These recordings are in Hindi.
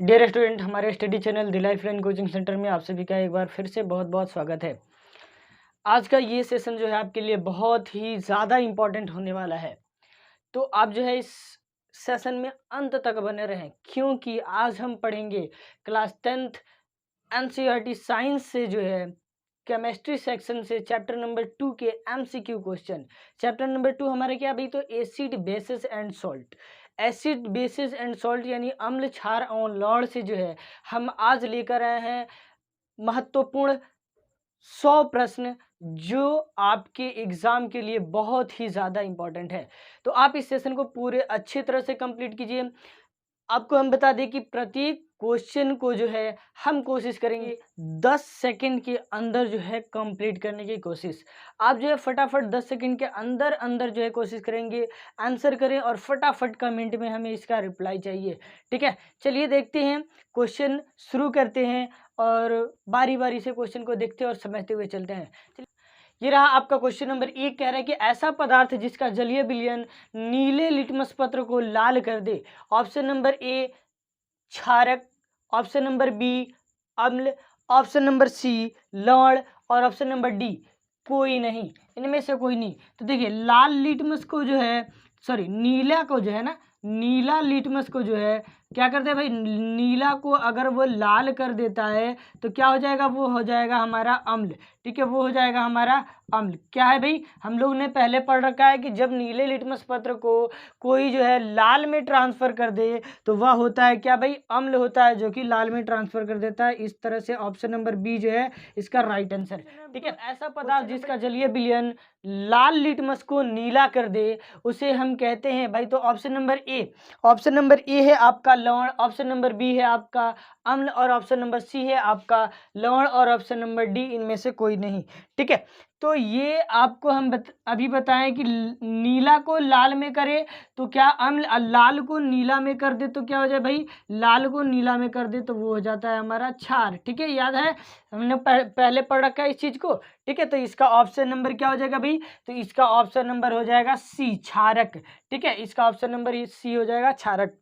डियर स्टूडेंट, हमारे study channel the life line coaching centre में आप सभी का एक बार फिर से बहुत बहुत स्वागत है। आज का ये सेशन जो है आपके लिए बहुत ही ज़्यादा इम्पोर्टेंट होने वाला है, तो आप जो है इस सेशन में अंत तक बने रहें, क्योंकि आज हम पढ़ेंगे क्लास 10th एनसीईआरटी साइंस से जो है केमिस्ट्री सेक्शन से चैप्टर नंबर 2 के एमसीक्यू क्वेश्चन। चैप्टर नंबर 2 हमारा क्या भाई, तो acid basis and salt. Acid basis and salt यानी अम्ल क्षार और लवण से जो है हम आज लेकर आए हैं महत्वपूर्ण 100 प्रश्न, जो आपके एग्जाम के लिए बहुत ही ज़्यादा इम्पोर्टेंट है। तो आप इस सेशन को पूरे अच्छी तरह से कंप्लीट कीजिए। आपको हम बता दें कि प्रत्येक क्वेश्चन को जो है हम कोशिश करेंगे 10 सेकंड के अंदर जो है कंप्लीट करने की कोशिश। आप जो है फटाफट 10 सेकंड के अंदर अंदर जो है कोशिश करेंगे आंसर करें, और फटाफट कमेंट में हमें इसका रिप्लाई चाहिए। ठीक है, चलिए देखते हैं, क्वेश्चन शुरू करते हैं और बारी बारी से क्वेश्चन को देखते हैं और समझते हुए चलते हैं। ये रहा आपका क्वेश्चन नंबर 1। कह रहा है कि ऐसा पदार्थ जिसका जलीय विलयन नीले लिटमस पत्र को लाल कर दे। ऑप्शन नंबर ए क्षारक, ऑप्शन नंबर बी अम्ल, ऑप्शन नंबर सी लवण और ऑप्शन नंबर डी कोई नहीं। इनमें से कोई नहीं। तो देखिए लाल लिटमस को जो है, सॉरी नीला को जो है ना, नीला लिटमस को जो है क्या करते हैं भाई, नीला को अगर वो लाल कर देता है तो क्या हो जाएगा, वो हो जाएगा हमारा अम्ल। ठीक है, वो हो जाएगा हमारा अम्ल। क्या है भाई, हम लोग ने पहले पढ़ रखा है कि जब नीले लिटमस पत्र को कोई जो है लाल में ट्रांसफर कर दे तो वह होता है क्या भाई, अम्ल होता है, जो कि लाल में ट्रांसफर कर देता है। इस तरह से ऑप्शन नंबर बी जो है इसका राइट आंसर। ठीक है, ऐसा पदार्थ जिसका जलीय विलयन लाल लिटमस को नीला कर दे उसे हम कहते हैं भाई, तो option number A, option number A है आपका लवण, ऑप्शन नंबर बी है आपका अम्ल और ऑप्शन नंबर सी है आपका लवण और ऑप्शन नंबर डी इनमें से कोई नहीं। ठीक है, तो ये आपको हम अभी बताएं कि नीला को लाल में करे तो क्या अम्ल, लाल को नीला में कर दे तो क्या हो जाए भाई, लाल को नीला में कर दे तो वो हो जाता है हमारा क्षार। ठीक है, याद है, हमने पहले पढ़ रखा है इस चीज को। ठीक है, तो इसका ऑप्शन नंबर क्या हो जाएगा भाई, तो इसका ऑप्शन नंबर हो जाएगा सी क्षारक। ठीक है, इसका ऑप्शन नंबर सी हो जाएगा क्षारक।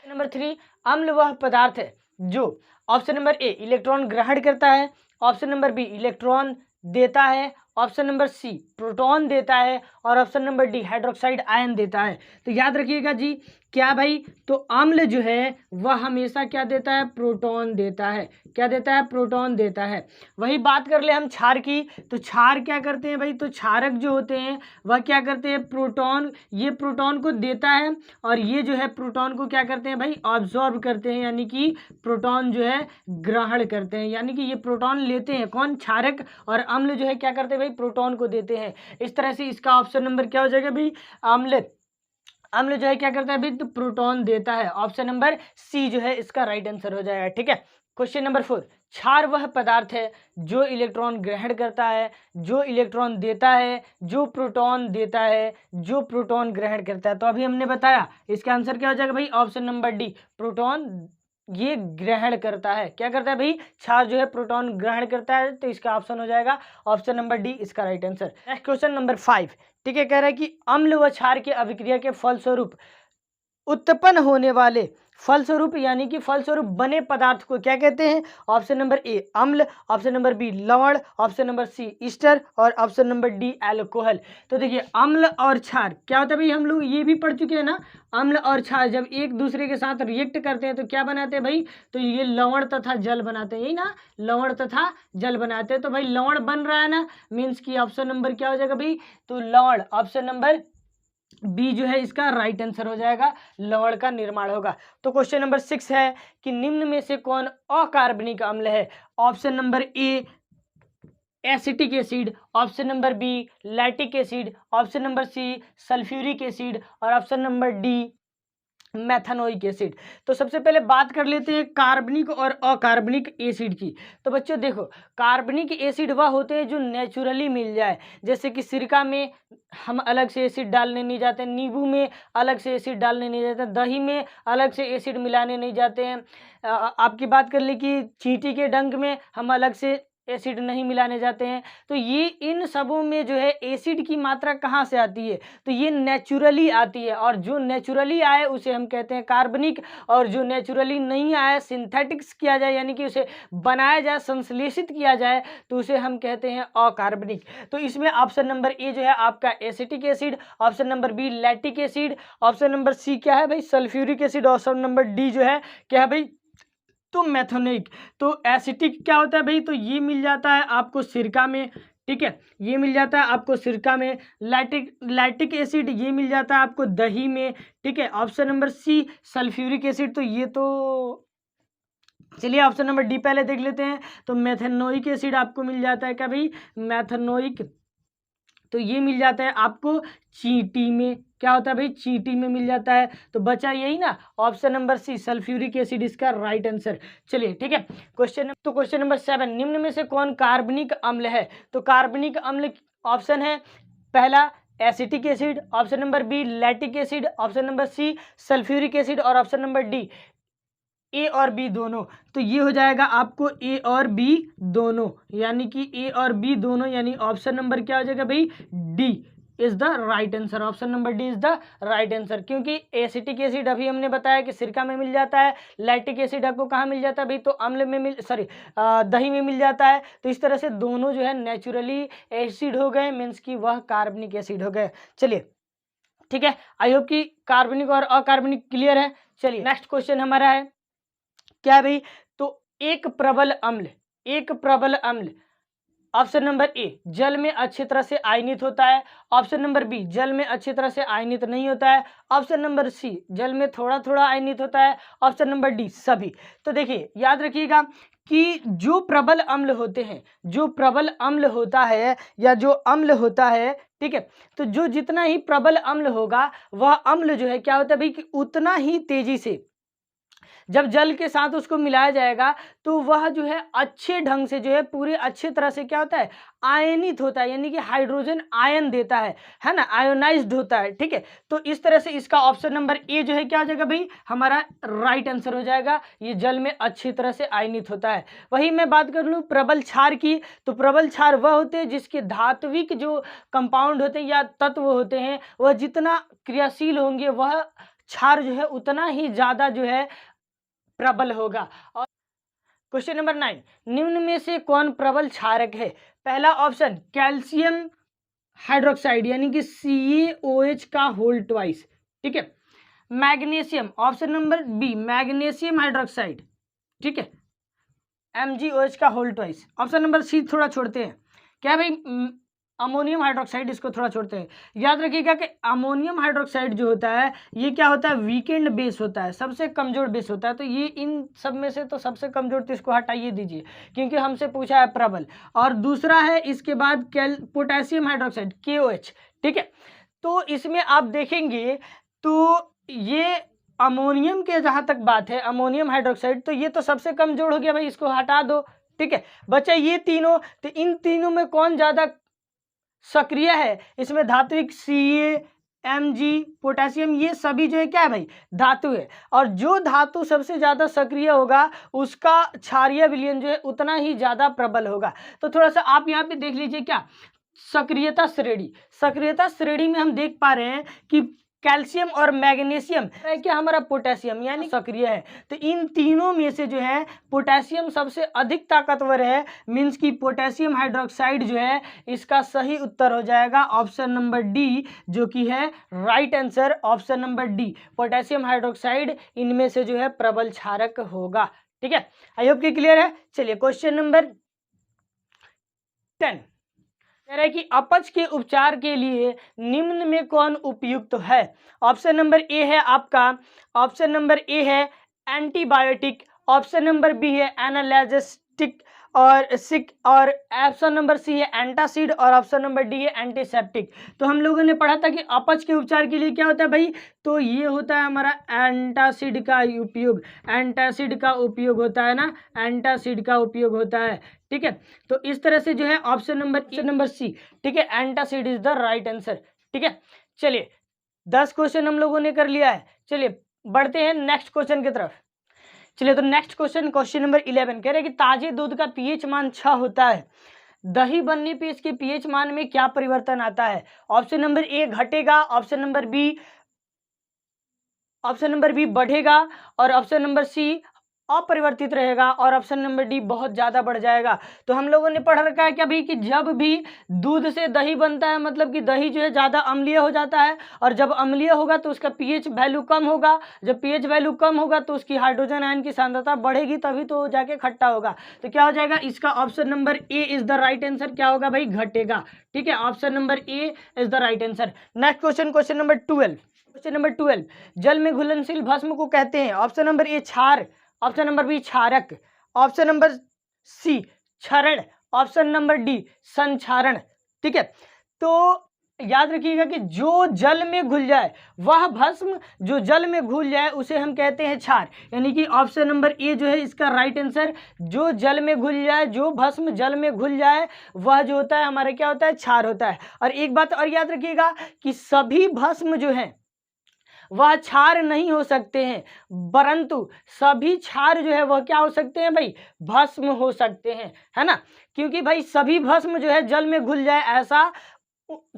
नंबर 3, अम्ल वह पदार्थ है जो ऑप्शन नंबर ए इलेक्ट्रॉन ग्रहण करता है, ऑप्शन नंबर बी इलेक्ट्रॉन देता है, ऑप्शन नंबर सी प्रोटॉन देता है और option number D hydroxide ion देता है। तो याद रखिएगा जी, क्या भाई, तो अम्ल जो है वह हमेशा क्या देता है, प्रोटॉन देता है। क्या देता है, प्रोटॉन देता है। वही बात कर ले हम क्षार की, तो क्षार क्या करते हैं भाई, तो क्षारक जो होते हैं वह क्या करते हैं, प्रोटॉन, ये प्रोटॉन को देता है और ये जो है प्रोटॉन को क्या करते हैं भाई, ऑब्जॉर्ब करते हैं, यानी कि प्रोटॉन जो है ग्रहण करते हैं, यानी कि ये प्रोटॉन लेते हैं कौन, क्षारक, और अम्ल जो है क्या करते हैं भाई, प्रोटॉन को देते हैं। इस तरह से इसका ऑप्शन नंबर क्या हो जाएगा भाई, अम्ल, अम्ल जो है क्या करता है भाई, तो प्रोटॉन देता है। ऑप्शन नंबर सी जो है इसका राइट आंसर हो जाएगा। ठीक है, क्वेश्चन नंबर 4, क्षार वह पदार्थ है जो इलेक्ट्रॉन ग्रहण करता है, जो इलेक्ट्रॉन देता है, जो प्रोटॉन देता है, जो प्रोटॉन ग्रहण करता है। तो अभी हमने बताया इसका आंसर क्या हो जाएगा भाई, ऑप्शन नंबर डी प्रोटॉन ये ग्रहण करता है। क्या करता है भाई, क्षार जो है प्रोटॉन ग्रहण करता है, तो इसका ऑप्शन हो जाएगा ऑप्शन नंबर डी इसका right answer. Next question number 5। ठीक है, कह रहा है कि अम्ल व क्षार की अभिक्रिया के फलस्वरूप उत्पन्न होने वाले, फलस्वरूप यानी कि फलस्वरूप बने पदार्थ को क्या कहते हैं, ऑप्शन नंबर ए अम्ल, ऑप्शन नंबर बी लवण, ऑप्शन नंबर सी ईस्टर और ऑप्शन नंबर डी एल्कोहल। तो देखिए अम्ल और क्षार क्या होता है भाई, हम लोग ये भी पढ़ चुके हैं ना, अम्ल और क्षार जब एक दूसरे के साथ रिएक्ट करते हैं तो क्या बनाते हैं भाई, तो ये लवण तथा जल बनाते हैं, यही ना, लवण तथा जल बनाते हैं। तो भाई लवण बन रहा है ना, मीन्स की ऑप्शन नंबर क्या हो जाएगा भाई, तो लवण, ऑप्शन नंबर बी जो है इसका राइट आंसर हो जाएगा, लवण का निर्माण होगा। तो क्वेश्चन नंबर 6 है कि निम्न में से कौन अकार्बनिक अम्ल है। Option number A acetic acid, option number B lactic acid, option number C sulphuric acid और option number D methanoic acid. तो सबसे पहले बात कर लेते हैं कार्बनिक और अकार्बनिक एसिड की। तो बच्चों देखो, कार्बनिक एसिड वह होते हैं जो नेचुरली मिल जाए, जैसे कि सिरका में हम अलग से एसिड डालने नहीं जाते, नींबू में अलग से एसिड डालने नहीं जाते, दही में अलग से एसिड मिलाने नहीं जाते हैं। आपकी बात कर ली कि चींटी के डंक में हम अलग से एसिड नहीं मिलाने जाते हैं। तो ये इन सबों में जो है एसिड की मात्रा कहाँ से आती है, तो ये नेचुरली आती है, और जो नेचुरली आए उसे हम कहते हैं कार्बनिक, और जो नेचुरली नहीं आए सिंथेटिक्स किया जाए यानी कि उसे बनाया जाए, संश्लेषित किया जाए, तो उसे हम कहते हैं अकार्बनिक। तो इसमें ऑप्शन नंबर ए जो है आपका acetic acid, option number B lactic acid, option number C क्या है भाई sulphuric acid, option number D जो है क्या है भाई तो मेथोनिक। तो एसिटिक क्या होता है भाई, तो ये मिल जाता है आपको सिरका में, ठीक है, ये मिल जाता है आपको सिरका में। लैक्टिक एसिड ये मिल जाता है आपको दही में, ठीक है। Option number C sulphuric acid, तो ये तो चलिए ऑप्शन नंबर डी पहले देख लेते हैं। तो मेथेनोइक एसिड आपको मिल जाता है क्या भाई मेथेनोइक, तो ये मिल जाता है आपको चींटी में, क्या होता है भाई चींटी में मिल जाता है। तो बचा यही ना option number C sulphuric acid इसका राइट आंसर। चलिए ठीक है, क्वेश्चन नंबर 7, निम्न में से कौन कार्बनिक अम्ल है। तो कार्बनिक अम्ल ऑप्शन है पहला acetic acid, option number B lactic acid, option number C sulphuric acid, और ऑप्शन नंबर डी ए और बी दोनों। तो ये हो जाएगा आपको ए और बी दोनों, यानी कि ए और बी दोनों, यानी ऑप्शन नंबर क्या हो जाएगा भाई D is the right answer. Option number D is the right answer, क्योंकि एसिटिक एसिड अभी हमने बताया कि सिरका में मिल जाता है, लैक्टिक एसिड आपको कहाँ मिल जाता है भाई तो अम्ल में दही में मिल जाता है। तो इस तरह से दोनों जो है नेचुरली एसिड हो गए, मीन्स कि वह कार्बनिक एसिड हो गए। चलिए ठीक है, आई होप कि कार्बनिक और अकार्बनिक क्लियर है। चलिए नेक्स्ट क्वेश्चन हमारा है क्या भाई, तो एक प्रबल अम्ल ऑप्शन नंबर ए जल में अच्छी तरह से आयनित होता है, ऑप्शन नंबर बी जल में अच्छी तरह से आयनित नहीं होता है, ऑप्शन नंबर सी जल में थोड़ा थोड़ा आयनित होता है, ऑप्शन नंबर डी सभी। तो देखिए याद रखिएगा कि जो प्रबल अम्ल होते हैं, जो प्रबल अम्ल होता है या जो अम्ल होता है, ठीक है, तो जो जितना ही प्रबल अम्ल होगा वह अम्ल जो है क्या होता है भाई कि उतना ही तेजी से जब जल के साथ उसको मिलाया जाएगा तो वह जो है अच्छे ढंग से जो है पूरे अच्छे तरह से क्या होता है आयनित होता है, यानी कि हाइड्रोजन आयन देता है ना, आयोनाइज्ड होता है। ठीक है, तो इस तरह से इसका ऑप्शन नंबर ए जो है क्या हो जाएगा भाई हमारा राइट आंसर हो जाएगा, ये जल में अच्छी तरह से आयनित होता है। वही मैं बात कर लूँ प्रबल क्षार की, तो प्रबल क्षार वह होते हैं जिसके धात्विक जो कंपाउंड होते हैं या तत्व होते हैं वह जितना क्रियाशील होंगे वह क्षार जो है उतना ही ज्यादा जो है प्रबल होगा। और क्वेश्चन नंबर 9, निम्न में से कौन प्रबल क्षारक है। पहला ऑप्शन कैल्शियम हाइड्रोक्साइड यानी कि CaOH का होल ट्वाइस, ठीक है। Magnesium option number B magnesium hydroxide, ठीक है, MgOH का whole twice. Option number C थोड़ा छोड़ते हैं, क्या भाई अमोनियम हाइड्रोक्साइड, इसको थोड़ा छोड़ते हैं। याद रखिएगा कि अमोनियम हाइड्रोक्साइड जो होता है ये क्या होता है वीकेंड बेस होता है, सबसे कमजोर बेस होता है। तो ये इन सब में से तो सबसे कमजोर, तो इसको हटाइए दीजिए क्योंकि हमसे पूछा है प्रबल। और दूसरा है इसके बाद पोटेशियम हाइड्रोक्साइड KOH, ठीक है। तो इसमें आप देखेंगे तो ये अमोनियम के जहाँ तक बात है अमोनियम हाइड्रोक्साइड, तो ये तो सबसे कमजोर हो गया भाई, इसको हटा दो, ठीक है। बचा ये तीनों, तो इन तीनों में कौन ज्यादा सक्रिय है, इसमें धात्विक Ca Mg पोटेशियम ये सभी जो है क्या है भाई धातु है, और जो धातु सबसे ज्यादा सक्रिय होगा उसका क्षारीय विलयन जो है उतना ही ज्यादा प्रबल होगा। तो थोड़ा सा आप यहाँ पे देख लीजिए क्या सक्रियता श्रेणी में हम देख पा रहे हैं कि कैल्शियम और मैग्नीशियम है क्या हमारा पोटेशियम यानी सक्रिय है। तो इन तीनों में से जो है पोटेशियम सबसे अधिक ताकतवर है, मींस की पोटेशियम हाइड्रोक्साइड जो है इसका सही उत्तर हो जाएगा ऑप्शन नंबर डी, जो कि है right answer option number D. Potassium hydroxide इनमें से जो है प्रबल क्षारक होगा। ठीक है, आई होप कि क्लियर है। चलिए क्वेश्चन नंबर 10 कह रहा है कि अपच के उपचार के लिए निम्न में कौन उपयुक्त है। ऑप्शन नंबर ए है आपका, ऑप्शन नंबर ए है एंटीबायोटिक, ऑप्शन नंबर बी है एनाल्जेसिक और ऑप्शन नंबर सी है एंटासिड और ऑप्शन नंबर डी है एंटीसेप्टिक। तो हम लोगों ने पढ़ा था कि अपच के उपचार के लिए क्या होता है भाई, तो ये होता है हमारा एंटासिड का उपयोग, एंटासिड का उपयोग होता है ना, एंटासिड का उपयोग होता है। ठीक है, तो इस तरह से जो है ऑप्शन नंबर सी, ठीक है, antacid is the right answer. ठीक है, चलिए 10 क्वेश्चन हम लोगों ने कर लिया है। चलिए बढ़ते हैं नेक्स्ट क्वेश्चन की तरफ। चलिए तो नेक्स्ट क्वेश्चन, क्वेश्चन नंबर 11 कह रहे हैं कि ताजे दूध का पीएच मान 6 होता है, दही बनने पे इसके पीएच मान में क्या परिवर्तन आता है? ऑप्शन नंबर ए घटेगा, ऑप्शन नंबर बी बढ़ेगा, और ऑप्शन नंबर सी अपरिवर्तित रहेगा, और ऑप्शन नंबर डी बहुत ज़्यादा बढ़ जाएगा। तो हम लोगों ने पढ़ रखा है क्या भाई कि जब भी दूध से दही बनता है मतलब कि दही जो है ज़्यादा अम्लीय हो जाता है, और जब अम्लीय होगा तो उसका पीएच वैल्यू कम होगा, जब पीएच वैल्यू कम होगा तो उसकी हाइड्रोजन आयन की सांद्रता बढ़ेगी, तभी तो जाके खट्टा होगा। तो क्या हो जाएगा इसका option number A is the right answer, क्या होगा भाई घटेगा। ठीक है, option number A is the right answer. Next question, question number 12, question number 12 जल में घुलनशील भस्म को कहते हैं? ऑप्शन नंबर ए क्षार, ऑप्शन नंबर बी क्षारक, ऑप्शन नंबर सी क्षरण, ऑप्शन नंबर डी संक्षारण। ठीक है, तो याद रखिएगा कि जो जल में घुल जाए, वह भस्म जो जल में घुल जाए उसे हम कहते हैं क्षार, यानी कि ऑप्शन नंबर ए जो है इसका राइट आंसर। जो जल में घुल जाए, जो भस्म जल में घुल जाए, वह जो होता है हमारा क्या होता है क्षार होता है। और एक बात और याद रखिएगा कि सभी भस्म जो है वह क्षार नहीं हो सकते हैं, परंतु सभी क्षार जो है वह क्या हो सकते हैं भाई भस्म हो सकते हैं, है ना। क्योंकि भाई सभी भस्म जो है जल में घुल जाए ऐसा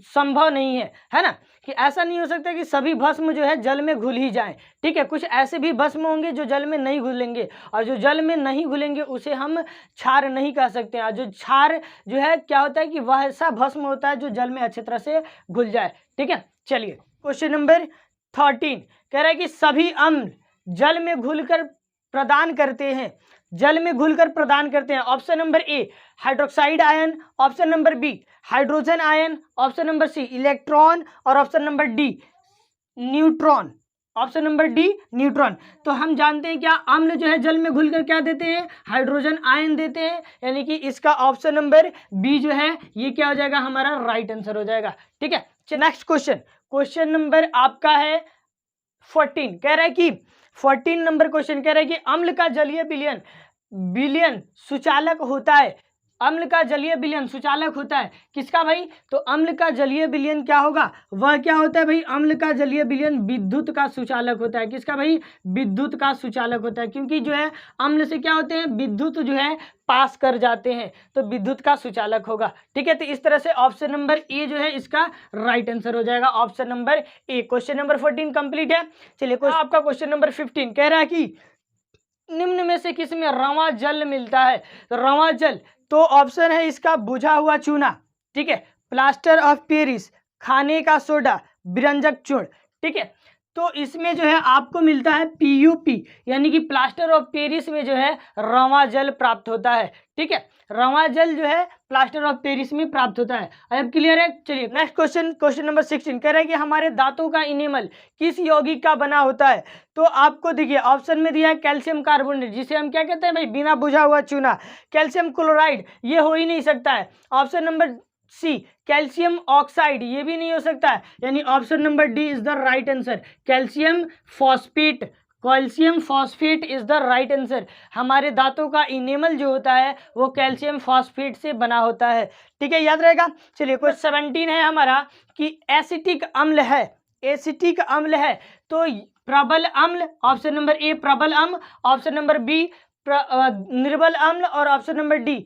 संभव नहीं है, है ना, कि ऐसा नहीं हो सकता कि सभी भस्म जो है जल में घुल ही जाएं। ठीक है, कुछ ऐसे भी भस्म होंगे जो जल में नहीं घुलेंगे, और जो जल में नहीं घुलेंगे उसे हम क्षार नहीं कह सकते हैं। और जो क्षार जो है क्या होता है कि वह ऐसा भस्म होता है जो जल में अच्छी तरह से घुल जाए। ठीक है, चलिए क्वेश्चन नंबर 13 कह रहा है कि सभी अम्ल जल में घुलकर प्रदान करते हैं, जल में घुलकर प्रदान करते हैं। Option number A hydroxide ion, option number B hydrogen ion, option number C electron, और option number D neutron, option number D neutron. तो हम जानते हैं क्या अम्ल जो है जल में घुलकर क्या देते हैं हाइड्रोजन आयन देते हैं, यानी कि इसका ऑप्शन नंबर बी जो है ये क्या हो जाएगा हमारा राइट आंसर हो जाएगा। ठीक है, नेक्स्ट क्वेश्चन, क्वेश्चन नंबर आपका है 14 कह रहा है कि 14 नंबर क्वेश्चन कह रहा है कि अम्ल का जलीय विलयन सुचालक होता है। अम्ल का जलीय विलयन सुचालक होता है किसका भाई? तो अम्ल का जलीय विलयन क्या होगा, वह क्या होता है भाई? अम्ल का जलीय विलयन विद्युत का सुचालक होता है। किसका भाई? विद्युत का सुचालक होता है, क्योंकि जो है अम्ल से क्या होते हैं विद्युत जो है पास कर जाते हैं, तो विद्युत का सुचालक होगा। ठीक है, तो इस तरह से ऑप्शन नंबर ए जो है इसका राइट आंसर हो जाएगा, ऑप्शन नंबर ए। क्वेश्चन नंबर 14 कंप्लीट है। चलिए आपका क्वेश्चन नंबर 15 कह रहा है कि निम्न में से किस में रवा जल मिलता है? तो रवा जल तो ऑप्शन है इसका बुझा हुआ चूना, ठीक है, प्लास्टर ऑफ पेरिस, खाने का सोडा, व्यंजक चूर्ण। ठीक है, तो इसमें जो है आपको मिलता है PUP, यानी कि प्लास्टर ऑफ पेरिस में जो है रवा जल प्राप्त होता है। ठीक है, रवा जल जो है प्लास्टर ऑफ पेरिस में प्राप्त होता है। अब क्लियर है? चलिए नेक्स्ट क्वेश्चन, क्वेश्चन नंबर 16 कह रहे हैं कि हमारे दांतों का इनेमल किस यौगिक का बना होता है? तो आपको देखिए ऑप्शन में दिया है कैल्शियम कार्बोनेट, जिसे हम क्या कहते हैं भाई बिना बुझा हुआ चूना। कैल्शियम क्लोराइड ये हो ही नहीं सकता है। Option number C calcium oxide, ये भी नहीं हो सकता है, यानी option number D is the right answer. Calcium phosphate, calcium phosphate is the right answer. हमारे दांतों का इनेमल जो होता है वो कैल्शियम फॉस्फेट से बना होता है। ठीक है, याद रहेगा। चलिए क्वेश्चन 17 है हमारा कि एसिटिक अम्ल है, एसिटिक अम्ल है तो प्रबल अम्ल, ऑप्शन नंबर ए प्रबल अम्ल, ऑप्शन नंबर बी निर्बल अम्ल, और ऑप्शन नंबर डी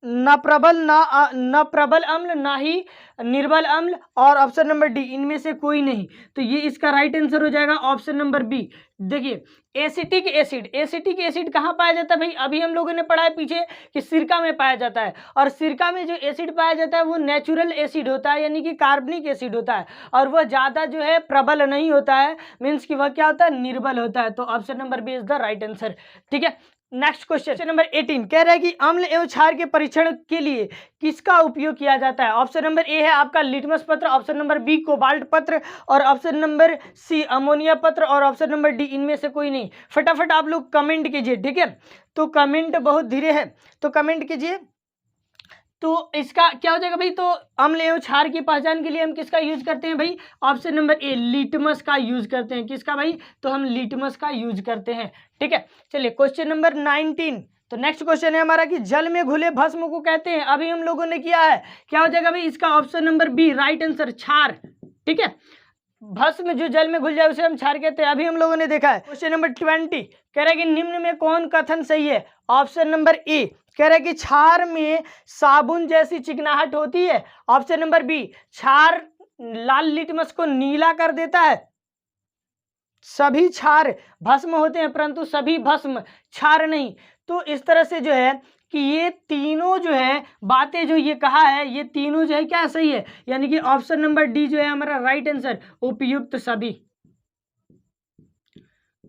न प्रबल अम्ल ना ही निर्बल अम्ल, और ऑप्शन नंबर डी इनमें से कोई नहीं। तो ये इसका राइट आंसर हो जाएगा ऑप्शन नंबर बी। देखिए एसिटिक एसिड, एसिटिक एसिड कहाँ पाया जाता है भाई? अभी हम लोगों ने पढ़ा है पीछे कि सिरका में पाया जाता है, और सिरका में जो एसिड पाया जाता है वो नेचुरल एसिड होता है, यानी कि कार्बनिक एसिड होता है, और वह ज़्यादा जो है प्रबल नहीं होता है, मीन्स कि वह क्या होता है निर्बल होता है। तो option number B is the right answer. ठीक है, नेक्स्ट क्वेश्चन नंबर 18 कह रहा है कि अम्ल एवं क्षार के परीक्षण के लिए किसका उपयोग किया जाता है? ऑप्शन नंबर ए है आपका लिटमस पत्र, ऑप्शन नंबर बी कोबाल्ट पत्र, और ऑप्शन नंबर सी अमोनिया पत्र, और ऑप्शन नंबर डी इनमें से कोई नहीं। फटाफट आप लोग कमेंट कीजिए। ठीक है, तो कमेंट बहुत धीरे है तो कमेंट कीजिए। तो इसका क्या हो जाएगा भाई? तो अम्ल एवं क्षार की पहचान के लिए हम किसका यूज करते हैं भाई? ऑप्शन नंबर ए लिटमस का यूज करते हैं। किसका भाई? तो हम लिटमस का यूज करते हैं। ठीक है, चलिए क्वेश्चन नंबर 19, तो नेक्स्ट क्वेश्चन है हमारा कि जल में घुले भस्म को कहते हैं। अभी हम लोगों ने किया है, क्या हो जाएगा भाई? इसका option number B right answer क्षार। ठीक है, भस्म जो जल में घुल जाए उसे हम क्षार कहते हैं, अभी हम लोगों ने देखा है। क्वेश्चन नंबर 20 कह रहा है कि निम्न में कौन कथन सही है। ऑप्शन नंबर ए कह रहा है कि क्षार में साबुन जैसी चिकनाहट होती है। ऑप्शन नंबर बी क्षार लाल लिटमस को नीला कर देता है। सभी क्षार भस्म होते हैं परंतु सभी भस्म क्षार नहीं। तो इस तरह से जो है कि ये तीनों जो है बातें जो ये कहा है, ये तीनों जो है क्या सही है, यानी कि ऑप्शन नंबर डी जो है हमारा राइट आंसर, उपयुक्त सभी,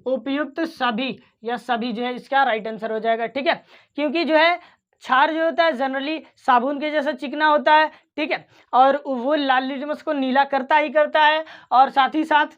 उपयुक्त सभी या सभी जो है इसका राइट आंसर हो जाएगा। ठीक है, क्योंकि जो है क्षार जो होता है जनरली साबुन के जैसा चिकना होता है। ठीक है, और वो लाल लिटमस को नीला करता ही करता है, और साथ ही साथ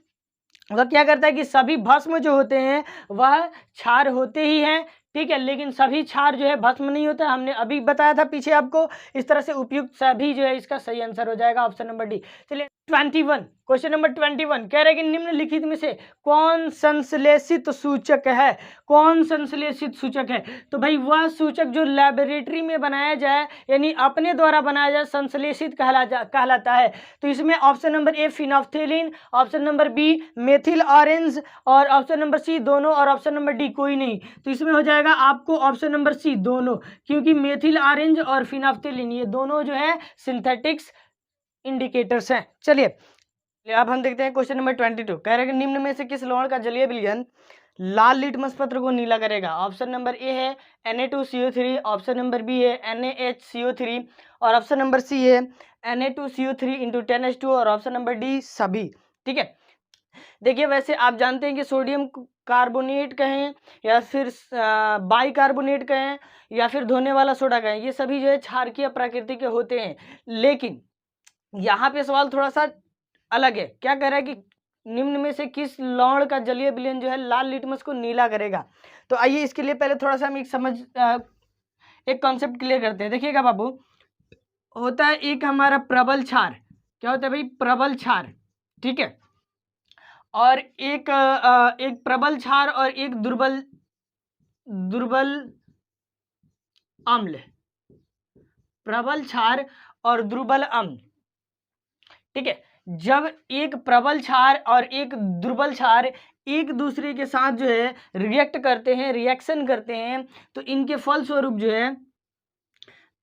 वह क्या करता है कि सभी भस्म जो होते हैं वह क्षार होते ही हैं। ठीक है, लेकिन सभी क्षार जो है भस्म नहीं होता, हमने अभी बताया था पीछे आपको। इस तरह से उपयुक्त सभी जो है इसका सही आंसर हो जाएगा ऑप्शन नंबर डी। चलिए 21 क्वेश्चन नंबर 21 कह रहे हैं कि निम्नलिखित में से कौन संश्लेषित सूचक है। कौन संश्लेषित सूचक है, तो भाई वह सूचक जो लैबोरेटरी में बनाया जाए यानी अपने द्वारा बनाया जाए संश्लेषित कहलाता है। तो इसमें option number A phenolphthalein, option number B methyl orange, और ऑप्शन नंबर सी दोनों, और ऑप्शन नंबर डी कोई नहीं। तो इसमें हो जाएगा आपको ऑप्शन नंबर सी दोनों, क्योंकि मेथिल ऑरेंज और फिनोल्फ्थेलिन ये दोनों जो है सिंथेटिक्स इंडिकेटर्स हैं। चलिए अब हम देखते हैं क्वेश्चन नंबर 22 कह रहे हैं कि निम्न में से किस लवण का जलीय विलयन लाल लिटमस पत्र को नीला करेगा। ऑप्शन नंबर ए है Na2CO3, ऑप्शन नंबर बी है NaHCO3, और ऑप्शन नंबर सी है Na2CO3 × 10H2, और ऑप्शन नंबर डी सभी। ठीक है, देखिए वैसे आप जानते हैं कि सोडियम कार्बोनेट कहें या फिर बाइकार्बोनेट कहें या फिर धोने वाला सोडा कहें, ये सभी जो है क्षारकीय प्रकृति के होते हैं। लेकिन यहाँ पे सवाल थोड़ा सा अलग है, क्या कह रहा है कि निम्न में से किस लवण का जलीय विलयन जो है लाल लिटमस को नीला करेगा। तो आइए इसके लिए पहले थोड़ा सा हम एक कॉन्सेप्ट क्लियर करते हैं। देखिएगा बाबू, होता है एक हमारा प्रबल क्षार, क्या होता है भाई, प्रबल क्षार। ठीक है, और एक प्रबल क्षार और एक दुर्बल अम्ल, प्रबल क्षार और दुर्बल अम्ल। ठीक है, जब एक प्रबल क्षार और एक दुर्बल क्षार एक दूसरे के साथ जो है रिएक्ट करते हैं, रिएक्शन करते हैं, तो इनके फलस्वरूप जो है,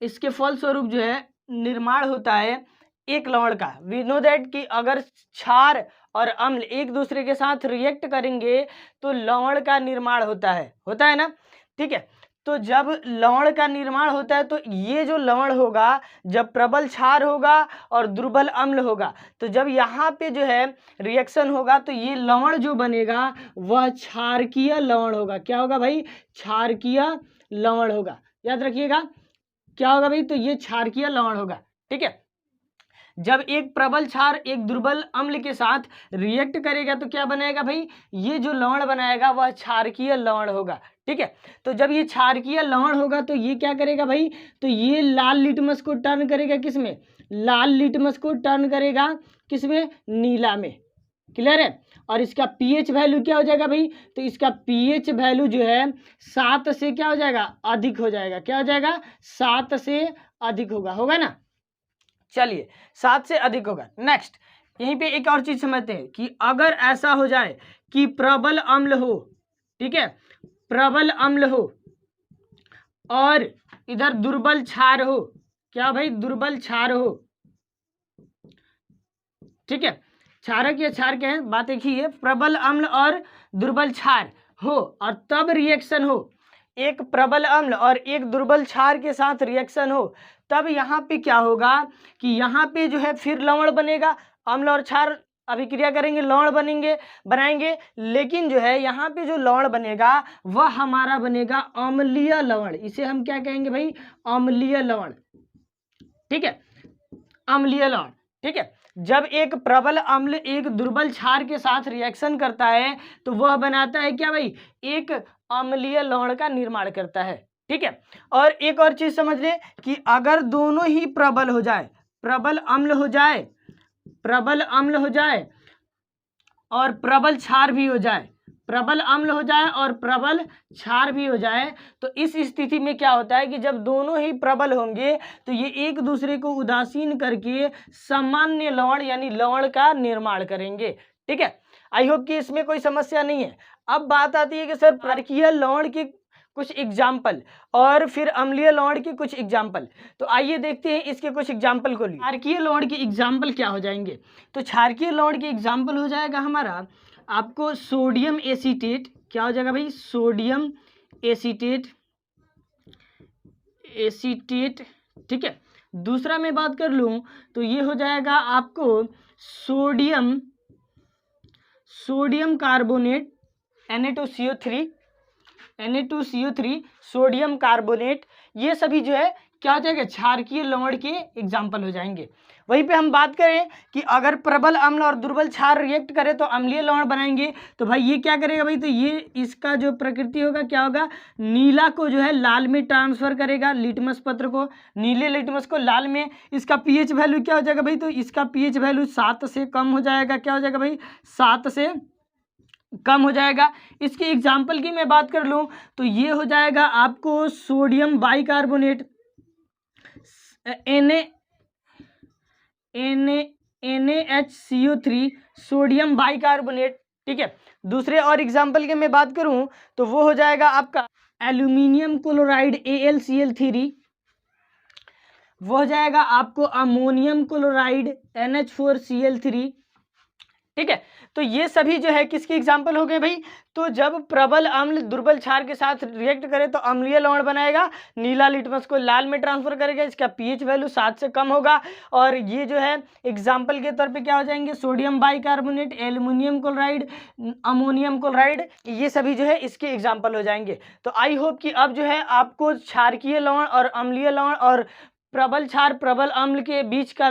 इसके फलस्वरूप जो है निर्माण होता है एक लवण का। वी नो दैट कि अगर क्षार और अम्ल एक दूसरे के साथ रिएक्ट करेंगे तो लवण का निर्माण होता है ना। ठीक है, तो जब लवण का निर्माण होता है तो ये जो लवण होगा, जब प्रबल क्षार होगा और दुर्बल अम्ल होगा, तो जब यहाँ पे जो है रिएक्शन होगा तो ये लवण जो बनेगा वह क्षारकीय लवण होगा। क्या होगा भाई, क्षारकीय लवण होगा। याद रखिएगा क्या होगा भाई, तो ये क्षारकीय लवण होगा। ठीक है, जब एक प्रबल क्षार एक दुर्बल अम्ल के साथ रिएक्ट करेगा तो क्या बनाएगा भाई, ये जो लवण बनाएगा वह क्षारकीय लवण होगा। ठीक है, तो जब ये क्षारकीय लवण होगा तो ये क्या करेगा भाई, तो ये लाल लिटमस को टर्न करेगा किसमें, लाल लिटमस को टर्न करेगा किसमें, नीला में। क्लियर है, और इसका पीएच वैल्यू क्या हो जाएगा भाई, तो इसका पीएच वैल्यू जो है 7 से क्या हो जाएगा, अधिक हो जाएगा। क्या हो जाएगा, 7 से अधिक होगा ना। चलिए 7 से अधिक होगा। नेक्स्ट यहीं पे एक और चीज समझते हैं कि अगर ऐसा हो जाए कि प्रबल अम्ल हो, ठीक है, प्रबल अम्ल हो और इधर दुर्बल क्षार हो, क्या भाई, दुर्बल क्षार हो। ठीक है, क्षारक या क्षार क्या है, बात एक ही है, प्रबल अम्ल और दुर्बल क्षार हो और तब रिएक्शन हो, एक प्रबल अम्ल और एक दुर्बल क्षार के साथ रिएक्शन हो, तब यहाँ पे क्या होगा कि यहाँ पे जो है फिर लवण बनेगा। अम्ल और क्षार अभिक्रिया करेंगे, लवण बनाएंगे, लेकिन जो है यहाँ पे जो लवण बनेगा वह हमारा बनेगा अम्लीय लवण। इसे हम क्या कहेंगे भाई, अम्लीय लवण। ठीक है, अम्लीय लवण। ठीक है, जब एक प्रबल अम्ल एक दुर्बल क्षार के साथ रिएक्शन करता है तो वह बनाता है क्या भाई, एक अम्लीय लवण का निर्माण करता है। ठीक है, और एक और चीज समझ लें कि अगर दोनों ही प्रबल हो जाए, प्रबल अम्ल हो जाए और प्रबल क्षार भी हो जाए, प्रबल अम्ल हो जाए और प्रबल क्षार भी हो जाए, तो इस स्थिति में क्या होता है कि जब दोनों ही प्रबल होंगे तो ये एक दूसरे को उदासीन करके सामान्य लवण यानी लवण का निर्माण करेंगे। ठीक है, आई होप कि इसमें कोई समस्या नहीं है। अब बात आती है कि सर क्षारकीय लवण के कुछ एग्जाम्पल और फिर अम्लीय लवण के कुछ एग्जाम्पल। तो आइए देखते हैं इसके कुछ एग्जाम्पल को लिए। क्षारकीय लवण के एग्जाम्पल क्या हो जाएंगे? तो क्षारकीय लवण के एग्जाम्पल हो जाएगा हमारा आपको सोडियम एसीटेट। क्या हो जाएगा भाई? Sodium acetate, acetate. ठीक है, दूसरा मैं बात कर लूं तो ये हो जाएगा आपको sodium carbonate, Na2CO3, Na2CO3 sodium carbonate. ये सभी जो है क्या हो जाएगा? क्षारकीय लवण के एग्जाम्पल हो जाएंगे। वहीं पे हम बात करें कि अगर प्रबल अम्ल और दुर्बल क्षार रिएक्ट करे तो अम्लीय लवण बनाएंगे, तो भाई ये क्या करेगा भाई? तो ये इसका जो प्रकृति होगा क्या होगा? नीला को जो है लाल में ट्रांसफर करेगा, लिटमस पत्र को, नीले लिटमस को लाल में। इसका पीएच वैल्यू क्या हो जाएगा भाई? तो इसका पीएच वैल्यू 7 से कम हो जाएगा। क्या हो जाएगा भाई? 7 से कम हो जाएगा। इसके एग्जाम्पल की मैं बात कर लूँ तो ये हो जाएगा आपको sodium bicarbonate, NaHCO3 sodium bicarbonate. ठीक है, दूसरे और एग्जाम्पल की मैं बात करूं तो वो हो जाएगा आपका एल्यूमिनियम क्लोराइड AlCl3, वो हो जाएगा आपको अमोनियम क्लोराइड NH4Cl3। ठीक है, तो ये सभी जो है किसके एग्जाम्पल हो गए भाई? तो जब प्रबल अम्ल दुर्बल क्षार के साथ रिएक्ट करे तो अम्लीय लवण बनाएगा, नीला लिटमस को लाल में ट्रांसफर करेगा, इसका पीएच वैल्यू 7 से कम होगा। और ये जो है एग्जाम्पल के तौर पे क्या हो जाएंगे? Sodium bicarbonate, aluminium chloride, ammonium chloride, ये सभी जो है इसके एग्जाम्पल हो जाएंगे। तो आई होप कि अब जो है आपको क्षारकीय लवण और अम्लीय लवण और प्रबल क्षार प्रबल अम्ल के बीच का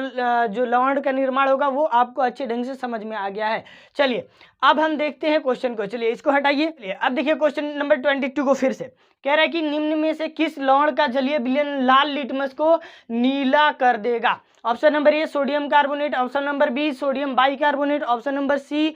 जो लवण का निर्माण होगा वो आपको अच्छे ढंग से समझ में आ गया है। चलिए अब हम देखते हैं क्वेश्चन को। चलिए इसको हटाइए। अब देखिए क्वेश्चन नंबर 22 को फिर से कह रहा है कि निम्न में से किस लवण का जलीय विलयन लाल लिटमस को नीला कर देगा? Option number A sodium carbonate, option number B sodium bicarbonate, option number C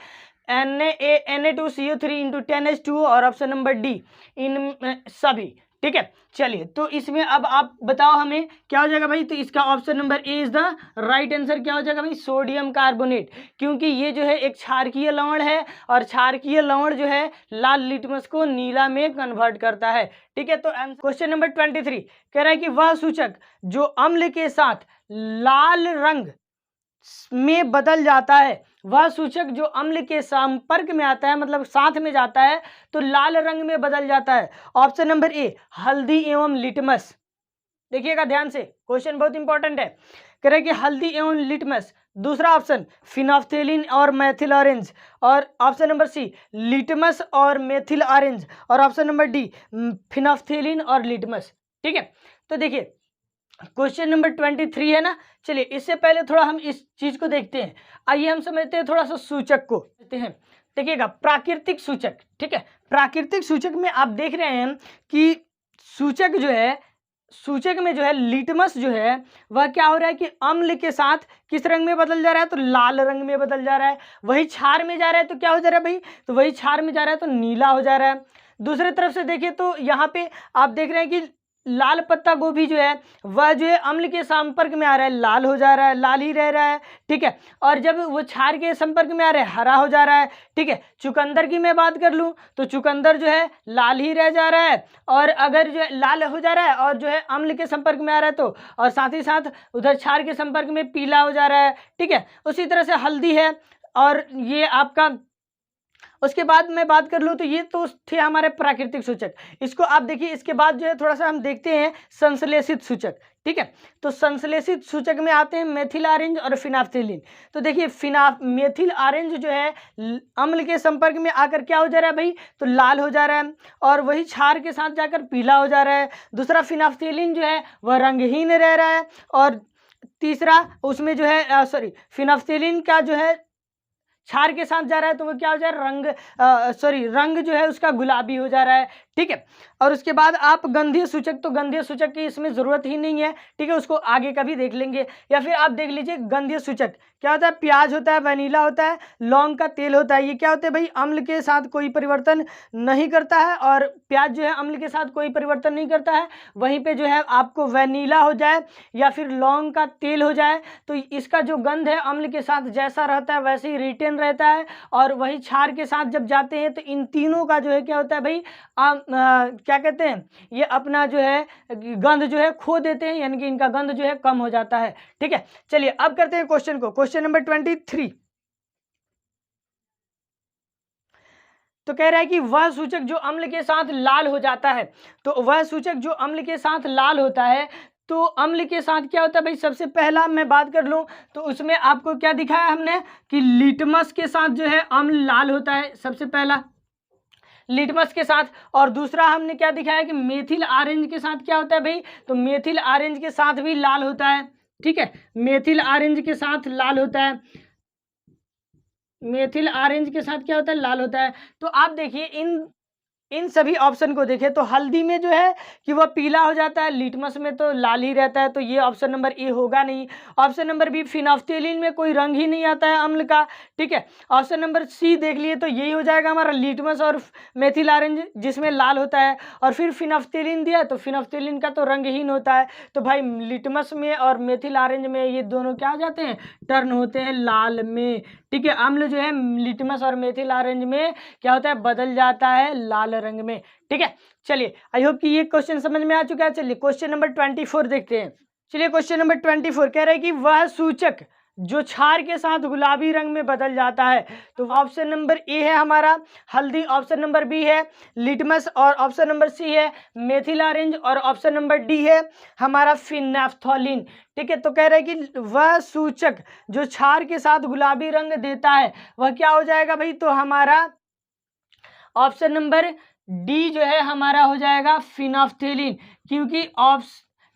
Na2CO3 × 10H2 और ऑप्शन नंबर डी इन सभी। ठीक है, चलिए तो इसमें अब आप बताओ हमें क्या हो जाएगा भाई? तो इसका option number A is the right answer. क्या हो जाएगा भाई? सोडियम कार्बोनेट, क्योंकि ये जो है एक क्षारकीय लवण है और क्षारकीय लवण जो है लाल लिटमस को नीला में कन्वर्ट करता है। ठीक है, तो क्वेश्चन नंबर 23 कह रहा है कि वह सूचक जो अम्ल के साथ लाल रंग में बदल जाता है, वह सूचक जो अम्ल के संपर्क में आता है मतलब साथ में जाता है तो लाल रंग में बदल जाता है। ऑप्शन नंबर ए हल्दी एवं लिटमस। देखिएगा ध्यान से, क्वेश्चन बहुत इंपॉर्टेंट है। कह रहे कि हल्दी एवं लिटमस। दूसरा ऑप्शन फिनोफ्थेलिन और मेथिल ऑरेंज, और ऑप्शन नंबर सी लिटमस और मेथिल ऑरेंज, और ऑप्शन नंबर डी फिनोफ्थेलिन और लिटमस। ठीक है, तो देखिए क्वेश्चन नंबर 23 है ना। चलिए इससे पहले थोड़ा हम इस चीज को देखते हैं। आइए हम समझते हैं थोड़ा सा सूचक को देखते हैं। देखिएगा प्राकृतिक सूचक। ठीक है, प्राकृतिक सूचक में आप देख रहे हैं कि सूचक जो है, सूचक में जो है लिटमस जो है वह क्या हो रहा है कि अम्ल के साथ किस रंग में बदल जा रहा है? तो लाल रंग में बदल जा रहा है। वही क्षार में जा रहा है तो क्या हो जा रहा है भाई? तो वही क्षार में जा रहा है तो नीला हो जा रहा है। दूसरी तरफ से देखिए तो यहाँ पे आप देख रहे हैं कि लाल पत्ता गोभी जो है वह जो है अम्ल के संपर्क में आ रहा है, लाल हो जा रहा है, लाल ही रह रहा है। ठीक है, और जब वो क्षार के संपर्क में आ रहा है हरा हो जा रहा है। ठीक है, चुकंदर की मैं बात कर लूँ तो चुकंदर जो है लाल ही रह जा रहा है, और अगर जो है लाल हो जा रहा है और जो है अम्ल के संपर्क में आ रहा है तो, और साथ ही साथ उधर क्षार के संपर्क में पीला हो जा रहा है। ठीक है, उसी तरह से हल्दी है, और ये आपका उसके बाद मैं बात कर लूँ तो ये तो थे हमारे प्राकृतिक सूचक। इसको आप देखिए, इसके बाद जो है थोड़ा सा हम देखते हैं संश्लेषित सूचक। ठीक है, तो संश्लेषित सूचक में आते हैं मेथिल ऑरेंज और फिनाफ्थेलिन। तो देखिए मेथिल ऑरेंज जो है अम्ल के संपर्क में आकर क्या हो जा रहा है भाई? तो लाल हो जा रहा है, और वही क्षार के साथ जाकर पीला हो जा रहा है। दूसरा फिनाफ्थेलिन जो है वह रंगहीन रह रहा है, और तीसरा उसमें जो है फिनाफ्थेलिन का जो है क्षार के साथ जा रहा है तो वो क्या हो जा रहा है, रंग जो है उसका गुलाबी हो जा रहा है, ठीक है। और उसके बाद आप गंधीय सूचक, तो गंधीय सूचक की इसमें ज़रूरत ही नहीं है, ठीक है, उसको आगे का भी देख लेंगे। या फिर आप देख लीजिए गंधीय सूचक क्या होता है, प्याज होता है, वनीला होता है, लौंग का तेल होता है। ये क्या होते हैं भाई, अम्ल के साथ कोई परिवर्तन नहीं करता है, और प्याज जो है अम्ल के साथ कोई परिवर्तन नहीं करता है। वहीं पे जो है आपको वनीला हो जाए या फिर लौंग का तेल हो जाए तो इसका जो गंध है अम्ल के साथ जैसा रहता है वैसे ही रिटेन रहता है, और वही क्षार के साथ जब जाते हैं तो इन तीनों का जो है क्या होता है भाई, क्या कहते हैं, ये अपना जो है गंध जो है खो देते हैं, यानी कि इनका गंध जो है कम हो जाता है, ठीक है। चलिए अब करते हैं क्वेश्चन को, क्वेश्चन नंबर 23। तो कह रहा है कि वह सूचक जो अम्ल के साथ लाल हो जाता है, तो वह सूचक जो अम्ल के साथ लाल होता है, तो अम्ल के साथ क्या होता है भाई, सबसे पहला मैं बात कर लूं तो उसमें आपको क्या दिखाया हमने कि लिटमस के साथ जो है अम्ल लाल होता है, सबसे पहला लिटमस के साथ। और दूसरा हमने क्या दिखाया कि मेथिल ऑरेंज के साथ क्या होता है भाई, तो मेथिल ऑरेंज के साथ भी लाल होता है, ठीक है, मेथिल ऑरेंज के साथ लाल होता है, मेथिल ऑरेंज के साथ क्या होता है, लाल होता है। तो आप देखिए इन सभी ऑप्शन को देखें तो हल्दी में जो है कि वह पीला हो जाता है, लिटमस में तो लाल ही रहता है, तो ये ऑप्शन नंबर ए होगा नहीं। ऑप्शन नंबर बी, फिनोफ्थेलिन में कोई रंग ही नहीं आता है अम्ल का, ठीक है। ऑप्शन नंबर सी देख लिए तो यही हो जाएगा हमारा लिटमस और मेथिल ऑरेंज जिसमें लाल होता है। और फिर फिनोफ्थेलिन दिया तो फिनोफ्थेलिन का तो रंगहीन होता है, तो भाई लिटमस में और मेथिल ऑरेंज में ये दोनों क्या हो जाते हैं, टर्न होते हैं लाल में, ठीक है। अम्ल जो है लिटमस और मेथिल ऑरेंज में क्या होता है, बदल जाता है लाल रंग में, ठीक है। चलिए आई होप कि ये क्वेश्चन समझ में आ चुका है। चलिए क्वेश्चन नंबर 24 देखते हैं। चलिए क्वेश्चन नंबर 24 कह रहे हैं कि वह सूचक जो क्षार के साथ गुलाबी रंग में बदल जाता है, तो ऑप्शन नंबर ए है हमारा हल्दी, ऑप्शन नंबर बी है लिटमस, और ऑप्शन नंबर सी है मेथिल ऑरेंज, और ऑप्शन नंबर डी है हमारा फिनाफ्थोलिन, ठीक है। तो कह रहे हैं कि वह सूचक जो क्षार के साथ गुलाबी रंग देता है वह क्या हो जाएगा भाई, तो हमारा ऑप्शन नंबर डी जो है हमारा हो जाएगा फिनाफ्थेलिन, क्योंकि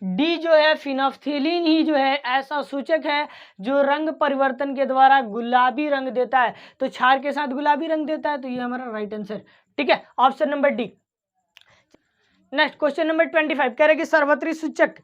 डी जो है फिनाफ्थेलिन ही जो है ऐसा सूचक है जो रंग परिवर्तन के द्वारा गुलाबी रंग देता है, तो क्षार के साथ गुलाबी रंग देता है, तो ये हमारा राइट आंसर, ठीक है, option number D. Next question number 25 कह रहे कि सार्वत्रिक सूचक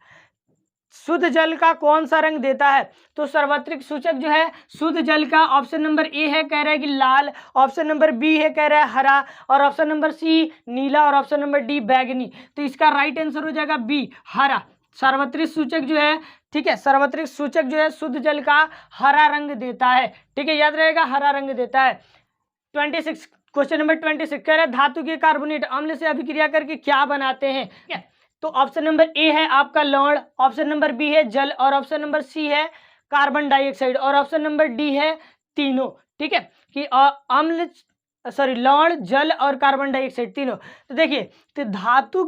शुद्ध जल का कौन सा रंग देता है, तो सार्वत्रिक सूचक जो है शुद्ध जल का ऑप्शन नंबर ए है, कह रहा है कि लाल, ऑप्शन नंबर बी है कह रहा है हरा, और ऑप्शन नंबर सी नीला, और ऑप्शन नंबर डी बैगनी। तो इसका राइट आंसर हो जाएगा बी हरा। सार्वत्रिक सूचक जो है, ठीक है, सार्वत्रिक सूचक जो है शुद्ध जल का हरा रंग देता है, ठीक है, याद रहेगा हरा रंग देता है। 26 क्वेश्चन नंबर 26 कह रहा है धातु के कार्बोनेट अम्ल से अभिक्रिया करके क्या बनाते हैं, ठीक है। तो ऑप्शन नंबर ए है आपका लवण, ऑप्शन नंबर बी है जल, और ऑप्शन नंबर सी है कार्बन डाइऑक्साइड, और ऑप्शन नंबर डी है तीनों, ठीक है, कि लवण जल और कार्बन डाइऑक्साइड तीनों। तो देखिए तो धातु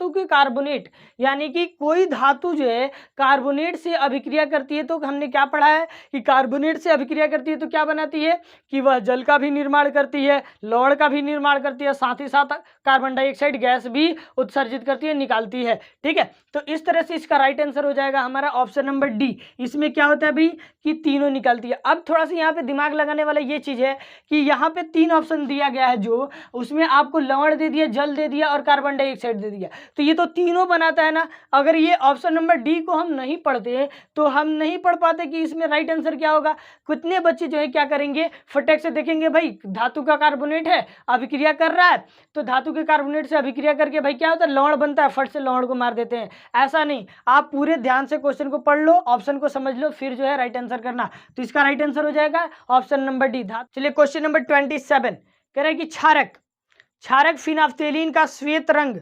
के कार्बोनेट, यानी कि कोई धातु जो है कार्बोनेट से अभिक्रिया करती है, तो हमने क्या पढ़ा है कि कार्बोनेट से अभिक्रिया करती है तो क्या बनाती है कि वह जल का भी निर्माण करती है, लवण का भी निर्माण करती है, साथ ही साथ कार्बन डाइऑक्साइड गैस भी उत्सर्जित करती है, निकालती है, ठीक है। तो इस तरह से इसका राइट आंसर हो जाएगा हमारा ऑप्शन नंबर डी। इसमें क्या होता है भाई कि तीनों निकलती है। अब थोड़ा सा यहाँ पे दिमाग लगाने वाला ये चीज़ है कि यहाँ पे 3 ऑप्शन दिया गया है, जो उसमें आपको लवण दे दिया, जल दे दिया और कार्बन डाइऑक्साइड दे दिया, तो ये तो तीनों बनाता है ना। अगर ये ऑप्शन नंबर डी को हम नहीं पढ़ते तो हम नहीं पढ़ पाते कि इसमें राइट आंसर क्या होगा। कितने बच्चे जो है क्या करेंगे, फटक से देखेंगे भाई धातु का कार्बोनेट है, अभिक्रिया कर रहा है, तो धातु के कार्बोनेट से अभिक्रिया करके भाई क्या होता है, लवण बनता है, फट से लवण को मार देते हैं। ऐसा नहीं, आप पूरे ध्यान से क्वेश्चन को पढ़ लो, ऑप्शन को समझ लो, फिर जो है राइट आंसर करना। तो इसका राइट आंसर हो जाएगा ऑप्शन नंबर डी धातु। चलिए क्वेश्चन नंबर 27 कह रहे हैं कि क्षारक फिनाफ्थेलिन का श्वेत रंग,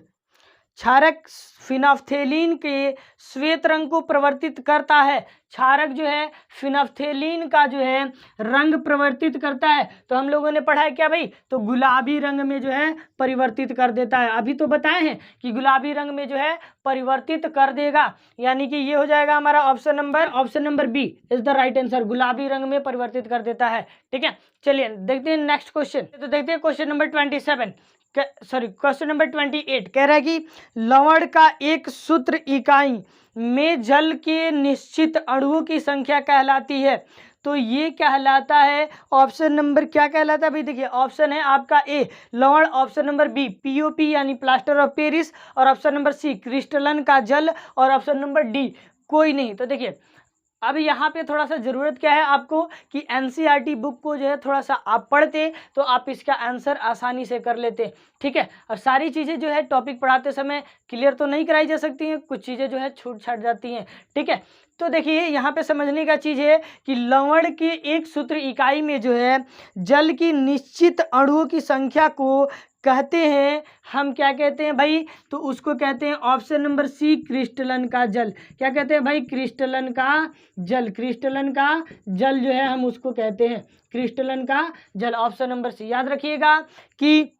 क्षारक फिनाफ्थेलिन के श्वेत रंग को परिवर्तित करता है। क्षारक जो है फिनाफ्थेलिन का जो है रंग परिवर्तित करता है, तो हम लोगों ने पढ़ा है क्या भाई, तो गुलाबी रंग में जो है परिवर्तित कर देता है। अभी तो बताए हैं कि गुलाबी रंग में जो है परिवर्तित कर देगा, यानी कि ये हो जाएगा हमारा option number B is the right answer, गुलाबी रंग में परिवर्तित कर देता है, ठीक है। चलिए देखते हैं नेक्स्ट क्वेश्चन। तो देखते हैं क्वेश्चन नंबर 28 कह रहा है कि लवण का एक सूत्र इकाई में जल के निश्चित अणुओं की संख्या कहलाती है। तो ये कहलाता है ऑप्शन नंबर क्या कहलाता है भाई? देखिए ऑप्शन है आपका ए लवण, ऑप्शन नंबर बी पीओपी यानी प्लास्टर ऑफ पेरिस, और ऑप्शन नंबर सी क्रिस्टलन का जल, और ऑप्शन नंबर डी कोई नहीं। तो देखिए अब यहाँ पे थोड़ा सा ज़रूरत क्या है आपको कि एनसीईआरटी बुक को जो है थोड़ा सा आप पढ़ते तो आप इसका आंसर आसानी से कर लेते, ठीक है। और सारी चीज़ें जो है टॉपिक पढ़ाते समय क्लियर तो नहीं कराई जा सकती हैं, कुछ चीज़ें जो है छूट छाट जाती हैं, ठीक है। तो देखिए यहाँ पे समझने का चीज़ है कि लवण के एक सूत्र इकाई में जो है जल की निश्चित अणुओं की संख्या को कहते हैं हम, क्या कहते हैं भाई? तो उसको कहते हैं ऑप्शन नंबर सी क्रिस्टलन का जल। क्या कहते हैं भाई? क्रिस्टलन का जल। क्रिस्टलन का जल जो है हम उसको कहते हैं क्रिस्टलन का जल, ऑप्शन नंबर सी। याद रखिएगा कि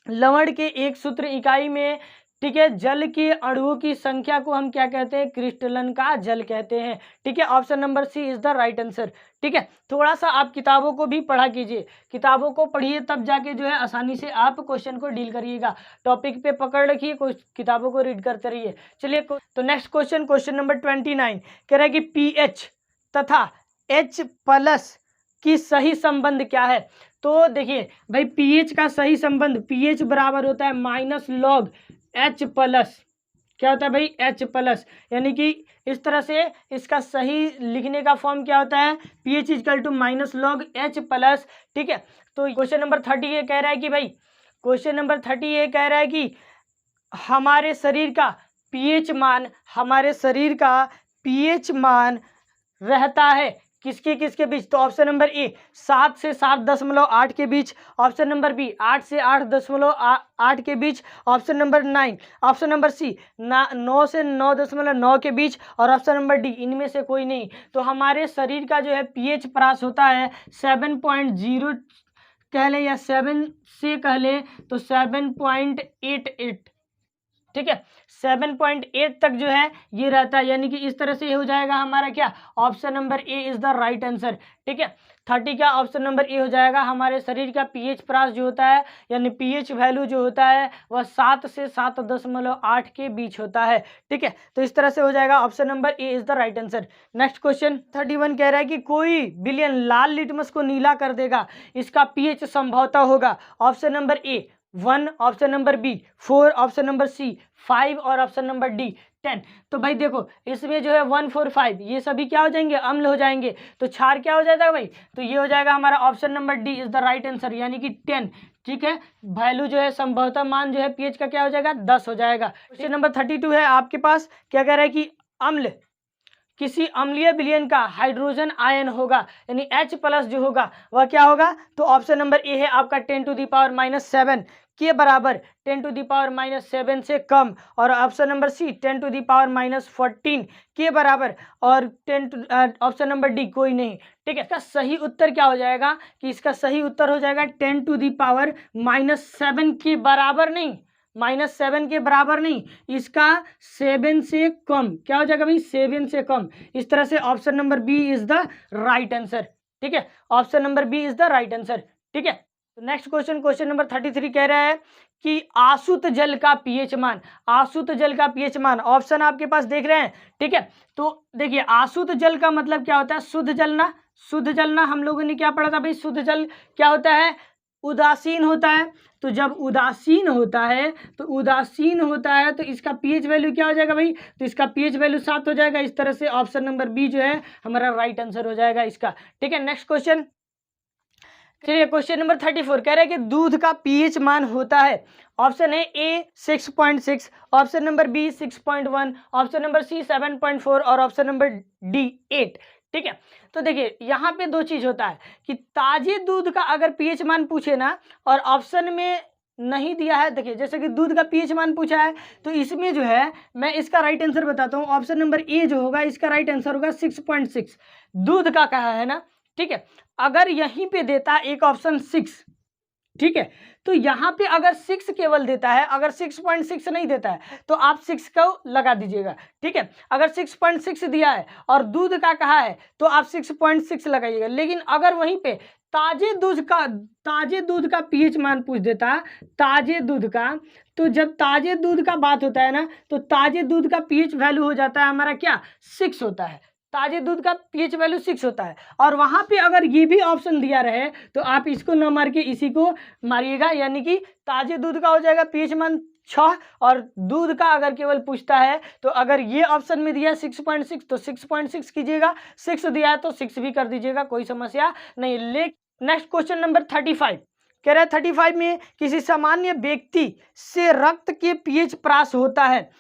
लवण के एक सूत्र इकाई में, ठीक है, जल के अणुओं की संख्या को हम क्या कहते हैं? क्रिस्टलन का जल कहते हैं, ठीक है। Option number C is the right answer, ठीक है। थोड़ा सा आप किताबों को भी पढ़ा कीजिए, किताबों को पढ़िए तब जाके जो है आसानी से आप क्वेश्चन को डील करिएगा। टॉपिक पे पकड़ रखिए, किताबों को रीड करते रहिए। चलिए तो नेक्स्ट क्वेश्चन नंबर 29 कह रहा है कि पीएच तथा H+ की सही संबंध क्या है? तो देखिए भाई पीएच का सही संबंध, पीएच बराबर होता है -log H+। क्या होता है भाई? H+, यानी कि इस तरह से इसका सही लिखने का फॉर्म क्या होता है? pH = -log H+, ठीक है। तो क्वेश्चन नंबर 30 ये कह रहा है कि भाई, क्वेश्चन नंबर 30 ये कह रहा है कि हमारे शरीर का pH मान, हमारे शरीर का pH मान रहता है किसके किसके बीच? तो ऑप्शन नंबर ए 7 से 7.8 के बीच, ऑप्शन नंबर बी 8 से 8.8 के बीच, option number 9, option number C 9 से 9.9 के बीच, और ऑप्शन नंबर डी इनमें से कोई नहीं। तो हमारे शरीर का जो है पीएच प्राप्त होता है 7.0 कह लें या 7 से कह लें तो 7.88, ठीक है। 7.8 तक जो है ये रहता है, यानी कि इस तरह से ये हो जाएगा हमारा क्या? Option number A is the right answer, ठीक है। 30 का ऑप्शन नंबर ए हो जाएगा। हमारे शरीर का पीएच प्रास जो होता है यानी पीएच वैल्यू जो होता है वह 7 से 7.8 के बीच होता है, ठीक है। तो इस तरह से हो जाएगा, option number A is the right answer. Next question 31 कह रहा है कि कोई बिलियन लाल लिटमस को नीला कर देगा, इसका पीएच संभवतः होगा option number A 1, option number B 4, option number C 5, और ऑप्शन नंबर डी 10। तो भाई देखो इसमें जो है 1, 4, 5 ये सभी क्या हो जाएंगे? अम्ल हो जाएंगे। तो क्षार क्या हो जाएगा भाई? तो ये हो जाएगा हमारा option number D is the right answer, यानी कि 10, ठीक है। वैल्यू जो है संभवतः मान जो है पीएच का क्या हो जाएगा? 10 हो जाएगा। क्वेश्चन नंबर 32 है आपके पास, क्या कह रहा है कि अम्ल किसी अम्लीय विलयन का हाइड्रोजन आयन होगा, यानी H+ जो होगा वह क्या होगा? तो ऑप्शन नंबर ए है आपका 10⁻⁻7 के बराबर, 10⁻⁻7 से कम, और ऑप्शन नंबर सी 10⁻14 के बराबर, और ऑप्शन नंबर डी कोई नहीं, ठीक है। इसका सही उत्तर क्या हो जाएगा कि इसका सही उत्तर हो जाएगा 10⁻⁻7 के बराबर नहीं, -7 के बराबर नहीं, इसका 7 से कम। क्या हो जाएगा भाई? 7 से कम। इस तरह से option number B is the right answer, ठीक है। Option number B is the right answer, ठीक है। तो नेक्स्ट क्वेश्चन नंबर 33 कह रहा है कि आसुत जल का पीएच मान, आसुत जल का पीएच मान, ऑप्शन आपके पास देख रहे हैं, ठीक है। तो देखिए आसुत जल का मतलब क्या होता है? शुद्ध जल ना, शुद्ध जल ना। हम लोगों ने क्या पढ़ा था भाई? शुद्ध जल क्या होता है? उदासीन होता है। तो जब उदासीन होता है तो इसका पीएच वैल्यू क्या हो जाएगा भाई? तो इसका पीएच वैल्यू 7 हो जाएगा। इस तरह से ऑप्शन नंबर बी जो है हमारा राइट आंसर हो जाएगा इसका, ठीक है। नेक्स्ट क्वेश्चन, चलिए क्वेश्चन नंबर 34 कह रहा है कि दूध का पीएच मान होता है, ऑप्शन है A 6.6, option number B 6.1, option number C 7.4, और ऑप्शन नंबर डी 8, ठीक है। तो देखिए यहाँ पे दो चीज होता है कि ताजे दूध का अगर पीएच मान पूछे ना और ऑप्शन में नहीं दिया है, देखिए जैसे कि दूध का पीएच मान पूछा है तो इसमें जो है मैं इसका राइट आंसर बताता हूँ। ऑप्शन नंबर ए जो होगा इसका राइट आंसर होगा 6.6, दूध का कहा है ना, ठीक है। अगर यहीं पे देता एक ऑप्शन 6, ठीक है, तो यहाँ पे अगर 6 केवल देता है, अगर 6.6 नहीं देता है तो आप 6 को लगा दीजिएगा, ठीक है। अगर 6.6 दिया है और दूध का कहा है तो आप 6.6 लगाइएगा। लेकिन अगर वहीं पे ताजे दूध का पीएच मान पूछ देता, ताजे दूध का, तो जब ताजे दूध का बात होता है ना तो ताजे दूध का पीएच वैल्यू हो जाता है हमारा क्या? 6 होता है। ताजे दूध का पीएच वैल्यू 6 होता है, और वहाँ पे अगर ये भी ऑप्शन दिया रहे तो आप इसको न मार के इसी को मारिएगा, यानी कि ताजे दूध का हो जाएगा पीएच मान 6, और दूध का अगर केवल पूछता है तो अगर ये ऑप्शन में दिया है 6.6 तो 6.6 कीजिएगा, 6 दिया है तो 6 भी कर दीजिएगा, कोई समस्या नहीं। नेक्स्ट क्वेश्चन नंबर 35 कह रहा है 35 में किसी सामान्य व्यक्ति से रक्त के पीएच प्राप्त होता है।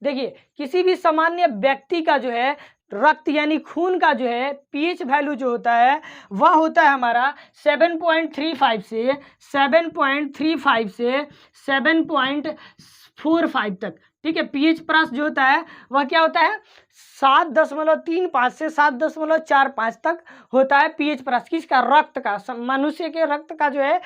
देखिए किसी भी सामान्य व्यक्ति का जो है रक्त यानी खून का जो है पीएच वैल्यू जो होता है वह होता है हमारा 7.35 से 7.45 तक, ठीक है। पीएच प्लस जो होता है वह क्या होता है 7.35 से 7.45 तक होता है पीएच प्लस किसका, रक्त का, मनुष्य के रक्त का जो है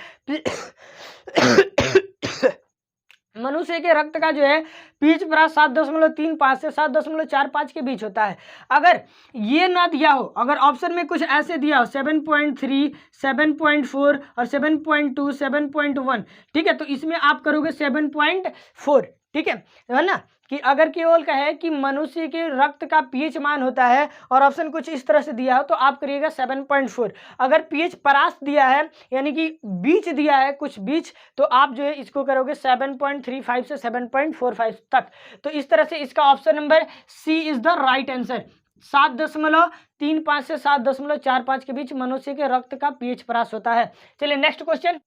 मनुष्य के रक्त का जो है पीएच प्लस 7.35 से 7.45 के बीच होता है। अगर ये ना दिया हो, अगर ऑप्शन में कुछ ऐसे दिया हो 7.3, 7.4 और 7.2, 7.1, ठीक है, तो इसमें आप करोगे 7.4, ठीक है ना। कि अगर केवल कहे कि मनुष्य के रक्त का पीएच मान होता है और ऑप्शन कुछ इस तरह से दिया हो तो आप करिएगा 7.4। अगर पीएच परास दिया है यानी कि बीच दिया है कुछ बीच, तो आप जो है इसको करोगे 7.35 से 7.45 तक। तो इस तरह से इसका option number C is the right answer. 7.35 से 7.45 के बीच मनुष्य के रक्त का पीएच परास होता है। चलिए नेक्स्ट क्वेश्चन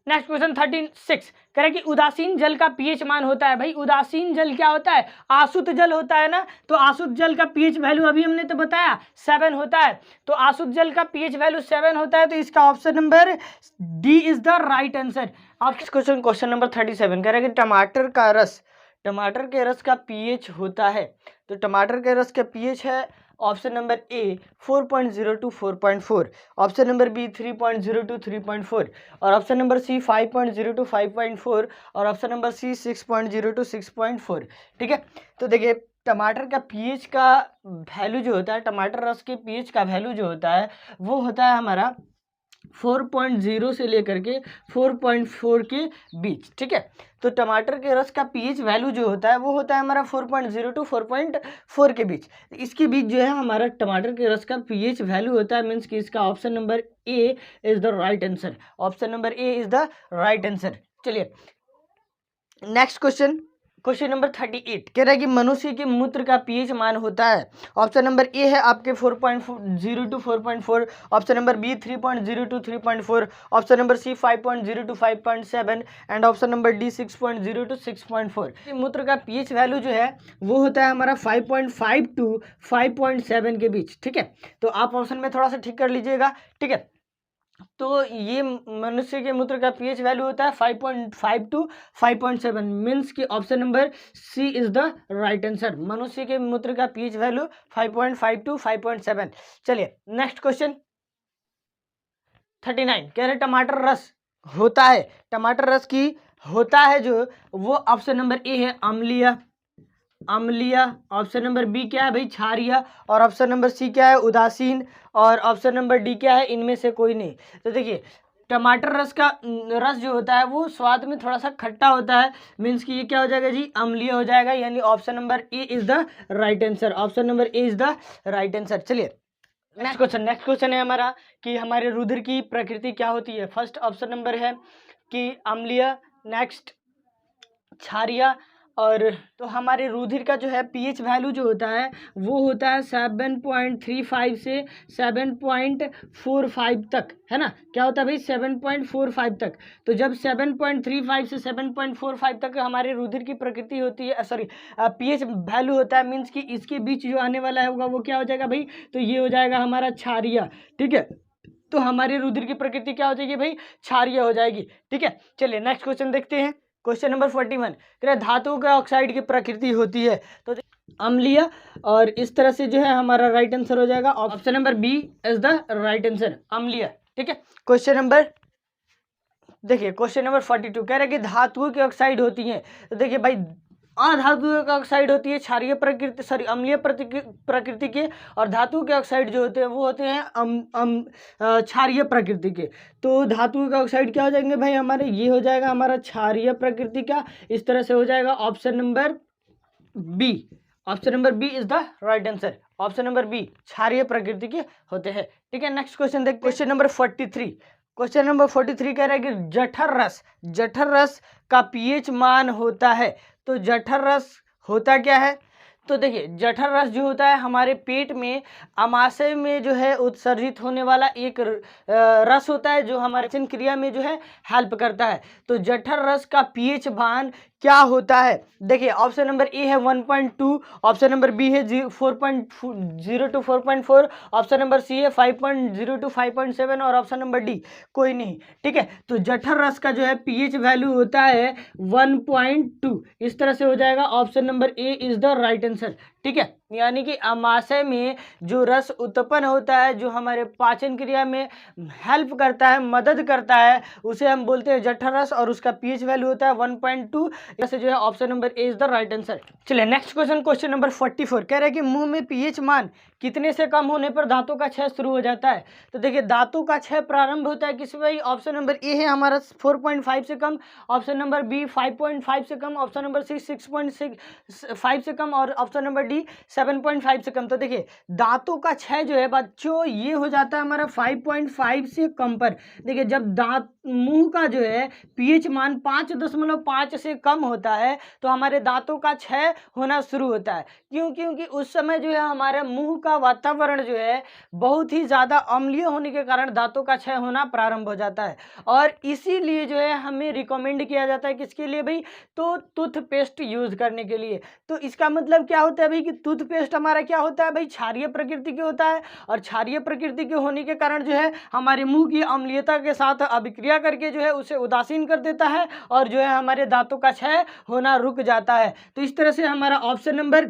36 कह रहे कि उदासीन जल का पीएच मान होता है। भाई उदासीन जल क्या होता है, आसुत जल होता है ना, तो आसुत जल का पीएच वैल्यू अभी हमने तो बताया 7 होता है, तो आसुत जल का पीएच वैल्यू 7 होता है, तो इसका option number D is the right answer. आप क्वेश्चन नंबर 37 कह रहे कि टमाटर के रस का पीएच होता है, तो टमाटर के रस का पीएच है option number A 4.0 to 4.4, option number B 3.0 to 3.4, और ऑप्शन नंबर सी 5.0 to 5.4, और ऑप्शन नंबर सी 6.0 to 6.4, ठीक है। तो देखिए टमाटर का पीएच का वैल्यू जो होता है, टमाटर रस के पीएच का वैल्यू जो होता है वो होता है हमारा 4.0 से लेकर के 4.4 के बीच, ठीक है। तो टमाटर के रस का पीएच वैल्यू जो होता है वो होता है हमारा 4.0 to 4.4 के बीच। इसके बीच जो है हमारा टमाटर के रस का पीएच वैल्यू होता है, मीन्स कि इसका option number A is the right answer. Option number A is the right answer. चलिए नेक्स्ट क्वेश्चन नंबर 38 कह रहा है कि मनुष्य के मूत्र का पीएच मान होता है। ऑप्शन नंबर ए है आपके 4.0 to 4.4, option number B 3.0 to 3.4, option number C 5.0 to 5.7 and option number D 6.0 to 6.4। मूत्र का पीएच वैल्यू जो है वो होता है हमारा 5.5 to 5.7 के बीच, ठीक है। तो आप ऑप्शन में थोड़ा सा ठीक कर लीजिएगा, ठीक है। तो ये मनुष्य के मूत्र का पीएच वैल्यू होता है 5.5 to 5.7, मीन्स कि option number C is the right answer. मनुष्य के मूत्र का पीएच वैल्यू 5.5 to 5.7। चलिए नेक्स्ट क्वेश्चन 39 कह रहे टमाटर रस होता है, टमाटर रस की होता है जो वो ऑप्शन नंबर ए है अम्लीय, ऑप्शन नंबर बी क्या है भाई क्षारीय, और ऑप्शन नंबर सी क्या है उदासीन, और ऑप्शन नंबर डी क्या है इनमें से कोई नहीं। तो देखिए टमाटर रस का रस जो होता है वो स्वाद में थोड़ा सा खट्टा होता है, मीन्स कि ये क्या हो जाएगा जी अम्लीय हो जाएगा, यानी option number A is the right answer. Option number A is the right answer. चलिए नेक्स्ट क्वेश्चन है हमारा कि हमारे रुधिर की प्रकृति क्या होती है। फर्स्ट ऑप्शन नंबर है कि अम्लीय, नेक्स्ट क्षारीय, और तो हमारे रुधिर का जो है पीएच वैल्यू जो होता है वो होता है 7.35 से 7.45 तक, है ना। क्या होता है भाई 7.45 तक। तो जब 7.35 से 7.45 तक हमारे रुधिर की प्रकृति होती है, सॉरी पीएच वैल्यू होता है, मीन्स कि इसके बीच जो आने वाला होगा वो क्या हो जाएगा भाई, तो ये हो जाएगा हमारा क्षारीय, ठीक है। तो हमारे रुधिर की प्रकृति क्या हो जाएगी भाई क्षारीय हो जाएगी, ठीक है। चलिए नेक्स्ट क्वेश्चन देखते हैं। क्वेश्चन नंबर 41 कह धातु के ऑक्साइड की प्रकृति होती है तो अम्लीय, और इस तरह से जो है हमारा राइट आंसर हो जाएगा option number B is the right answer अम्लीय, ठीक है। क्वेश्चन नंबर 42 कह रहे कि धातुओं की ऑक्साइड होती है, तो देखिए भाई अधातु का ऑक्साइड होती है क्षारीय प्रकृति, सॉरी अम्लीय प्रकृति के, और धातु के ऑक्साइड जो होते हैं वो होते हैं क्षारीय प्रकृति के। तो धातु का ऑक्साइड क्या हो जाएंगे भाई हमारे, ये हो जाएगा हमारा क्षारीय प्रकृति का, इस तरह से हो जाएगा option number B. Option number B is the right answer. Option number B क्षारीय प्रकृति के होते हैं। ठीक है, नेक्स्ट क्वेश्चन देखते हैं। Question number 43। क्वेश्चन नंबर 43 कह रहा है कि जठर रस का पीएच मान होता है। तो जठर रस होता क्या है? तो देखिए, जठर रस जो होता है हमारे पेट में आमाशय में जो है उत्सर्जित होने वाला एक रस होता है जो हमारे पाचन क्रिया में जो है हेल्प करता है। तो जठर रस का पीएच मान क्या होता है? देखिए, ऑप्शन नंबर ए है 1.2, ऑप्शन नंबर बी है 4.0 to 4.4, ऑप्शन नंबर सी है 5.0 to 5.7 और ऑप्शन नंबर डी कोई नहीं। ठीक है, तो जठर रस का जो है पीएच वैल्यू होता है 1.2। इस तरह से हो जाएगा, option number A is the right answer. ठीक है, यानी कि आमाशय में जो रस उत्पन्न होता है जो हमारे पाचन क्रिया में हेल्प करता है, मदद करता है, उसे हम बोलते हैं जठर रस और उसका पीएच वैल्यू होता है 1.2। ऐसे जो है option number A is the right answer. चलिए नेक्स्ट क्वेश्चन, क्वेश्चन नंबर 44 कह रहा है कि मुंह में पीएच मान कितने से कम होने पर दांतों का क्षय शुरू हो जाता है? तो देखिए, दांतों का क्षय प्रारंभ होता है किस भाई? ऑप्शन नंबर ए है हमारा 4.5 से कम, ऑप्शन नंबर बी 5.5 से कम, ऑप्शन नंबर सी 6.5 से कम और ऑप्शन नंबर डी 7.5 से कम। तो देखिए, दांतों का क्षय जो है बच्चों ये हो जाता है हमारा 5.5 से कम पर। देखिए, जब दांत मुंह का जो है पीएच मान 5.5 से कम होता है तो हमारे दांतों का क्षय होना शुरू होता है। क्यों? क्योंकि उस समय जो है हमारे मुंह का वातावरण जो है बहुत ही ज़्यादा अम्लीय होने के कारण दांतों का क्षय होना प्रारंभ हो जाता है। और इसीलिए जो है हमें रिकमेंड किया जाता है किसके लिए भाई? तो टूथपेस्ट यूज़ करने के लिए। तो इसका मतलब क्या होता है भाई कि टूथपेस्ट हमारा क्या होता है भाई? क्षारीय प्रकृति के होता है और क्षारीय प्रकृति के होने के कारण जो है हमारे मुंह की अम्लीयता के साथ अभिक्रिया करके जो है उसे उदासीन कर देता है और जो है हमारे दांतों का क्षय होना रुक जाता है। तो इस तरह से हमारा option number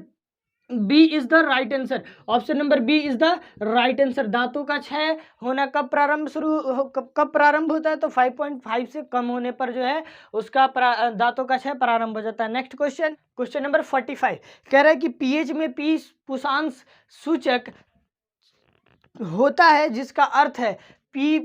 B is the right answer. Option number B is the right answer. दांतों का क्षय होना कब प्रारंभ होता है? तो 5.5 से कम होने पर जो है उसका दांतों का क्षय प्रारंभ हो जाता है। नेक्स्ट क्वेश्चन, क्वेश्चन नंबर 45 कह रहा है कि पीएच में पी पुषांश सूचक होता है जिसका अर्थ है पी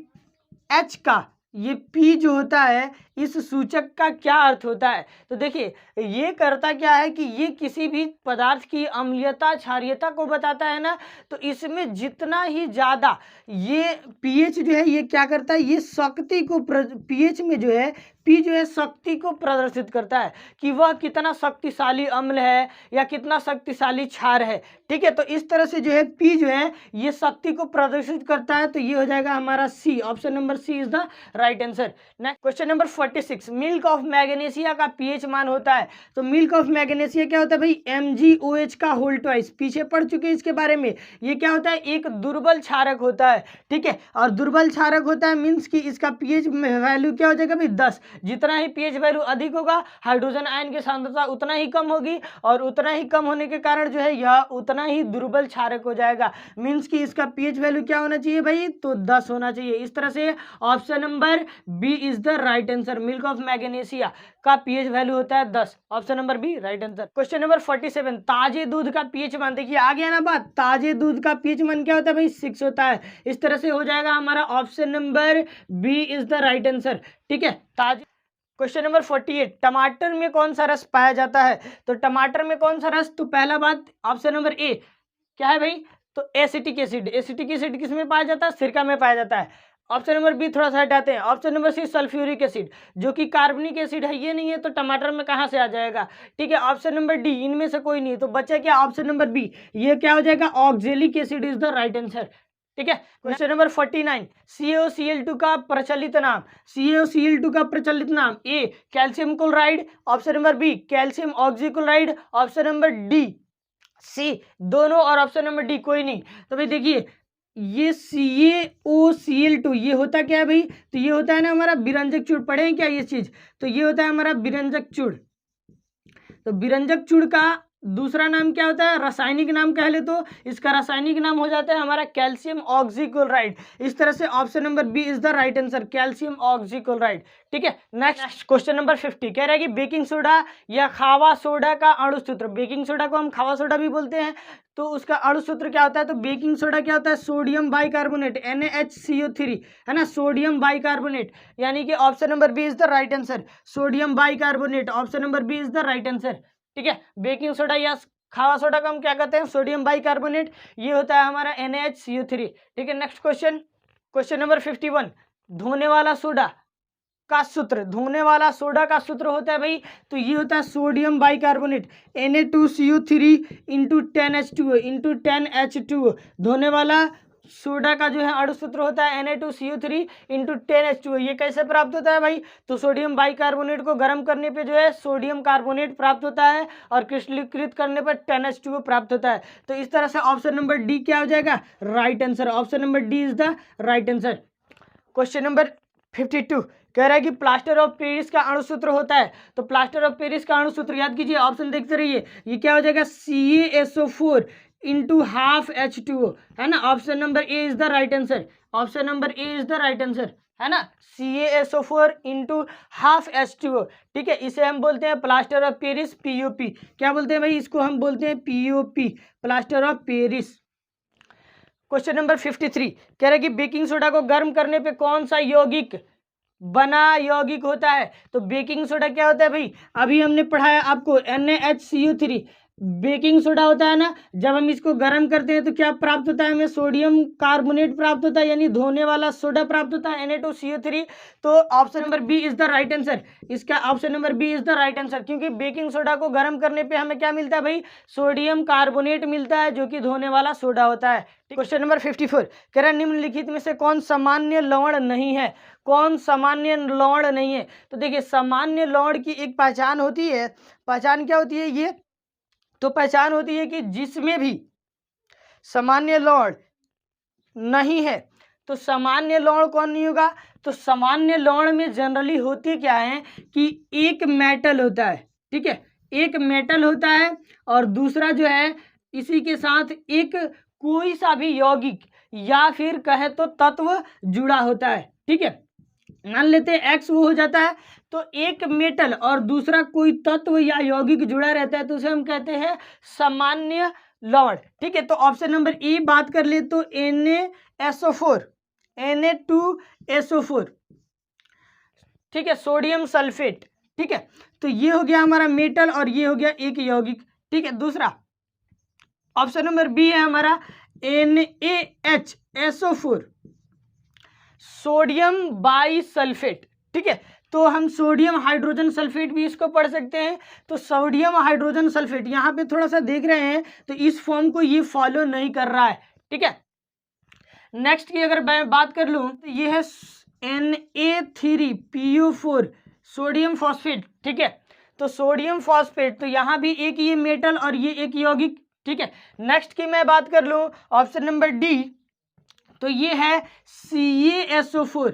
एच का। ये पी जो होता है इस सूचक का क्या अर्थ होता है? तो देखिए, ये करता क्या है कि ये किसी भी पदार्थ की अम्लीयता क्षारीयता को बताता है ना। तो इसमें जितना ही ज़्यादा ये पीएच जो है ये क्या करता है? ये शक्ति को पीएच में जो है पी जो है शक्ति को प्रदर्शित करता है कि वह कितना शक्तिशाली अम्ल है या कितना शक्तिशाली क्षार है। ठीक है, तो इस तरह से जो है पी जो है ये शक्ति को प्रदर्शित करता है। तो ये हो जाएगा हमारा C. Option number C is the right answer. Next question number 46, milk of magnesia का पीएच मान होता है। तो मिल्क ऑफ मैग्नीशिया क्या होता है भाई? MgOH का होल ट्वाइस। पीछे पढ़ चुके हैं इसके बारे में। ये क्या होता है? एक दुर्बल क्षारक होता है। ठीक है, और दुर्बल क्षारक होता है मीन्स कि इसका पीएच वैल्यू क्या हो जाएगा भाई? 10। जितना ही पीएच वैल्यू अधिक होगा हाइड्रोजन आयन की सांद्रता उतना ही कम होगी और उतना ही कम होने के कारण जो है यह उतना ही दुर्बल क्षारक हो जाएगा। मीन्स कि इसका पीएच वैल्यू क्या होना चाहिए भाई? तो 10 होना चाहिए। इस तरह से option number B is the right answer. Milk of magnesia का पीएच वैल्यू होता है 10। Option number B right answer. Question number 47, ताजे दूध का पीएच मान। देखिए, आ गया ना बात। ताजे दूध का पीएच मान क्या होता है भाई? 6 होता है। इस तरह से हो जाएगा हमारा option number B is the right answer. ठीक है, ताजे। क्वेश्चन नंबर 48, टमाटर में कौन सा रस पाया जाता है? तो टमाटर में कौन सा रस? तो पहला बात ऑप्शन नंबर ए क्या है भाई? तो एसिटिक एसिड। एसिटिक एसिड किस में पाया जाता है? सिरका में पाया जाता है। ऑप्शन नंबर बी थोड़ा सा हटाते हैं। Option number C sulphuric acid, जो कि कार्बनिक एसिड है, ये नहीं है तो टमाटर में कहाँ से आ जाएगा? ठीक है, ऑप्शन नंबर डी इनमें से कोई नहीं, तो बचा क्या? ऑप्शन नंबर बी, ये क्या हो जाएगा? Oxalic acid is the right answer. ठीक है, क्वेश्चन नंबर 49, CaOCl2 का प्रचलित नाम। CaOCl2 का प्रचलित नाम A calcium chloride, option number B calcium oxychloride, option number D C दोनों और ऑप्शन नंबर डी कोई नहीं। तो भाई देखिए, ये CaOCl2 ये होता क्या है भाई? तो ये होता है ना हमारा विरंजक चूड़। पढ़े हैं क्या ये चीज? तो ये होता है हमारा विरंजक चूड़। तो विरंजक चूड़ का दूसरा नाम क्या होता है? रासायनिक नाम कह ले तो इसका रासायनिक नाम हो जाता है हमारा कैल्शियम ऑक्सीक्लोराइड। इस तरह से option number B is the right answer, calcium oxychloride. ठीक है, नेक्स्ट क्वेश्चन नंबर 50 कह रहा है कि बेकिंग सोडा या खावा सोडा का अणु सूत्र। बेकिंग सोडा को हम खावा सोडा भी बोलते हैं, तो उसका अणु सूत्र क्या होता है? तो बेकिंग सोडा क्या होता है? सोडियम बाइकार्बोनेट, NaHCO3 है ना, सोडियम बाइकार्बोनेट। यानी कि option number B is the right answer, sodium bicarbonate. Option number B is the right answer. ठीक है, बेकिंग सोडा या खावा सोडा को हम क्या कहते हैं, सोडियम बाइकार्बोनेट, ये होता है हमारा NaHCO3। ठीक है, नेक्स्ट क्वेश्चन, क्वेश्चन नंबर 51, धोने वाला सोडा का सूत्र, धोने वाला सोडा का सूत्र होता है भाई, तो ये होता है sodium bicarbonate Na2CO3 into 10H2O into 10H2O। धोने वाला सोडा का जो है अणु सूत्र होता है Na2CO3 इंटू 10H2O। ये कैसे प्राप्त होता है भाई, तो सोडियम बाइकार्बोनेट को गर्म करने पे जो है सोडियम कार्बोनेट प्राप्त होता है और क्रिस्टलीकृत करने पर 10H2O प्राप्त होता है। तो इस तरह से ऑप्शन नंबर डी क्या हो जाएगा, right answer. Option number D is the right answer. Question number 52 कह रहा है कि प्लास्टर ऑफ पेरिस का अणु सूत्र होता है, तो प्लास्टर ऑफ पेरिस का अणु सूत्र याद कीजिए, ऑप्शन देखते रहिए, ये क्या हो जाएगा, CaSO4 इंटू हाफ H2O, है ना। Option number A is the right answer, option number A is the right answer, है ना, CaSO4 इंटू हाफ H2O। ठीक है, इसे हम बोलते हैं प्लास्टर ऑफ पेरिस, POP। क्या बोलते हैं भाई, इसको हम बोलते हैं POP, plaster of Paris. Question number 53 कह रहा है कि बेकिंग सोडा को गर्म करने पे कौन सा यौगिक बना यौगिक होता है, तो बेकिंग सोडा क्या होता है भाई, अभी हमने पढ़ाया आपको NaHCO3 बेकिंग सोडा होता है ना। जब हम इसको गर्म करते हैं तो क्या प्राप्त होता है, हमें सोडियम कार्बोनेट प्राप्त होता है, यानी धोने वाला सोडा प्राप्त होता है Na2CO3। तो option number B is the right answer, इसका option number B is the right answer, क्योंकि बेकिंग सोडा को गर्म करने पे हमें क्या मिलता है भाई, सोडियम कार्बोनेट मिलता है, जो कि धोने वाला सोडा होता है। क्वेश्चन नंबर 54 कह रहा है निम्नलिखित में से कौन सामान्य लवण नहीं है, कौन सामान्य लवण नहीं है। तो देखिए, सामान्य लवण की एक पहचान होती है, पहचान क्या होती है, ये तो पहचान होती है कि जिसमें भी सामान्य लवण नहीं है, तो सामान्य लवण कौन नहीं होगा, तो सामान्य लवण में जनरली होती क्या है कि एक मेटल होता है, ठीक है, एक मेटल होता है और दूसरा जो है इसी के साथ एक कोई सा भी यौगिक या फिर कहे तो तत्व जुड़ा होता है। ठीक है, मान लेते हैं एक्स वो हो जाता है, तो एक मेटल और दूसरा कोई तत्व या यौगिक जुड़ा रहता है, तो उसे हम कहते हैं सामान्य लवण। ठीक है, तो ऑप्शन नंबर ए बात कर ले तो NaSO4, Na2SO4, ठीक है, सोडियम सल्फेट। ठीक है, तो ये हो गया हमारा मेटल और ये हो गया एक यौगिक। ठीक है, दूसरा ऑप्शन नंबर बी है हमारा NaHSO4 सोडियम बाइसल्फेट। ठीक है, तो हम सोडियम हाइड्रोजन सल्फेट भी इसको पढ़ सकते हैं। तो सोडियम हाइड्रोजन सल्फेट यहाँ पे थोड़ा सा देख रहे हैं, तो इस फॉर्म को ये फॉलो नहीं कर रहा है। ठीक है, नेक्स्ट की अगर मैं बात कर लूँ तो ये है Na3PO4 सोडियम फॉस्फेट। ठीक है, तो सोडियम फॉस्फेट, तो यहाँ भी एक ये मेटल और ये एक यौगिक। ठीक है, नेक्स्ट की मैं बात कर लूँ ऑप्शन नंबर डी, तो ये है CaSO4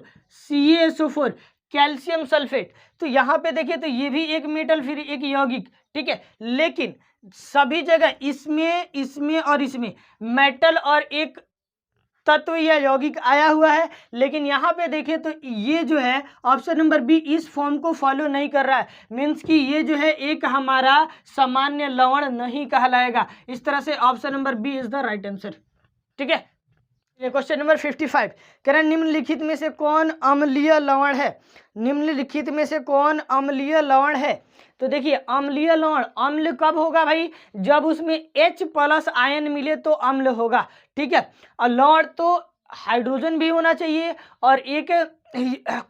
कैल्शियम सल्फेट। तो यहाँ पे देखिए, तो ये भी एक मेटल फिर एक यौगिक। ठीक है, लेकिन सभी जगह इसमें और इसमें मेटल और एक तत्व या यौगिक आया हुआ है, लेकिन यहाँ पे देखिए तो ये जो है ऑप्शन नंबर बी इस फॉर्म को फॉलो नहीं कर रहा है, मीन्स कि ये जो है एक हमारा सामान्य लवण नहीं कहलाएगा। इस तरह से option number B is the right answer. ठीक है, क्वेश्चन नंबर 55 कह रहे हैं निम्नलिखित में से कौन अम्लीय लवण है, निम्नलिखित में से कौन अम्लीय लवण है। तो देखिए, अम्लीय लवण अम्ल कब होगा भाई, जब उसमें H+ आयन मिले तो अम्ल होगा। ठीक है, और लवण तो हाइड्रोजन भी होना चाहिए और एक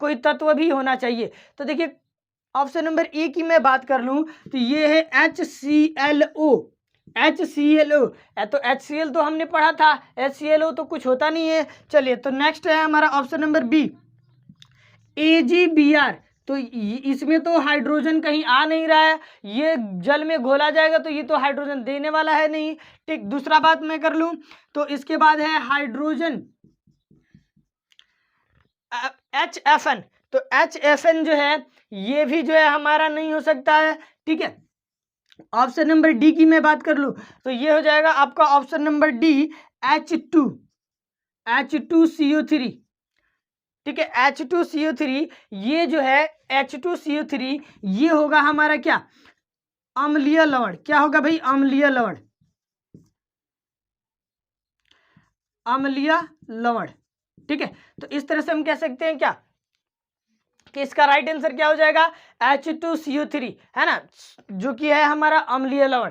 कोई तत्व भी होना चाहिए। तो देखिए, ऑप्शन नंबर ए की मैं बात कर लूँ तो ये है HClO। तो HCl तो हमने पढ़ा था, HClO तो कुछ होता नहीं है। चलिए, तो नेक्स्ट है हमारा ऑप्शन नंबर बी AgBr। तो इसमें तो हाइड्रोजन कहीं आ नहीं रहा है, ये जल में घोला जाएगा तो ये तो हाइड्रोजन देने वाला है नहीं। ठीक, दूसरा बात मैं कर लूं तो इसके बाद है हाइड्रोजन HFN। तो HFN जो है ये भी जो है हमारा नहीं हो सकता है। ठीक है, ऑप्शन नंबर डी की मैं बात कर लूं तो ये हो जाएगा आपका ऑप्शन नंबर डी H2CO3। ठीक है, H2CO3 ये जो है H2CO3 ये होगा हमारा क्या, अम्लीय लवण। क्या होगा भाई, अम्लीय लवण, अम्लीय लवण। ठीक है, तो इस तरह से हम कह सकते हैं क्या कि इसका राइट आंसर क्या हो जाएगा, H2CO3, है ना, जो कि है हमारा अम्लीय लवण।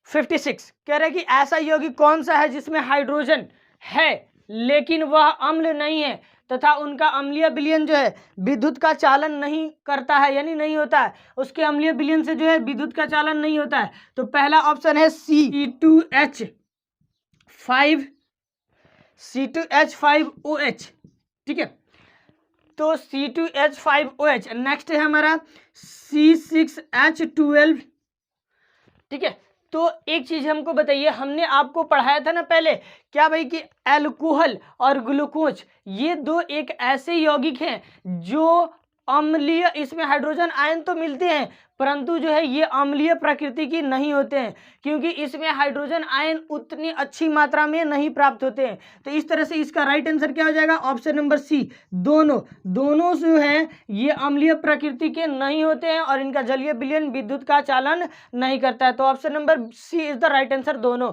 56 कह रहे हैं कि ऐसा यौगिक कौन सा है जिसमें हाइड्रोजन है लेकिन वह अम्ल नहीं है तथा उनका अम्लीय विलयन जो है विद्युत का चालन नहीं करता है, यानी नहीं होता है, उसके अम्लीय विलयन से जो है विद्युत का चालन नहीं होता है। तो पहला ऑप्शन है C2H5OH। ठीक है, तो C2H5OH। नेक्स्ट है हमारा C6H12। ठीक है, तो एक चीज हमको बताइए, हमने आपको पढ़ाया था ना पहले क्या भाई कि अल्कोहल और ग्लूकोज ये दो एक ऐसे यौगिक हैं जो अम्लीय, इसमें हाइड्रोजन आयन तो मिलते हैं परंतु जो है ये अम्लीय प्रकृति की नहीं होते हैं क्योंकि इसमें हाइड्रोजन आयन उतनी अच्छी मात्रा में नहीं प्राप्त होते हैं। तो इस तरह से इसका राइट आंसर क्या हो जाएगा, ऑप्शन नंबर सी, दोनों जो है ये अम्लीय प्रकृति के नहीं होते हैं और इनका जलीय विलयन विद्युत का चालन नहीं करता है। तो option number C is the right answer, दोनों।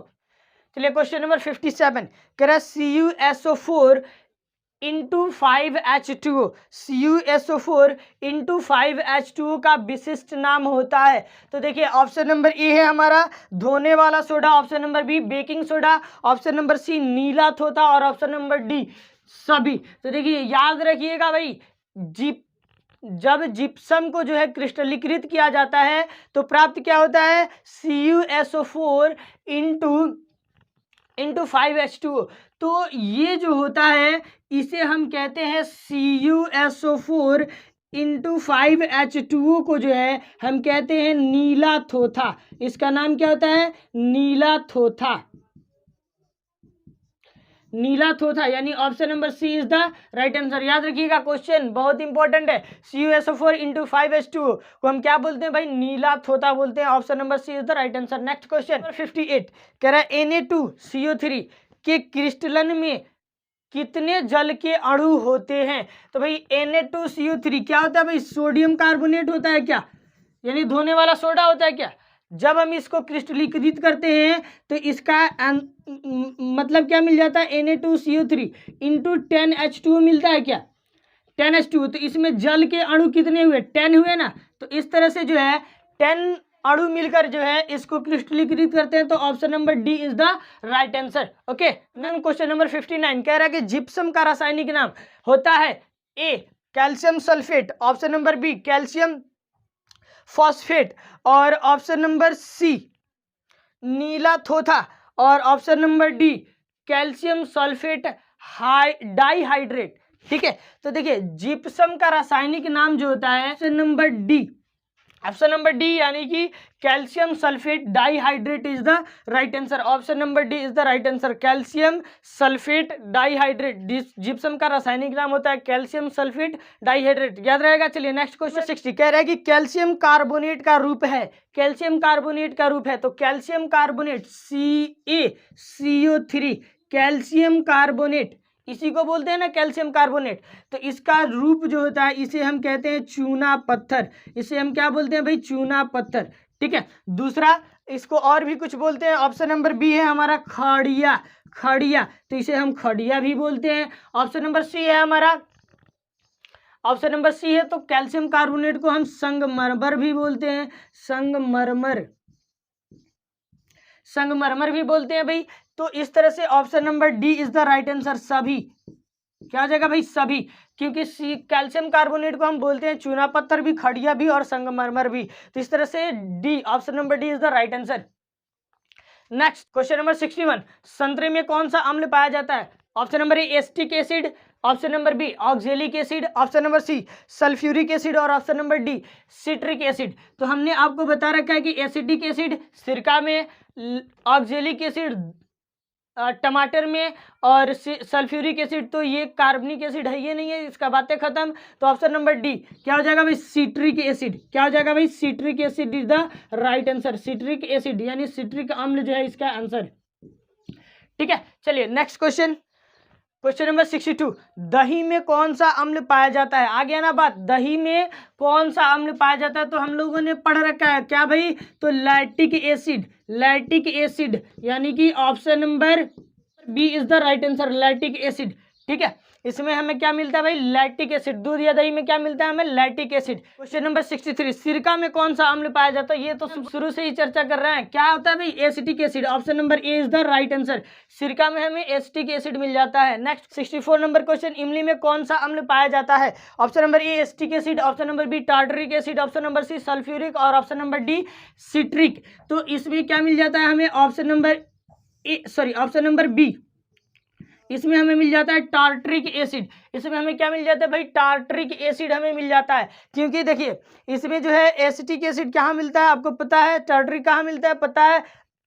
चलिए क्वेश्चन नंबर 57 कह रहा है CuSO4 into 5H2O, CuSO4 into 5H2O का विशिष्ट नाम होता है। तो देखिए ऑप्शन नंबर ए है हमारा धोने वाला soda, option number B baking soda, option number C नीला थोथा और ऑप्शन नंबर डी सभी। तो देखिए याद रखिएगा भाई, जब जिप्सम को जो है क्रिस्टलीकृत किया जाता है तो प्राप्त क्या होता है, CuSO4 इंटू 5H2O। तो ये जो होता है इसे हम कहते हैं CuSO4 इंटू 5H2O को जो है हम कहते हैं नीला थोथा। इसका नाम क्या होता है, नीला थोथा, नीला थोथा, यानी option number C is the right answer. याद रखिएगा क्वेश्चन बहुत इंपॉर्टेंट है, CuSO4 इंटू 5H2O को हम क्या बोलते हैं भाई, नीला थोथा बोलते हैं। Option number C is the right answer. Next question 58 कह रहा है Na2CO3 के क्रिस्टलन में कितने जल के अणु होते हैं। तो भाई Na2CO3 क्या होता है भाई, सोडियम कार्बोनेट होता है क्या, यानी धोने वाला सोडा होता है क्या। जब हम इसको क्रिस्टलीकृत करते हैं तो इसका मतलब क्या मिल जाता है, Na2CO3 इंटू 10H2O मिलता है क्या, 10H2O। तो इसमें जल के अणु कितने हुए, 10 हुए ना। तो इस तरह से जो है 10 अणु मिलकर जो है इसको क्रिस्टलीकृत करते हैं। तो option number D is the right answer. Okay, then question number 59 कह रहा है कि जिप्सम का रासायनिक नाम होता है A calcium sulphate, option number B calcium phosphate और ऑप्शन नंबर सी नीला थोथा और option number D calcium sulphate dihydrate. ठीक है, तो देखिए जिप्सम का रासायनिक नाम जो होता है ऑप्शन नंबर डी यानी कि calcium sulphate dihydrate is the right answer. Option number D is the right answer, calcium sulphate dihydrate. Gypsum का रासायनिक नाम होता है कैल्शियम सल्फेट डाइहाइड्रेट, याद रहेगा। चलिए नेक्स्ट क्वेश्चन 60 कह रहा है कि कैल्शियम कार्बोनेट का रूप है, कैल्शियम कार्बोनेट का रूप है। तो calcium carbonate CaCO3 calcium carbonate, इसी को बोलते हैं ना कैल्शियम कार्बोनेट। तो इसका रूप जो होता है इसे हम कहते हैं चूना पत्थर, इसे हम क्या बोलते हैं भाई, चूना पत्थर। ठीक है, दूसरा इसको और भी कुछ बोलते हैं, ऑप्शन नंबर बी है हमारा खड़िया, तो इसे हम खड़िया भी बोलते हैं। ऑप्शन नंबर सी है हमारा, ऑप्शन नंबर सी है तो कैल्शियम कार्बोनेट को हम संगमरमर भी बोलते हैं, संगमरमर भी बोलते हैं भाई। तो इस तरह से option number D is the right answer, सभी। क्या हो जाएगा भाई, सभी, क्योंकि कैल्शियम कार्बोनेट को हम बोलते हैं चूना पत्थर भी, खड़िया भी और संगमरमर भी। तो इस तरह से D, option number D is the right answer. Next question number 61 संतरे में कौन सा अम्ल पाया जाता है। Option number A acetic acid, option number B oxalic acid, option number C sulphuric acid और option number D citric acid. तो हमने आपको बता रखा है कि एसिटिक एसिड सिरका में, ऑक्जेलिक एसिड टमाटर में और सल्फ्यूरिक एसिड तो ये कार्बनिक एसिड है, ये नहीं है, इसका बातें खत्म। तो ऑप्शन नंबर डी क्या हो जाएगा भाई, सिट्रिक एसिड। क्या हो जाएगा भाई, citric acid is the right answer, citric acid यानी सिट्रिक अम्ल जो है इसका आंसर। ठीक है, चलिए नेक्स्ट क्वेश्चन, क्वेश्चन नंबर 62 दही में कौन सा अम्ल पाया जाता है। आ गया ना बात, दही में कौन सा अम्ल पाया जाता है। तो हम लोगों ने पढ़ रखा है क्या भाई, तो लैक्टिक एसिड यानी कि option number B is the right answer, lactic acid. ठीक है, इसमें हमें क्या मिलता है भाई, लैक्टिक एसिड। दूध या दही में क्या मिलता है हमें, लैक्टिक एसिड। क्वेश्चन नंबर 63, सिरका में कौन सा अम्ल पाया जाता है, ये तो शुरू से ही चर्चा कर रहे हैं, क्या होता है भाई, acetic acid. Option number A is the right answer, सिरका में हमें एसिटिक एसिड मिल जाता है। नेक्स्ट 64 नंबर क्वेश्चन, इमली में कौन सा अम्ल पाया जाता है। Option number A acetic acid, option number B tartaric acid, option number C sulphuric और ऑप्शन नंबर डी सिट्रिक। तो इसमें क्या मिल जाता है हमें, ऑप्शन नंबर बी, इसमें हमें मिल जाता है टार्टरिक एसिड। इसमें हमें क्या मिल जाता है भाई, टार्टरिक एसिड हमें मिल जाता है। क्योंकि देखिए इसमें जो है एसिटिक एसिड कहाँ मिलता है आपको पता है, टार्टरिक कहाँ मिलता है पता है,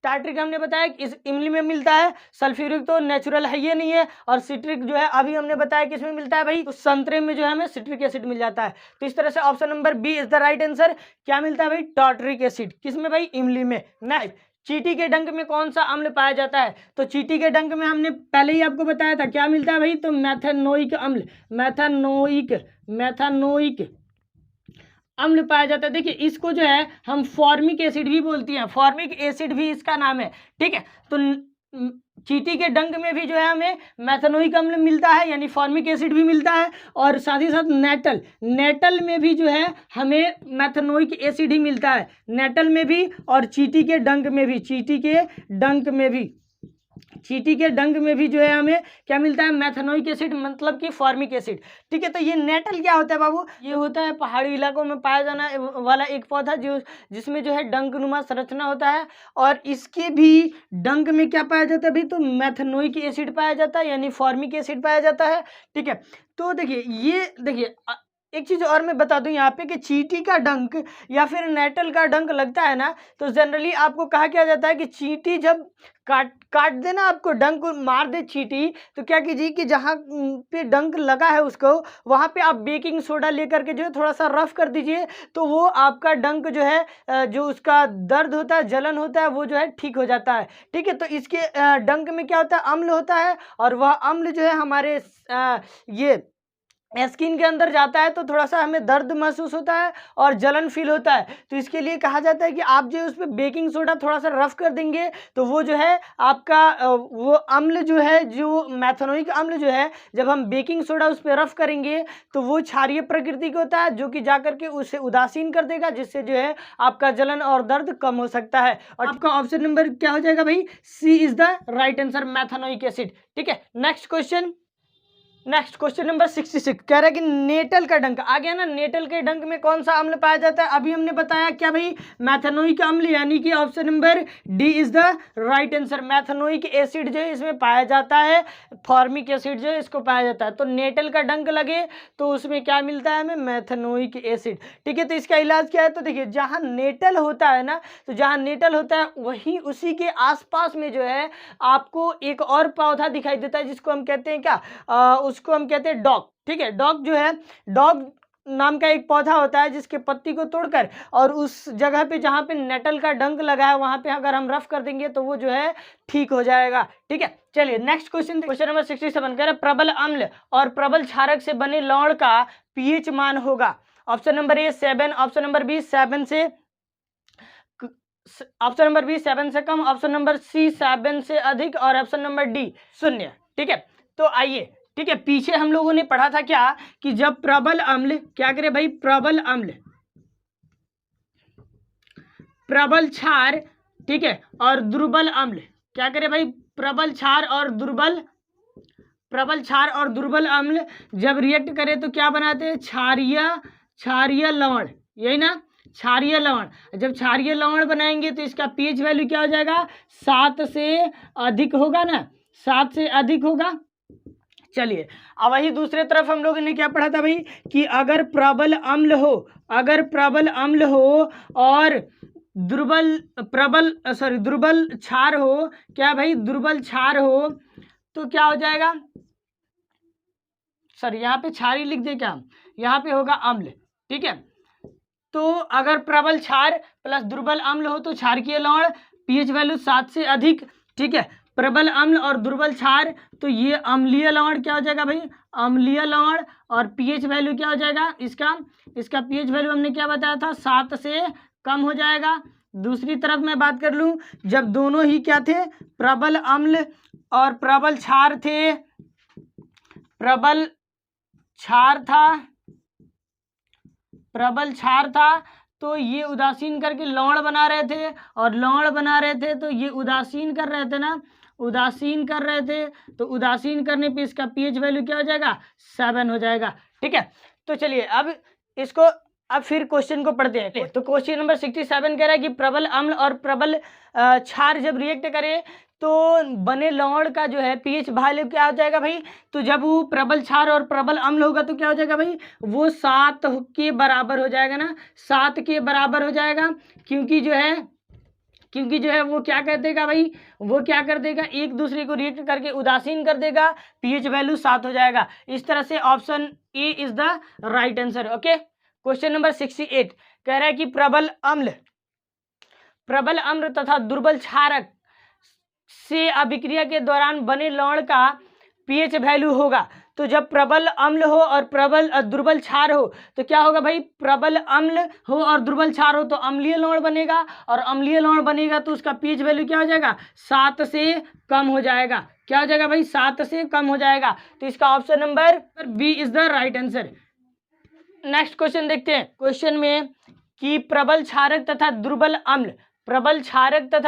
टार्टरिक हमने बताया कि इस इमली में मिलता है, सल्फ्यूरिक तो नेचुरल है ये नहीं है, और सिट्रिक जो है अभी हमने बताया कि इसमें मिलता है भाई, तो संतरे में जो है हमें सिट्रिक एसिड मिल जाता है। तो इस तरह से option number B is the right answer. क्या मिलता है भाई, टार्टरिक एसिड, किसमें भाई, इमली में। नेक्स्ट, चींटी के डंक में कौन सा अम्ल पाया जाता है। तो चींटी के डंक में हमने पहले ही आपको बताया था क्या मिलता है भाई, तो मैथेनोइक अम्ल, मैथेनोइक अम्ल पाया जाता है। देखिए इसको जो है हम फॉर्मिक एसिड भी बोलती हैं, फॉर्मिक एसिड भी इसका नाम है, ठीक है। तो चींटी के डंक में भी जो है हमें मैथेनोइक अम्ल मिलता है, यानी फॉर्मिक एसिड भी मिलता है, और साथ ही साथ नेटल में भी जो है हमें मैथेनोइक एसिड ही मिलता है, नेटल में भी और चींटी के डंक में भी, चींटी के डंक में भी जो है हमें क्या मिलता है, मैथेनोइक एसिड, मतलब कि फॉर्मिक एसिड, ठीक है। तो ये नेटल क्या होता है बाबू, ये होता है पहाड़ी इलाकों में पाया जाने वाला एक पौधा जिसमें जो है डंकनुमा संरचना होता है, और इसके भी डंक में क्या पाया जाता है भाई, तो मैथेनोइक एसिड पाया जाता है, यानी फॉर्मिक एसिड पाया जाता है, ठीक है। तो देखिए एक चीज़ और मैं बता दूं यहाँ पे कि चींटी का डंक या फिर नेटल का डंक लगता है ना, तो जनरली आपको कहा क्या जाता है कि चींटी जब काट देना, आपको डंक मार दे चींटी, तो क्या कीजिए कि जहाँ पे डंक लगा है उसको वहाँ पे आप बेकिंग सोडा लेकर के जो है थोड़ा सा रफ कर दीजिए, तो वो आपका डंक जो है जो उसका दर्द होता है, जलन होता है, वो जो है ठीक हो जाता है, ठीक है। तो इसके डंक में क्या होता है, अम्ल होता है, और वह अम्ल जो है हमारे ये स्किन के अंदर जाता है, तो थोड़ा सा हमें दर्द महसूस होता है और जलन फील होता है। तो इसके लिए कहा जाता है कि आप जो है उस पर बेकिंग सोडा थोड़ा सा रफ कर देंगे, तो वो जो है आपका वो अम्ल जो है, जो मैथेनोइक अम्ल जो है, जब हम बेकिंग सोडा उस पर रफ करेंगे तो वो क्षारीय प्रकृति का होता है, जो कि जाकर के उसे उदासीन कर देगा, जिससे जो है आपका जलन और दर्द कम हो सकता है। और आपका ऑप्शन नंबर क्या हो जाएगा भाई, C is the right answer, methanoic acid, ठीक है। नेक्स्ट क्वेश्चन नंबर 66 कह रहा है कि नेटल का डंक आ गया ना, नेटल के डंक में कौन सा अम्ल पाया जाता है, अभी हमने बताया क्या भाई, मैथेनोइक अम्ल, यानी कि option number D is the right answer. Methanoic acid जो है इसमें पाया जाता है, फॉर्मिक एसिड जो है इसको पाया जाता है। तो नेटल का डंक लगे तो उसमें क्या मिलता है हमें, मैथेनोइक एसिड, ठीक है। तो इसका इलाज क्या है, तो देखिए जहाँ नेटल होता है ना, तो जहाँ नेटल होता है वहीं उसी के आसपास में जो है आपको एक और पौधा दिखाई देता है, जिसको हम कहते हैं क्या, उसको हम कहते हैं डॉग, ठीक है। डॉग जो है, डॉग नाम का एक पौधा होता है, जिसके पत्ती को तोड़कर और उस जगह पे जहाँ पे नेटल का डंक लगा है वहाँ पे अगर हम रफ कर देंगे तो वो जो है ठीक हो जाएगा, ठीक है। चलिए नेक्स्ट क्वेश्चन नंबर 67 कह रहे हैं प्रबल अम्ल और प्रबल क्षारक से बने लवण का पीएच मान होगा। Option number A 7, option number B 7 से कम, ऑप्शन नंबर सी 7 से अधिक, और ऑप्शन नंबर डी 0, ठीक है। तो आइए, ठीक है, पीछे हम लोगों ने पढ़ा था क्या कि जब प्रबल अम्ल क्या करे भाई, प्रबल क्षार, ठीक है, और दुर्बल अम्ल क्या करे भाई, प्रबल क्षार और दुर्बल अम्ल जब रिएक्ट करे तो क्या बनाते हैं, क्षारीय लवण, यही ना, क्षारीय लवण। जब क्षारीय लवण बनाएंगे तो इसका पीएच वैल्यू क्या हो जाएगा, 7 से अधिक होगा ना, 7 से अधिक होगा। चलिए अब वही दूसरे तरफ हम लोगों ने क्या पढ़ा था भाई कि अगर प्रबल अम्ल हो और दुर्बल क्षार हो, क्या भाई, दुर्बल क्षार हो, तो क्या हो जाएगा, सर यहाँ पे क्षारी लिख दे क्या, यहाँ पे होगा अम्ल, ठीक है। तो अगर प्रबल क्षार प्लस दुर्बल अम्ल हो तो क्षारकीय लवण, पीएच वैल्यू 7 से अधिक, ठीक है। प्रबल अम्ल और दुर्बल क्षार, तो ये अम्लीय लवण क्या हो जाएगा भाई, अम्लीय लवण, और पीएच वैल्यू क्या हो जाएगा इसका पीएच वैल्यू हमने क्या बताया था, 7 से कम हो जाएगा। दूसरी तरफ मैं बात कर लूँ, जब दोनों ही क्या थे, प्रबल अम्ल और प्रबल क्षार थे, प्रबल क्षार था तो ये उदासीन करके लवण बना रहे थे, और लवण बना रहे थे तो ये उदासीन कर रहे थे ना, उदासीन कर रहे थे, तो उदासीन करने पे इसका पीएच वैल्यू क्या हो जाएगा, 7 हो जाएगा। ठीक है, तो चलिए अब इसको फिर क्वेश्चन को पढ़ते हैं। तो क्वेश्चन नंबर 67 कह रहा है कि प्रबल अम्ल और प्रबल क्षार जब रिएक्ट करे तो बने लवण का जो है पीएच वैल्यू क्या हो जाएगा भाई, तो जब वो प्रबल क्षार और प्रबल अम्ल होगा तो क्या हो जाएगा भाई, वो 7 के बराबर हो जाएगा ना, 7 के बराबर हो जाएगा, क्योंकि जो है वो क्या कर देगा भाई, वो क्या कर देगा, एक दूसरे को रिएक्ट करके उदासीन कर देगा, पीएच वैल्यू 7 हो जाएगा। इस तरह से option A is the right answer. Okay, question number 68 कह रहा है कि प्रबल अम्ल तथा दुर्बल क्षारक से अभिक्रिया के दौरान बने लवण का पीएच वैल्यू होगा। तो जब प्रबल अम्ल हो और दुर्बल क्षार हो तो क्या होगा भाई, प्रबल अम्ल हो और दुर्बल क्षार हो तो अम्लीय लवण बनेगा, और अम्लीय लवण बनेगा तो उसका पीएच वैल्यू क्या हो जाएगा, 7 से कम हो जाएगा। क्या हो जाएगा भाई, 7 से कम हो जाएगा। तो इसका option number B is the right answer. Next question देखते हैं। क्वेश्चन में कि प्रबल क्षारक तथा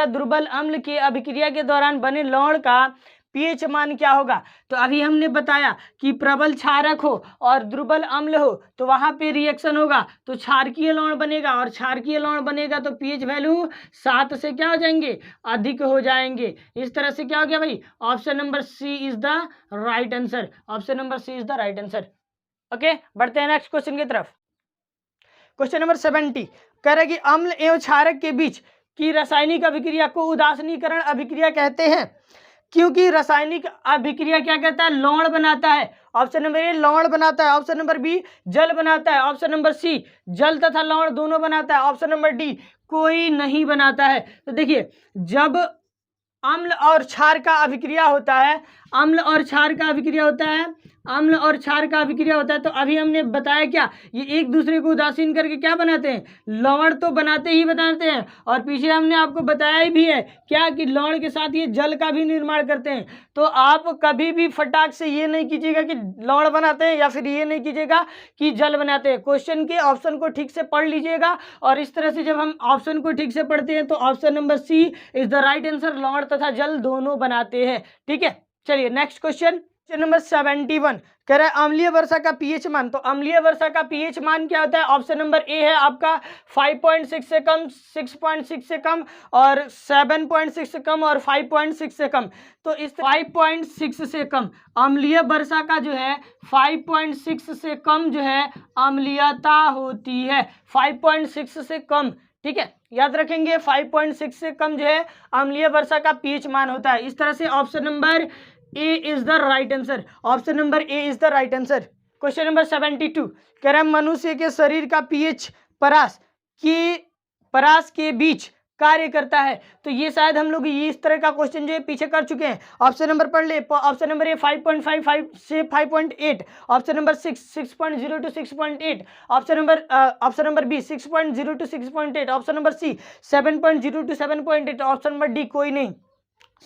दुर्बल अम्ल की अभिक्रिया के दौरान बने लवण का पीएच मान क्या होगा। तो अभी हमने बताया कि प्रबल क्षारक हो और दुर्बल अम्ल हो तो वहां पे रिएक्शन होगा तो क्षारकीय लवण बनेगा, और क्षारकीय लवण बनेगा तो पीएच वैल्यू 7 से क्या हो जाएंगे, अधिक हो जाएंगे। इस तरह से क्या हो गया भाई, option number C is the right answer. Option number C is the right answer. Okay, बढ़ते हैं नेक्स्ट क्वेश्चन की तरफ। क्वेश्चन नंबर 70 कह रहा है कि अम्ल एवं क्षारक के बीच की रासायनिक अभिक्रिया को उदासीनीकरण अभिक्रिया कहते हैं, क्योंकि रासायनिक अभिक्रिया क्या कहता है, लवण बनाता है। ऑप्शन नंबर ए लवण बनाता है, ऑप्शन नंबर बी जल बनाता है, ऑप्शन नंबर सी जल तथा लवण दोनों बनाता है, ऑप्शन नंबर डी कोई नहीं बनाता है। तो देखिए, जब अम्ल और क्षार का अभिक्रिया होता है, अम्ल और क्षार का अभिक्रिया होता है तो अभी हमने बताया क्या, ये एक दूसरे को उदासीन करके क्या बनाते हैं, लवण तो बनाते हैं, और पीछे हमने आपको बताया ही भी है क्या कि लवण के साथ ये जल का भी निर्माण करते हैं। तो आप कभी भी फटाक से ये नहीं कीजिएगा कि लवण बनाते हैं या फिर ये नहीं कीजिएगा कि जल बनाते हैं। क्वेश्चन के ऑप्शन को ठीक से पढ़ लीजिएगा, और इस तरह से जब हम ऑप्शन को ठीक से पढ़ते हैं तो option number C is the right answer, लवण तथा जल दोनों बनाते हैं। ठीक है, चलिए नेक्स्ट क्वेश्चन नंबर 71 कह रहा है अम्लीय वर्षा का पीएच मान। तो अम्लीय वर्षा का पीएच मान क्या होता है, ऑप्शन नंबर ए है आपका 5.6 से कम, 6.6 से कम, और 7.6 से कम, और 5.6 से कम। तो इस 5.6 से कम अम्लीय वर्षा का जो है 5.6 से कम जो है अम्लीयता होती है, 5.6 से कम। ठीक है, याद रखेंगे 5.6 से कम जो है अम्लीय वर्षा का पीएच मान होता है। इस तरह से option number A is the right answer. Option number A is the right answer. Question number 72 कह रहा है मनुष्य के शरीर का पीएच परास के बीच कार्य करता है। तो ये शायद हम लोग ये इस तरह का क्वेश्चन जो है पीछे कर चुके हैं। ऑप्शन नंबर पढ़ ले, ऑप्शन नंबर ए 5.55 से 5.8, option number 6.0 to 6.8, option number B 6.0 to 6.8, option number C 7.0 to 7.8, option number D कोई नहीं,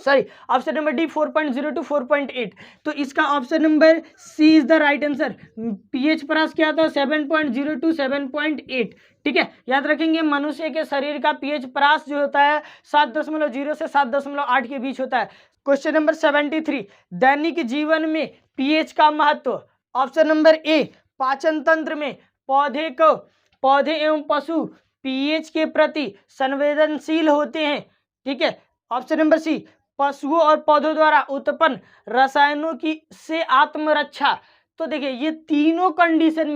sorry option number D 4.0 to 4.8। तो इसका option number C is the right answer. PH परास क्या था, 7.0 टू 7.8। ठीक है, याद रखेंगे मनुष्य के शरीर का पीएच परास जो होता है 7.0 से 7.8 के बीच होता है। क्वेश्चन नंबर 73 दैनिक जीवन में पीएच का महत्व। ऑप्शन नंबर ए पाचन तंत्र में पौधे एवं पशु पीएच के प्रति संवेदनशील होते हैं। ठीक है, ऑप्शन नंबर सी पशुओं और पौधों द्वारा उत्पन्न रसायनों की से आत्मरक्षा। तो देखिए ये तीनों कंडीशन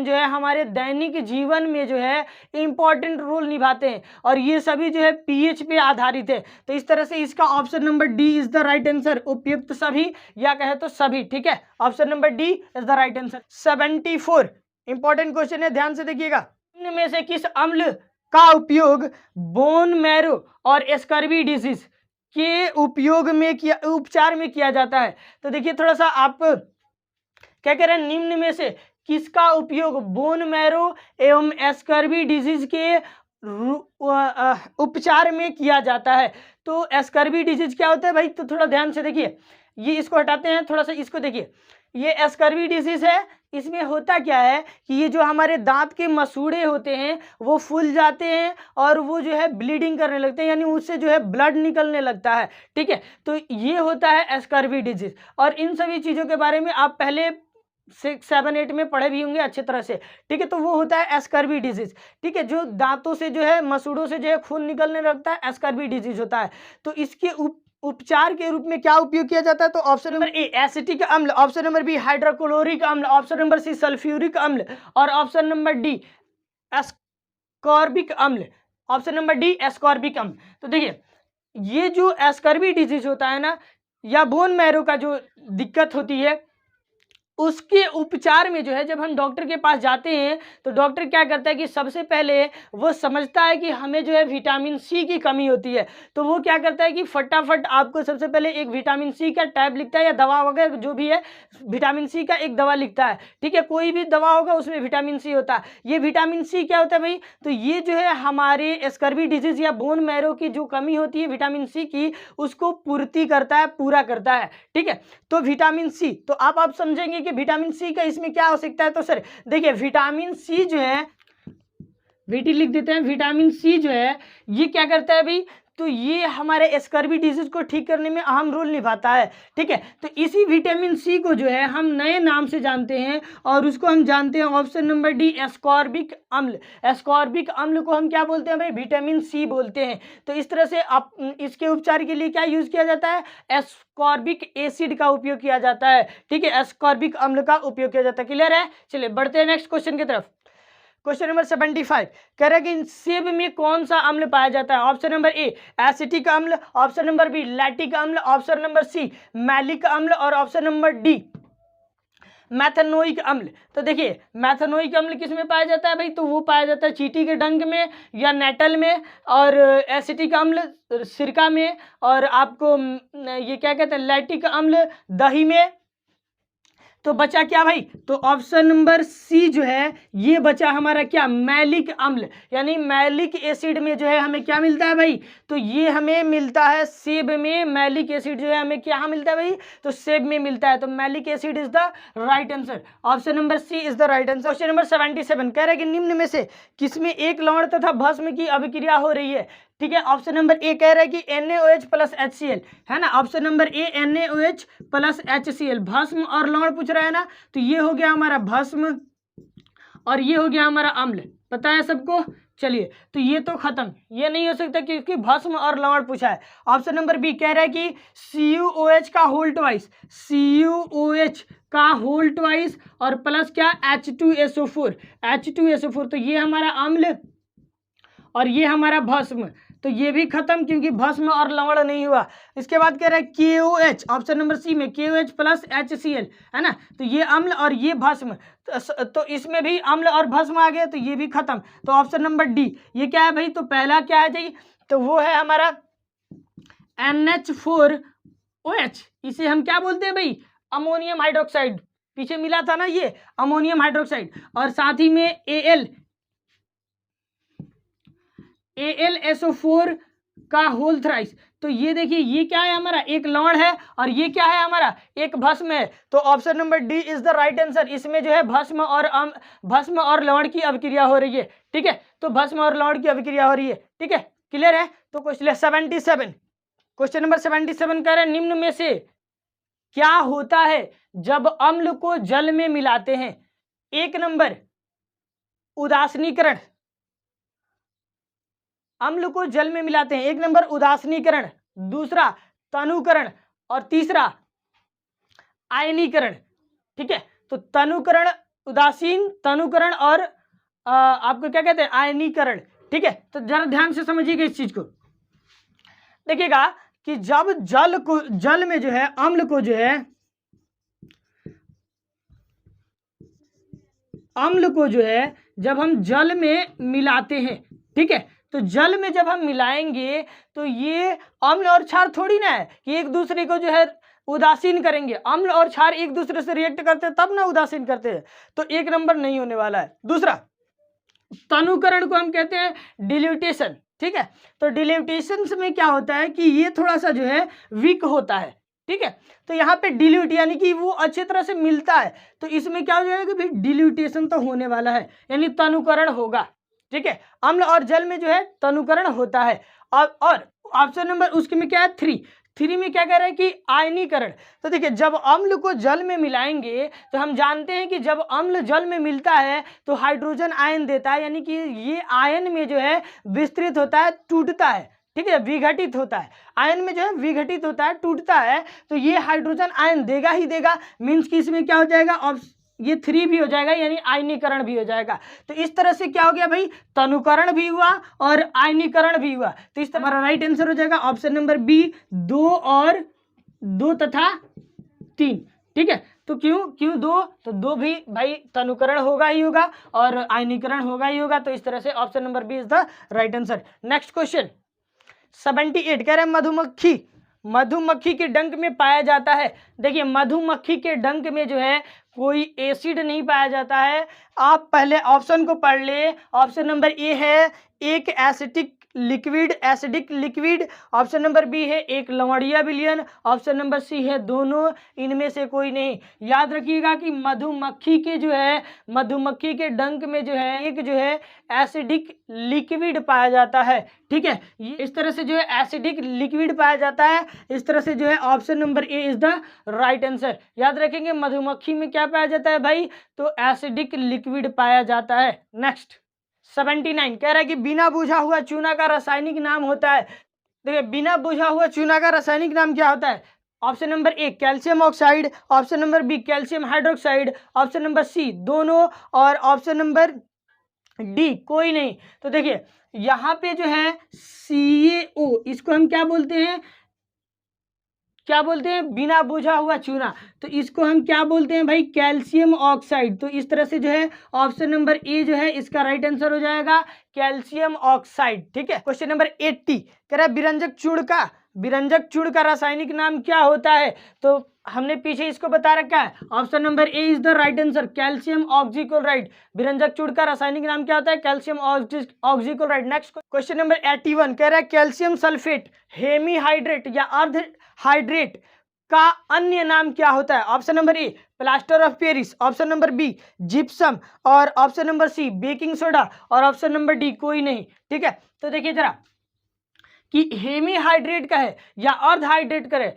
जो है हमारे दैनिक जीवन में जो है इंपॉर्टेंट रोल निभाते हैं, और ये सभी जो है पीएच पे आधारित है। तो इस तरह से इसका option number D is the right answer, उपयुक्त सभी या कहे तो सभी। ठीक है, option number D is the right answer. 74 important question है, ध्यान से देखिएगा। इनमें से किस अम्ल का उपयोग बोन मैरो और स्कर्वी डिजीज के उपचार में किया जाता है। तो देखिए थोड़ा सा आप क्या कह रहे हैं, निम्न में से किसका उपयोग बोन मैरो एवं स्कर्वी डिजीज के उपचार में किया जाता है। तो स्कर्वी डिजीज क्या होता है भाई, तो थोड़ा ध्यान से देखिए। ये इसको हटाते हैं, थोड़ा सा इसको देखिए, ये एस्कर्वी डिजीज है। इसमें होता क्या है कि ये जो हमारे दांत के मसूड़े होते हैं वो फूल जाते हैं और वो जो है ब्लीडिंग करने लगते हैं, यानी उससे जो है ब्लड निकलने लगता है। ठीक है, तो ये होता है एस्कर्वी डिजीज। और इन सभी चीज़ों के बारे में आप पहले 6, 7, 8 में पढ़े भी होंगे अच्छे तरह से। ठीक है, तो वो होता है एस्कर्वी डिजीज। ठीक है, जो दांतों से जो है मसूड़ों से जो है खून निकलने लगता है, एस्कर्वी डिजीज होता है। तो इसके उपचार के रूप में क्या उपयोग किया जाता है? तो ऑप्शन नंबर ए एसिटिक अम्ल, ऑप्शन नंबर बी हाइड्रोक्लोरिक अम्ल, ऑप्शन नंबर सी सल्फ्यूरिक अम्ल और ऑप्शन नंबर डी एस्कॉर्बिक अम्ल। ऑप्शन नंबर डी एस्कॉर्बिक अम्ल। तो देखिए, ये जो एस्कर्वी डिजीज होता है ना, या बोन मैरो का जो दिक्कत होती है, उसके उपचार में जो है जब हम डॉक्टर के पास जाते हैं तो डॉक्टर क्या करता है कि सबसे पहले वो समझता है कि हमें जो है विटामिन सी की कमी होती है, तो वो क्या करता है कि फटाफट आपको सबसे पहले एक विटामिन सी का टैब लिखता है या दवा वगैरह जो भी है, विटामिन सी का एक दवा लिखता है। ठीक है, कोई भी दवा होगा उसमें विटामिन सी होता है। ये विटामिन सी क्या होता है भाई? तो ये जो है हमारे एस्कर्वी डिजीज या बोन मैरो की जो कमी होती है विटामिन सी की, उसको पूर्ति करता है, पूरा करता है। ठीक है, तो विटामिन सी, तो आप समझेंगे कि विटामिन सी का इसमें क्या आवश्यकता है। तो सर देखिए, विटामिन सी जो है, वीटी लिख देते हैं, विटामिन सी जो है ये क्या करता है भाई? तो ये हमारे एस्कर्वी डिजीज को ठीक करने में अहम रोल निभाता है। ठीक है, तो इसी विटामिन सी को जो है हम नए नाम से जानते हैं और उसको हम जानते हैं ऑप्शन नंबर डी एस्कॉर्बिक अम्ल। एस्कॉर्बिक अम्ल को हम क्या बोलते हैं भाई? विटामिन सी बोलते हैं। तो इस तरह से आप इसके उपचार के लिए क्या यूज किया जाता है? एस्कॉर्बिक एसिड का उपयोग किया जाता है। ठीक है, एस्कॉर्बिक अम्ल का उपयोग किया जाता है। क्लियर है? चलिए बढ़ते हैं नेक्स्ट क्वेश्चन की तरफ। क्वेश्चन नंबर 75 कह रहा है कि सेब में कौन सा अम्ल पाया जाता है? ऑप्शन नंबर ए एसिटिक अम्ल, ऑप्शन नंबर बी लैक्टिक अम्ल, ऑप्शन नंबर सी मैलिक अम्ल और ऑप्शन नंबर डी मैथेनोइक अम्ल। तो देखिए, मैथेनोइक अम्ल किस में पाया जाता है भाई? तो वो पाया जाता है चींटी के डंक में या नेटल में, और एसिटिक अम्ल सिरका में, और आपको ये क्या कहते हैं, लैक्टिक अम्ल दही में। तो बचा क्या भाई? तो ऑप्शन नंबर सी जो है ये बचा हमारा क्या? मैलिक अम्ल। यानी मैलिक एसिड में जो है हमें क्या मिलता है भाई? तो ये हमें मिलता है सेब में। मैलिक एसिड जो है हमें क्या मिलता है भाई? तो सेब में मिलता है। तो malic acid is the right answer. Option number C is the right answer. Question number 77 कह रहा है कि निम्न में से किसमें एक लवण तथा भस्म की अभिक्रिया हो रही है? ठीक है, ऑप्शन नंबर ए कह रहा है कि NaOH प्लस HCl, है ना। ऑप्शन नंबर ए NaOH प्लस HCl, भस्म और लवण पूछ रहा है ना, तो ये हो गया हमारा भस्म और ये हो गया हमारा अम्ल। पता है सबको? चलिए, तो ये तो खत्म, ये नहीं हो सकता क्योंकि भस्म और लवण पूछा है। ऑप्शन नंबर बी कह रहा है कि CuOH का होल ट्वाइस, CuOH का होल ट्वाइस और प्लस क्या? H2SO4, H2SO4। तो ये हमारा अम्ल और ये हमारा भस्म, तो ये भी खत्म क्योंकि भस्म और लवण नहीं हुआ। इसके बाद कह रहा है KOH, ऑप्शन नंबर सी में KOH प्लस HCl, है ना। तो ये अम्ल और ये भस्म, तो इसमें भी अम्ल और भस्म आ गया, तो ये भी खत्म। तो ऑप्शन नंबर डी ये क्या है भाई? तो पहला क्या है जी? तो वो है हमारा NH4OH। इसे हम क्या बोलते हैं भाई? Ammonium hydroxide. पीछे मिला था ना ये अमोनियम हाइड्रोक्साइड, और साथ ही में AlSO4 का होल थ्राइस। तो ये देखिए, ये क्या है हमारा? एक लवण है और ये क्या है हमारा? एक भस्म है। तो option number D is the right answer. इसमें जो है भस्म और लवण की अभिक्रिया हो रही है। ठीक है, तो भस्म और लवण की अभिक्रिया हो रही है। ठीक है, क्लियर है? तो क्वेश्चन 77, क्वेश्चन नंबर 77 कह रहे हैं निम्न में से क्या होता है जब अम्ल को जल में मिलाते हैं? एक नंबर उदासीनीकरण, अम्ल को जल में मिलाते हैं, एक नंबर उदासीनीकरण, दूसरा तनुकरण और तीसरा आयनीकरण। ठीक है, तो तनुकरण, उदासीन, तनुकरण और आपको क्या कहते हैं? आयनीकरण। ठीक है, तो जरा ध्यान से समझिएगा इस चीज को। देखिएगा कि जब जल में जो है अम्ल को जो है जब हम जल में मिलाते हैं, ठीक है, तो जल में जब हम मिलाएंगे तो ये अम्ल और क्षार थोड़ी ना है कि एक दूसरे को जो है उदासीन करेंगे। अम्ल और क्षार एक दूसरे से रिएक्ट करते हैं तब ना उदासीन करते हैं, तो एक नंबर नहीं होने वाला है। दूसरा तनुकरण को हम कहते हैं डिल्यूटेशन। ठीक है, तो डिल्यूटेशन में क्या होता है कि ये थोड़ा सा जो है वीक होता है। ठीक है। तो यहाँ पे डिल्यूट यानी कि वो अच्छी तरह से मिलता है, तो इसमें क्या हो जाएगा कि भाई डिल्यूटेशन तो होने वाला है, यानी तनुकरण होगा। ठीक है, अम्ल और जल में जो है तनुकरण होता है। और ऑप्शन नंबर उसके में क्या है, 3 में क्या कह रहा है कि आयनीकरण। तो देखिए, जब अम्ल को जल में मिलाएंगे तो हम जानते हैं कि जब अम्ल जल में मिलता है तो हाइड्रोजन आयन देता है, यानी कि ये आयन में जो है विस्तृत होता है, टूटता है। ठीक है, विघटित होता है, आयन में जो है विघटित होता है, टूटता है, तो ये हाइड्रोजन आयन देगा ही देगा। मीन्स कि इसमें क्या हो जाएगा, ये 3 भी हो जाएगा, यानी आयनीकरण भी हो जाएगा। तो इस तरह से क्या हो गया भाई, तनुकरण भी हुआ और आयनीकरण भी हुआ। तो इस तरह हमारा राइट आंसर हो जाएगा ऑप्शन नंबर बी, 2 तथा 3। ठीक है, तो क्यों 2, तो 2 भी भाई तनुकरण होगा ही होगा और आयनीकरण होगा ही होगा। तो इस तरह से option number B is the right answer. Next question 78 कह रहे हैं मधुमक्खी के डंक में पाया जाता है। देखिए, मधुमक्खी के डंक में जो है कोई एसिड नहीं पाया जाता है। आप पहले ऑप्शन को पढ़ ले। ऑप्शन नंबर ए है एक acidic liquid, option number B है एक लवणीय विलयन, ऑप्शन नंबर सी है दोनों, इनमें से कोई नहीं। याद रखिएगा कि मधुमक्खी के डंक में जो है एक जो है एसिडिक लिक्विड पाया जाता है। ठीक है, ये इस तरह से जो है एसिडिक लिक्विड पाया जाता है। इस तरह से जो है option number A is the right answer. याद रखेंगे, मधुमक्खी में क्या पाया जाता है भाई, तो एसिडिक लिक्विड पाया जाता है। नेक्स्ट 79 कह रहा है कि बिना बुझा हुआ चूना का रासायनिक नाम होता है। देखिए, बिना बुझा हुआ चूना का रासायनिक नाम क्या होता है। Option number A calcium oxide, option number B calcium hydroxide, option number C दोनों, और ऑप्शन नंबर डी कोई नहीं। तो देखिए, यहाँ पे जो है CaO, इसको हम क्या बोलते हैं, बिना बुझा हुआ चूना। तो इसको हम क्या बोलते हैं भाई, कैल्शियम ऑक्साइड। तो इस तरह से जो है ऑप्शन नंबर ए जो है इसका राइट आंसर हो जाएगा कैल्शियम ऑक्साइड। ठीक है, क्वेश्चन नंबर 80 कह रहा है बिरंजक चूर्ण का रासायनिक नाम क्या होता है। तो हमने पीछे इसको बता रखा है, option number A is the right answer calcium oxychloride. बिरंजक चूर्ण का रासायनिक नाम क्या होता है, calcium oxychloride. Next question number 81 कह रहा है कैल्शियम सल्फेट, हेमीहाइड्रेट या अर्ध हाइड्रेट का अन्य नाम क्या होता है। Option number A plaster of Paris, option number B gypsum, और option number C baking soda, और ऑप्शन नंबर डी कोई नहीं। ठीक है, तो देखिए जरा कि हेमीहाइड्रेट का है या अर्ध हाइड्रेट का है।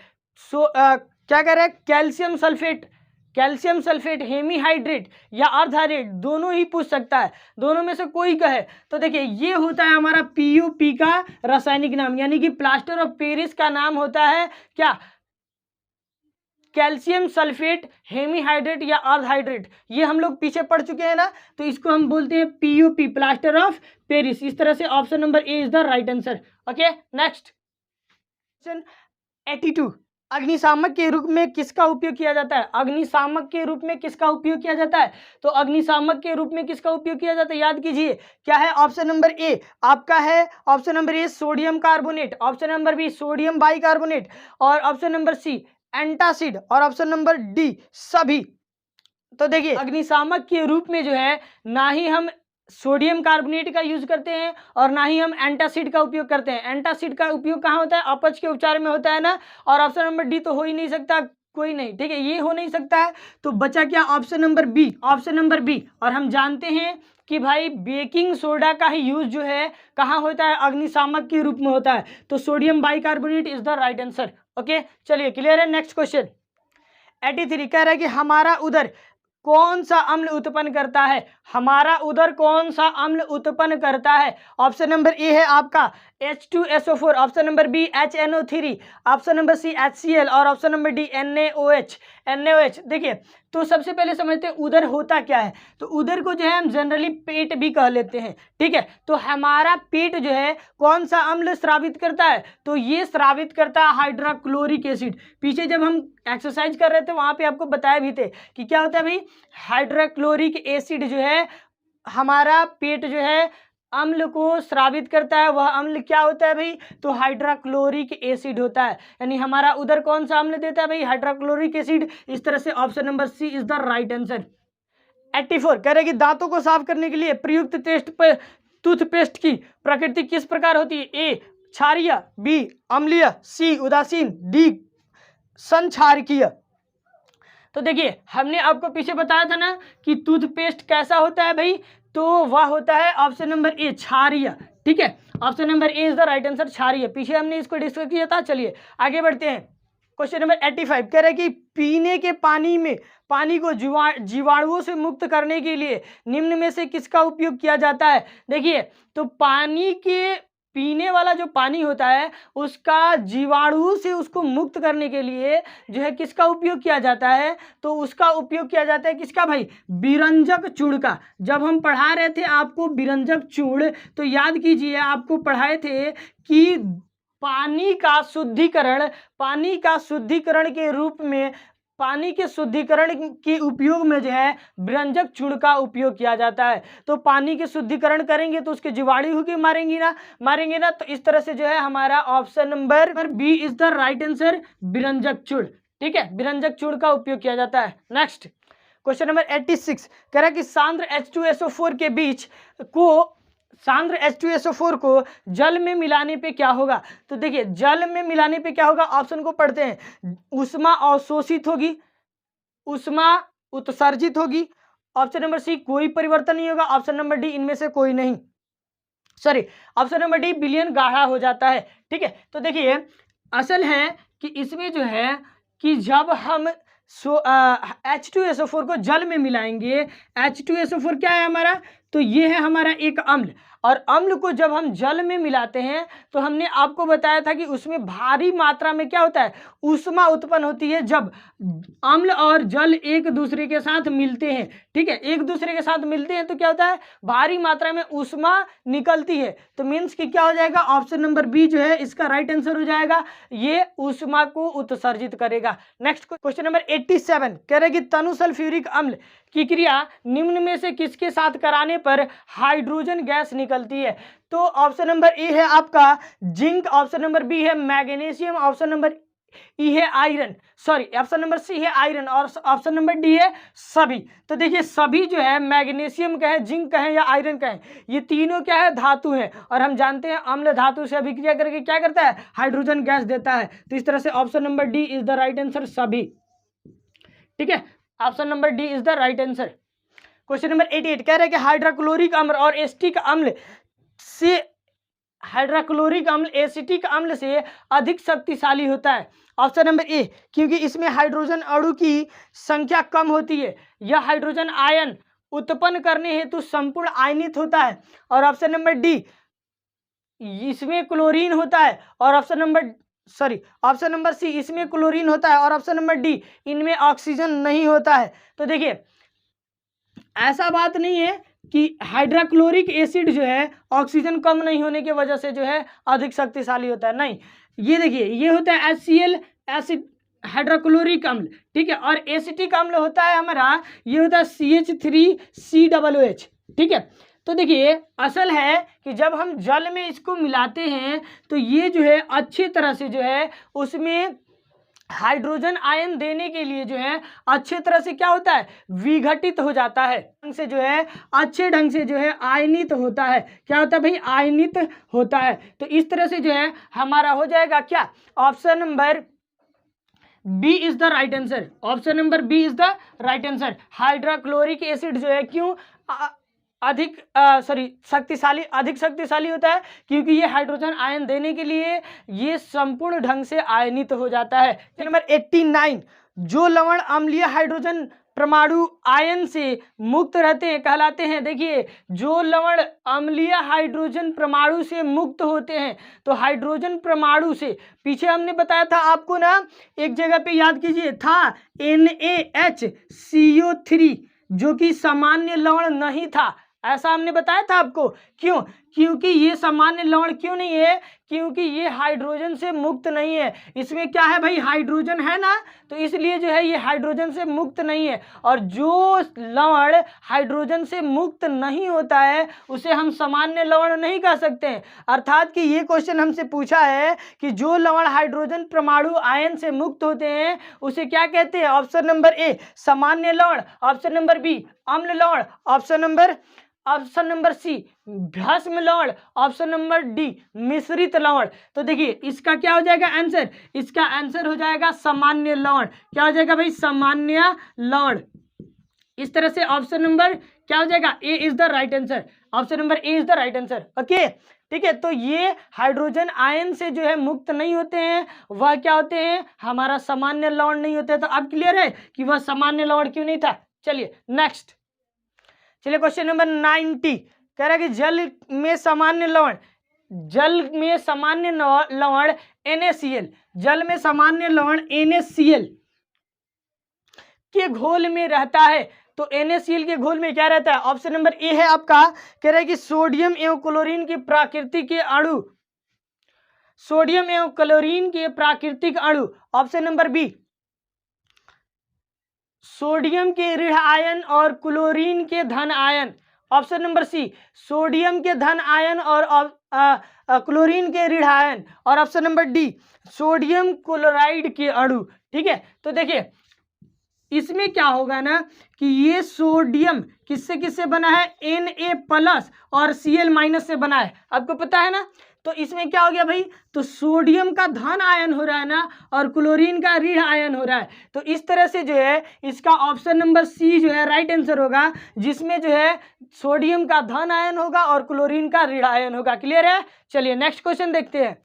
क्या कह रहे हैं, कैल्शियम सल्फेट, हेमीहाइड्रेट या अर्ध हाइड्रेट, दोनों ही पूछ सकता है, दोनों में से कोई कहे। तो देखिए, ये होता है हमारा PUP का रासायनिक नाम, यानी कि प्लास्टर ऑफ पेरिस का नाम होता है क्या, कैल्शियम सल्फेट, हेमीहाइड्रेट या अर्ध हाइड्रेट। ये हम लोग पीछे पढ़ चुके हैं ना, तो इसको हम बोलते हैं PUP, प्लास्टर ऑफ पेरिस। इस तरह से option number A is the right answer. Okay, next question 82 अग्निशामक के रूप में किसका उपयोग किया जाता है। अग्निशामक के रूप में किसका उपयोग किया जाता है, तो अग्निशामक के रूप में किसका उपयोग किया जाता है, याद कीजिए क्या है। ऑप्शन नंबर ए आपका है, option number A sodium carbonate, option number B sodium bicarbonate, और ऑप्शन नंबर सी एंटासिड, और ऑप्शन नंबर डी सभी। तो देखिए, अग्निशामक के रूप में जो है ना ही हम सोडियम कार्बोनेट का यूज करते हैं और ना ही हम एंटासिड का उपयोग करते हैं। एंटासिड का उपयोग कहाँ होता है, अपच के उपचार में होता है ना, और ऑप्शन नंबर डी तो हो ही नहीं सकता, कोई नहीं। ठीक है, ये हो नहीं सकता है, तो बचा क्या ऑप्शन नंबर बी। और हम जानते हैं कि भाई बेकिंग सोडा का ही यूज जो है कहाँ होता है, अग्निशामक के रूप में होता है। तो sodium bicarbonate is the right answer. Okay, चलिए क्लियर है। नेक्स्ट क्वेश्चन 83 कह रहा है कि हमारा उदर कौन सा अम्ल उत्पन्न करता है। हमारा उदर कौन सा अम्ल उत्पन्न करता है। ऑप्शन नंबर ए है आपका H2SO4, option number B HNO3, option number C HCl, और ऑप्शन नंबर डी NaOH। देखिए, तो सबसे पहले समझते हैं उदर होता क्या है। तो उदर को जो है हम जनरली पेट भी कह लेते हैं। ठीक है, तो हमारा पेट जो है कौन सा अम्ल स्रावित करता है, तो ये स्रावित करता है हाइड्रोक्लोरिक एसिड। पीछे जब हम एक्सरसाइज कर रहे थे वहां पे आपको बताया भी थे कि क्या होता है भाई, हाइड्रोक्लोरिक एसिड जो है हमारा पेट जो है अम्ल को स्रावित करता है। वह अम्ल क्या होता है भाई, तो हाइड्रोक्लोरिक एसिड होता है। यानी हमारा उधर कौन सा अम्ल देता है भाई, हाइड्रोक्लोरिक एसिड। इस तरह से option number C is the right answer. 84 कह रहे कि दांतों को साफ करने के लिए प्रयुक्त टूथपेस्ट की प्रकृति किस प्रकार होती है। ए क्षारीय, बी अम्लीय, सी उदासीन, डी संक्षारकीय। तो देखिए हमने आपको पीछे बताया था ना कि टूथपेस्ट कैसा होता है भाई, तो वह होता है ऑप्शन नंबर ए क्षारीय। ठीक है, option number A is the right answer, क्षारीय। पीछे हमने इसको डिस्कस किया था। चलिए आगे बढ़ते हैं। क्वेश्चन नंबर 85 कह रहे हैं कि पीने के पानी में पानी को जीवाणुओं से मुक्त करने के लिए निम्न में से किसका उपयोग किया जाता है। देखिए तो पानी के पीने वाला जो पानी होता है उसका जीवाणु से उसको मुक्त करने के लिए जो है किसका उपयोग किया जाता है, तो उसका उपयोग किया जाता है किसका भाई, विरंजक चूर्ण का। जब हम पढ़ा रहे थे आपको विरंजक चूर्ण, तो याद कीजिए आपको पढ़ाए थे कि पानी का शुद्धिकरण के रूप में, पानी के शुद्धिकरण के उपयोग में जो है विरंजक चूर्ण का उपयोग किया जाता है। तो पानी के शुद्धिकरण करेंगे तो उसके जीवाणु के मारेंगे ना। तो इस तरह से जो है हमारा option number B is the right answer, विरंजक चूर्ण। ठीक है, विरंजक चूर्ण का उपयोग किया जाता है। नेक्स्ट क्वेश्चन नंबर 86 कह रहा है कि सांद्र H2SO4 के बीच को, सांद्र H2SO4 को जल में मिलाने पे क्या होगा। तो देखिए जल में मिलाने पे क्या होगा, ऑप्शन को पढ़ते हैं। ऊष्मा अवशोषित होगी, ऊष्मा उत्सर्जित होगी, ऑप्शन नंबर सी कोई परिवर्तन नहीं होगा, ऑप्शन नंबर डी इनमें से कोई नहीं, सॉरी ऑप्शन नंबर डी विलयन गाढ़ा हो जाता है। ठीक है, तो देखिए असल है कि इसमें जो है कि जब हम H2SO4 को जल में मिलाएंगे, H2SO4 क्या है हमारा, तो ये है हमारा एक अम्ल, और अम्ल को जब हम जल में मिलाते हैं तो हमने आपको बताया था कि उसमें भारी मात्रा में क्या होता है, ऊष्मा उत्पन्न होती है जब अम्ल और जल एक दूसरे के साथ मिलते हैं। ठीक है, एक दूसरे के साथ मिलते हैं तो क्या होता है, भारी मात्रा में ऊष्मा निकलती है। तो मीन्स कि क्या हो जाएगा, ऑप्शन नंबर बी जो है इसका राइट आंसर हो जाएगा, ये ऊष्मा को उत्सर्जित करेगा। नेक्स्ट क्वेश्चन नंबर 87 कह रहे हैं कि तनु सल्फ्यूरिक अम्ल की क्रिया निम्न में से किसके साथ कराने पर हाइड्रोजन गैस निकलती है। तो ऑप्शन नंबर ए है आपका जिंक, ऑप्शन नंबर बी है मैग्नीशियम, ऑप्शन नंबर ई है iron, sorry option number C है आयरन, और ऑप्शन नंबर डी है सभी। तो देखिए सभी जो है मैग्नीशियम कहें, जिंक कहें या आयरन कहें, ये तीनों क्या है, धातु हैं, और हम जानते हैं अम्ल धातु से अभिक्रिया करके क्या करता है, हाइड्रोजन गैस देता है। तो इस तरह से option number D is the right answer, सभी। ठीक है, option number D is the right answer. Question number 88 कह रहे हैं कि हाइड्रोक्लोरिक अम्ल और एसिटिक अम्ल से, हाइड्रोक्लोरिक अम्ल एसिटिक अम्ल से अधिक शक्तिशाली होता है। ऑप्शन नंबर ए क्योंकि इसमें हाइड्रोजन अणु की संख्या कम होती है, यह हाइड्रोजन आयन उत्पन्न करने हेतु संपूर्ण आयनित होता है, और ऑप्शन नंबर डी इसमें क्लोरीन होता है, और ऑप्शन नंबर सी इसमें क्लोरीन होता है, और ऑप्शन नंबर डी इनमें ऑक्सीजन नहीं होता है। तो देखिए ऐसा बात नहीं है कि हाइड्रोक्लोरिक एसिड जो है ऑक्सीजन कम नहीं होने की वजह से जो है अधिक शक्तिशाली होता है, नहीं। ये देखिए ये होता है HCl एसिड, हाइड्रोक्लोरिक अम्ल। ठीक है, और एसिटिक अम्ल होता है हमारा, ये होता है CH3COOH। ठीक है, तो देखिए असल है कि जब हम जल में इसको मिलाते हैं तो ये जो है अच्छी तरह से जो है उसमें हाइड्रोजन आयन देने के लिए जो है अच्छे तरह से क्या होता है, विघटित हो जाता है, से जो है अच्छे ढंग से जो है आयनित होता है। क्या होता है भाई, आयनित होता है। तो इस तरह से जो है हमारा हो जाएगा क्या, option number B is the right answer, option number B is the right answer. Hydrochloric acid जो है क्यों अधिक शक्तिशाली होता है, क्योंकि ये हाइड्रोजन आयन देने के लिए ये संपूर्ण ढंग से आयनित हो जाता है। नंबर 89 जो लवण अम्लीय हाइड्रोजन परमाणु आयन से मुक्त रहते हैं कहलाते हैं। देखिए जो लवण अम्लीय हाइड्रोजन परमाणु से मुक्त होते हैं, तो हाइड्रोजन परमाणु से पीछे हमने बताया था आपको ना, एक जगह पे याद कीजिए था NaHCO3 जो कि सामान्य लवण नहीं था, ऐसा हमने बताया था आपको। क्यों, क्योंकि ये सामान्य लवण क्यों नहीं है, क्योंकि ये हाइड्रोजन से मुक्त नहीं है। इसमें क्या है भाई, हाइड्रोजन है ना, तो इसलिए जो है ये हाइड्रोजन से मुक्त नहीं है। और जो लवण हाइड्रोजन से मुक्त नहीं होता है उसे हम सामान्य लवण नहीं कह सकते हैं। अर्थात कि ये क्वेश्चन हमसे पूछा है कि जो लवण हाइड्रोजन परमाणु आयन से मुक्त होते हैं उसे क्या कहते हैं। ऑप्शन नंबर ए सामान्य लवण, ऑप्शन नंबर बी अम्ल लवण, option number option number C भस्म लवण, ऑप्शन नंबर डी मिश्रित लवण। तो देखिए इसका क्या हो जाएगा आंसर, इसका आंसर हो जाएगा सामान्य लवण। क्या हो जाएगा भाई, सामान्य लवण। इस तरह से ऑप्शन नंबर क्या हो जाएगा, A is the right answer, option number A is the right answer. Okay ठीक है, तो ये हाइड्रोजन आयन से जो है मुक्त नहीं होते हैं, वह क्या होते हैं, हमारा सामान्य लवण नहीं होते। तो अब क्लियर है कि वह सामान्य लवण क्यों नहीं था। चलिए नेक्स्ट, चलिए क्वेश्चन नंबर 90 कह रहा है कि जल में सामान्य लवण, जल में सामान्य लवण NaCl, जल में सामान्य लवण NaCl के घोल में रहता है। तो NaCl के घोल में क्या रहता है, ऑप्शन नंबर ए है आपका, कह रहा है कि सोडियम एवं क्लोरीन के प्राकृतिक अणु, सोडियम एवं क्लोरीन के प्राकृतिक अणु। ऑप्शन नंबर बी सोडियम के ऋण आयन और क्लोरीन के धन आयन। ऑप्शन नंबर सी सोडियम के धन आयन और क्लोरीन के ऋण आयन। और option number D sodium chloride के अणु। ठीक है, तो देखिए इसमें क्या होगा ना कि ये सोडियम किससे किससे बना है, Na+ और Cl- से बना है, आपको पता है ना। तो इसमें क्या हो गया भाई, तो सोडियम का धन आयन हो रहा है ना और क्लोरीन का ऋण आयन हो रहा है। तो इस तरह से जो है इसका ऑप्शन नंबर सी जो है राइट आंसर होगा, जिसमें जो है सोडियम का धन आयन होगा और क्लोरीन का ऋण आयन होगा। क्लियर है। चलिए नेक्स्ट क्वेश्चन देखते हैं।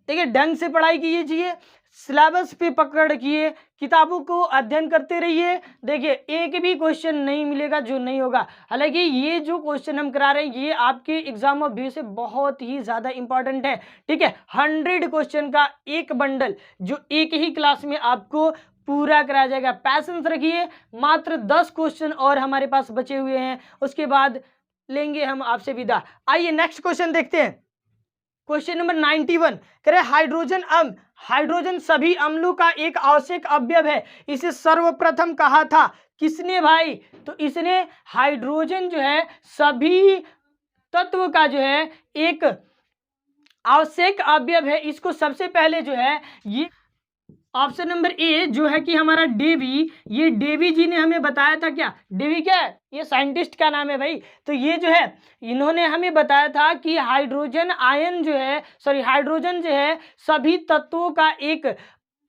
देखिए ढंग से पढ़ाई कीजिए, सिलेबस पे पकड़ रखिए, किताबों को अध्ययन करते रहिए। देखिए एक भी क्वेश्चन नहीं मिलेगा जो नहीं होगा। हालांकि ये जो क्वेश्चन हम करा रहे हैं ये आपके एग्जाम ऑफ व्यू से बहुत ही ज़्यादा इंपॉर्टेंट है। ठीक है, 100 क्वेश्चन का एक बंडल जो एक ही क्लास में आपको पूरा कराया जाएगा। पैसेंस रखिए, मात्र 10 क्वेश्चन और हमारे पास बचे हुए हैं, उसके बाद लेंगे हम आपसे विदा। आइए नेक्स्ट क्वेश्चन देखते हैं। क्वेश्चन नंबर 91 कह रहे हाइड्रोजन अम्ल, हाइड्रोजन सभी अम्लों का एक आवश्यक अवयव है, इसे सर्वप्रथम कहा था किसने भाई। तो इसने हाइड्रोजन जो है सभी तत्व का जो है एक आवश्यक अवयव है, इसको सबसे पहले जो है ये ऑप्शन नंबर ए जो है कि हमारा डेवी, ये डेवी जी ने हमें बताया था। क्या डेवी क्या है, ये साइंटिस्ट का नाम है भाई। तो ये जो है इन्होंने हमें बताया था कि हाइड्रोजन आयन जो है, सॉरी हाइड्रोजन जो है सभी तत्वों का एक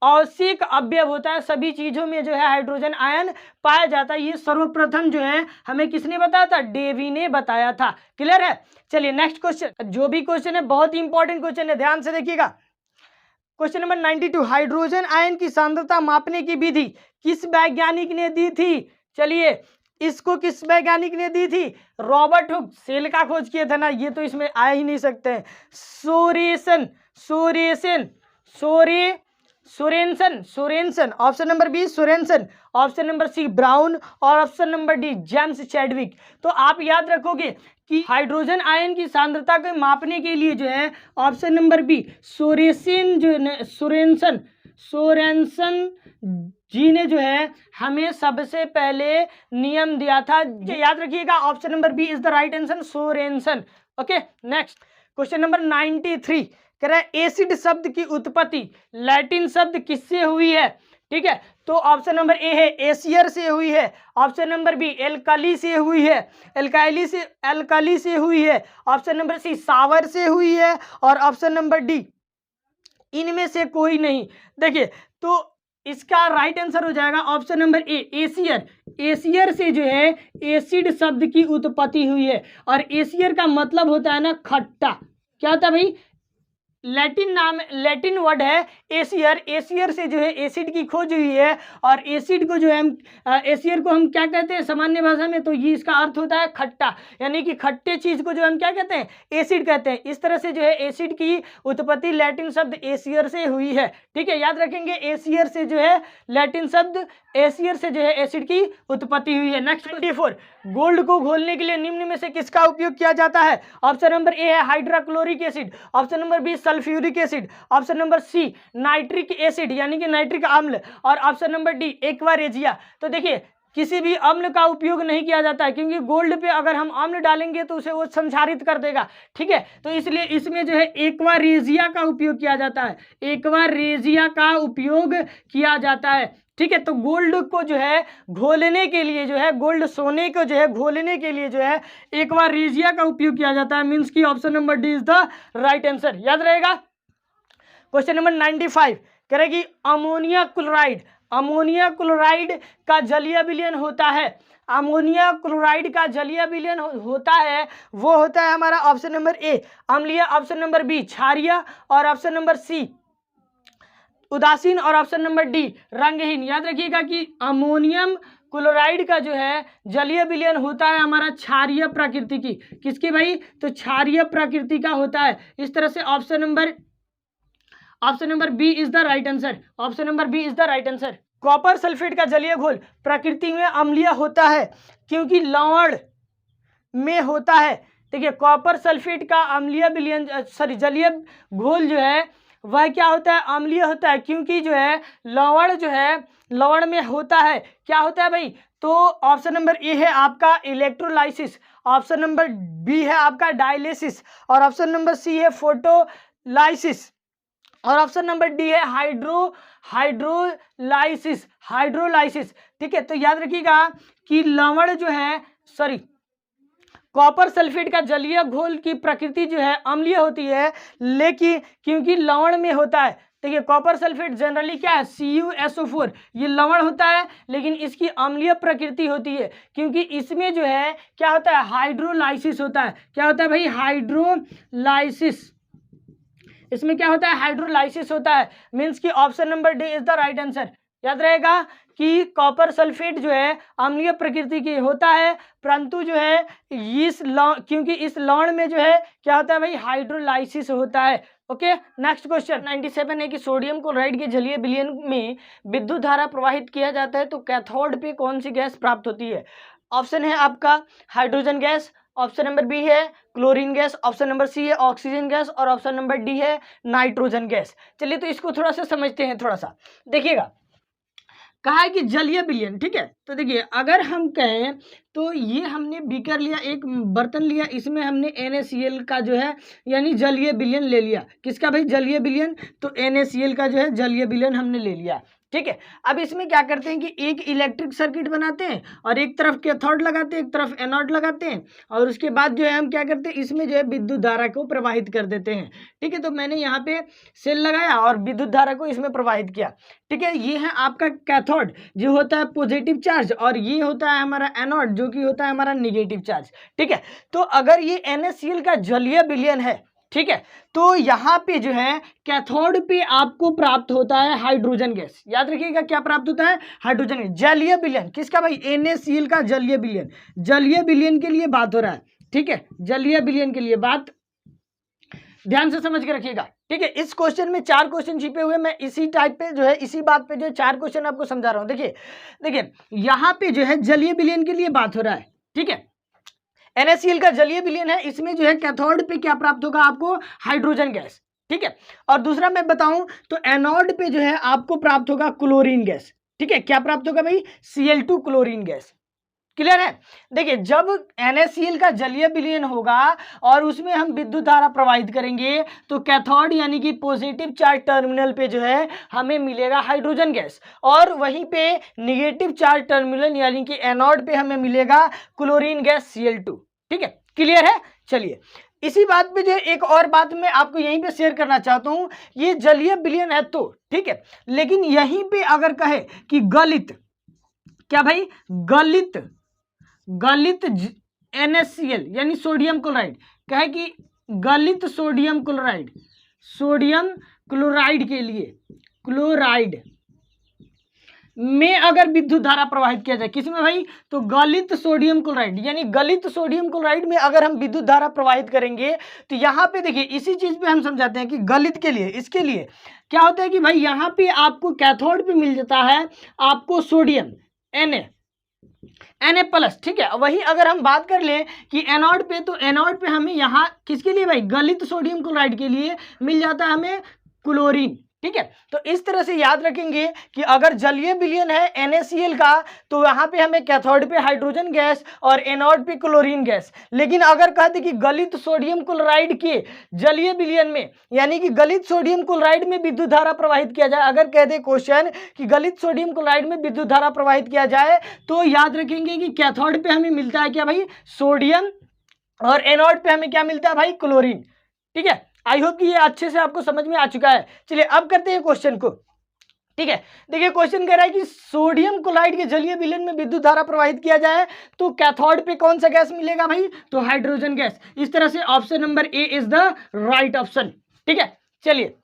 आवश्यक अवयव होता है, सभी चीजों में जो है हाइड्रोजन आयन पाया जाता है। ये सर्वप्रथम जो है हमें किसने बताया था, डेवी ने बताया था। क्लियर है। चलिए नेक्स्ट क्वेश्चन, जो भी क्वेश्चन है बहुत ही इंपॉर्टेंट क्वेश्चन है, ध्यान से देखिएगा। क्वेश्चन नंबर 92 हाइड्रोजन आयन की सांद्रता मापने की विधि किस वैज्ञानिक ने दी थी। चलिए इसको किस वैज्ञानिक ने दी थी, रॉबर्ट हुक, सेल का खोज किया था ना, ये तो इसमें आ ही नहीं सकते हैं। सोरेसन सोरेसन सोरे Sorensen Sorensen, option number B Sorensen, option number C Brown और option number D James Chadwick. तो आप याद रखोगे कि हाइड्रोजन आयन की सांद्रता को मापने के लिए जो है ऑप्शन नंबर बी सोरेसन जो सोरेनसन सोरेनसन जी ने जो है हमें सबसे पहले नियम दिया था। याद रखिएगा option number B is the right answer, Sorensen. Okay next question number 93 कह रहा है एसिड शब्द की उत्पत्ति लैटिन शब्द किससे हुई है। ठीक है, तो ऑप्शन नंबर ए है एसियर से हुई है, ऑप्शन नंबर बी एल्काली से हुई है, एल्काली से हुई है, ऑप्शन नंबर सी सावर से हुई है और ऑप्शन नंबर डी इनमें से कोई नहीं। देखिए तो इसका राइट आंसर हो जाएगा ऑप्शन नंबर ए एसियर। एसियर से जो है एसिड शब्द की उत्पत्ति हुई है और एसियर का मतलब होता है ना खट्टा। क्या होता है भाई, लैटिन नाम, लैटिन वर्ड है एसियर। एसियर से जो है एसिड की खोज हुई है और एसिड को जो है हम एसियर को हम क्या कहते हैं सामान्य भाषा में, तो ये इसका अर्थ होता है खट्टा, यानी कि खट्टे चीज को जो हम क्या कहते हैं, एसिड कहते हैं। इस तरह से जो है एसिड की उत्पत्ति लैटिन शब्द एसियर से हुई है। ठीक है, याद रखेंगे एसियर से जो है लैटिन शब्द एसियर से जो है एसिड की उत्पत्ति हुई है। नेक्स्ट 24 गोल्ड को घोलने के लिए निम्न में से किसका उपयोग किया जाता है। ऑप्शन नंबर ए है hydrochloric acid, option number B sulphuric acid, option number C nitric acid यानी कि नाइट्रिक अम्ल और option number D aqua regia. तो देखिए किसी भी अम्ल का उपयोग नहीं किया जाता है, क्योंकि गोल्ड पे अगर हम अम्ल डालेंगे तो उसे वो संक्षारित कर देगा। ठीक है, तो इसलिए इसमें जो है एक्वा रेजिया का उपयोग किया जाता है, एक्वा रेजिया का उपयोग किया जाता है। ठीक है, तो गोल्ड को जो है घोलने के लिए जो है, गोल्ड सोने को जो है घोलने के लिए जो है एक्वा रेजिया का उपयोग किया जाता है। मीन्स की option number D is the right answer, याद रहेगा। क्वेश्चन नंबर 95 करेगी अमोनिया क्लोराइड, अमोनिया क्लोराइड का जलीय विलयन होता है, अमोनिया क्लोराइड का जलीय विलयन होता है, वो होता है हमारा ऑप्शन नंबर ए अम्लीय, ऑप्शन नंबर बी क्षारीय, और ऑप्शन नंबर सी उदासीन, और ऑप्शन नंबर डी रंगहीन। याद रखिएगा कि अमोनियम क्लोराइड का जो है जलीय विलयन होता है हमारा क्षारीय प्रकृति की, किसकी भाई, तो क्षारीय प्रकृति का होता है। इस तरह से option number B is the right answer, option number B is the right answer. Copper sulphate का जलीय घोल प्रकृति में अम्लीय होता है, क्योंकि लवण में होता है। देखिए कॉपर सल्फेट का अम्लीय विलयन जलीय घोल जो है वह क्या होता है, अम्लीय होता है, क्योंकि जो है लवण जो है लवण में होता है। क्या होता है भाई, तो ऑप्शन नंबर ए है आपका इलेक्ट्रोलाइसिस, ऑप्शन नंबर बी है आपका डायलिसिस, और ऑप्शन नंबर सी है फोटोलाइसिस, और ऑप्शन नंबर डी है हाइड्रोलाइसिस। ठीक है, तो याद रखिएगा कि लवण जो है कॉपर सल्फेट का जलीय घोल की प्रकृति जो है अम्लीय होती है, लेकिन क्योंकि लवण में होता है। देखिए कॉपर सल्फेट जनरली क्या है, CuSO4, ये लवण होता है, लेकिन इसकी अम्लीय प्रकृति होती है, क्योंकि इसमें जो है क्या होता है, हाइड्रोलाइसिस होता है। क्या होता है भाई, हाइड्रोलाइसिस, इसमें क्या होता है, हाइड्रोलाइसिस होता है। मीन्स की option number D is the right answer. याद रहेगा कि कॉपर सल्फेट जो है अम्लीय प्रकृति की होता है, परंतु जो है क्योंकि इस लवण में जो है क्या होता है भाई, हाइड्रोलाइसिस होता है। ओके, नेक्स्ट क्वेश्चन 97 है कि सोडियम क्लोराइड के जलीय विलयन में विद्युत धारा प्रवाहित किया जाता है तो कैथोड पे कौन सी गैस प्राप्त होती है। ऑप्शन है आपका hydrogen gas, option number B है chlorine gas, option number C है ऑक्सीजन गैस, और ऑप्शन नंबर डी है नाइट्रोजन गैस। चलिए तो इसको थोड़ा सा समझते हैं। थोड़ा सा देखिएगा, कहा है कि जलीय विलयन। ठीक है, तो देखिए अगर हम कहें तो ये हमने बीकर लिया, एक बर्तन लिया, इसमें हमने NaCl का जो है यानी जलीय विलयन ले लिया। किसका भाई, जलीय विलयन, तो NaCl का जो है जलीय विलयन हमने ले लिया। ठीक है, अब इसमें क्या करते हैं कि एक इलेक्ट्रिक सर्किट बनाते हैं और एक तरफ कैथोड लगाते हैं, एक तरफ एनोड लगाते हैं, और उसके बाद जो है हम क्या करते हैं, इसमें जो है विद्युत धारा को प्रवाहित कर देते हैं। ठीक है, तो मैंने यहाँ पे सेल लगाया और विद्युत धारा को इसमें प्रवाहित किया। ठीक है, ये है आपका कैथोड जो होता है पॉजिटिव चार्ज, और ये होता है हमारा एनोड जो कि होता है हमारा निगेटिव चार्ज। ठीक है, तो अगर ये NaCl का जलीय विलयन है, ठीक है, तो यहाँ पे जो है कैथोड पे आपको प्राप्त होता है हाइड्रोजन गैस। याद रखिएगा क्या प्राप्त होता है, हाइड्रोजन गैस। जलीय विलयन किसका भाई, NaCl का जलीय विलयन, जलीय विलयन के लिए बात हो रहा है। ठीक है, जलीय विलयन के लिए बात ध्यान से समझ के रखिएगा। ठीक है, इस क्वेश्चन में 4 क्वेश्चन छिपे हुए, मैं इसी टाइप पे जो है इसी बात पे जो है 4 क्वेश्चन आपको समझा रहा हूँ। देखिए यहाँ पे जो है जलीय विलयन के लिए बात हो रहा है। ठीक है, NaCl का जलीय विलयन है, इसमें जो है कैथोड पे क्या प्राप्त होगा आपको, हाइड्रोजन गैस। ठीक है, और दूसरा मैं बताऊं तो एनोड पे जो है आपको प्राप्त होगा क्लोरीन गैस। ठीक है, क्या प्राप्त होगा भाई, Cl2 क्लोरीन गैस। क्लियर है। देखिए जब NaCl का जलीय विलयन होगा और उसमें हम विद्युत धारा प्रवाहित करेंगे तो कैथोड यानी कि पॉजिटिव चार्ज टर्मिनल पे जो है हमें मिलेगा हाइड्रोजन गैस, और वहीं पे निगेटिव चार्ज टर्मिनल यानी कि एनोड पे हमें मिलेगा क्लोरीन गैस Cl2। ठीक है, क्लियर है। चलिए इसी बात पे जो एक और बात मैं आपको यहीं पे शेयर करना चाहता हूं, ये जलीय विलयन है तो ठीक है, लेकिन यहीं पे अगर कहे कि गलित, क्या भाई, गलित NaCl यानी सोडियम क्लोराइड, कहे कि गलित सोडियम क्लोराइड के लिए, क्लोराइड में अगर विद्युत धारा प्रवाहित किया जाए, किसमें भाई, तो गलित सोडियम क्लोराइड, यानी गलित सोडियम क्लोराइड में अगर हम विद्युत धारा प्रवाहित करेंगे तो यहाँ पे देखिए इसी चीज पे हम समझाते हैं कि गलित के लिए, इसके लिए क्या होता है कि भाई यहाँ पे आपको कैथोड पे मिल जाता है आपको सोडियम Na प्लस। ठीक है, वही अगर हम बात कर लें कि एनोड पे, तो एनोड पे हमें यहाँ किसके लिए भाई, गलित सोडियम क्लोराइड के लिए मिल जाता है हमें क्लोरीन। ठीक है। तो इस तरह से याद रखेंगे कि अगर जलीय विलयन है NaCl का तो वहां पे हमें कैथोड पे हाइड्रोजन गैस और एनोड पे क्लोरीन गैस। लेकिन अगर कहते कि गलित सोडियम क्लोराइड के जलीय विलयन में, यानी कि गलित सोडियम क्लोराइड में विद्युत धारा प्रवाहित किया जाए, अगर कहते क्वेश्चन कि गलित सोडियम क्लोराइड में विद्युत धारा प्रवाहित किया जाए तो याद रखेंगे कि कैथोड पे हमें मिलता है क्या भाई, सोडियम, और एनोड पे हमें क्या मिलता है भाई, क्लोरीन। ठीक है, आई होप कि ये अच्छे से आपको समझ में आ चुका है। चलिए अब करते हैं क्वेश्चन को। ठीक है, देखिए क्वेश्चन कह रहा है कि सोडियम क्लोराइड के जलीय विलयन में विद्युत धारा प्रवाहित किया जाए तो कैथोड पे कौन सा गैस मिलेगा भाई, तो हाइड्रोजन गैस। इस तरह से option number A is the right option. ठीक है, चलिए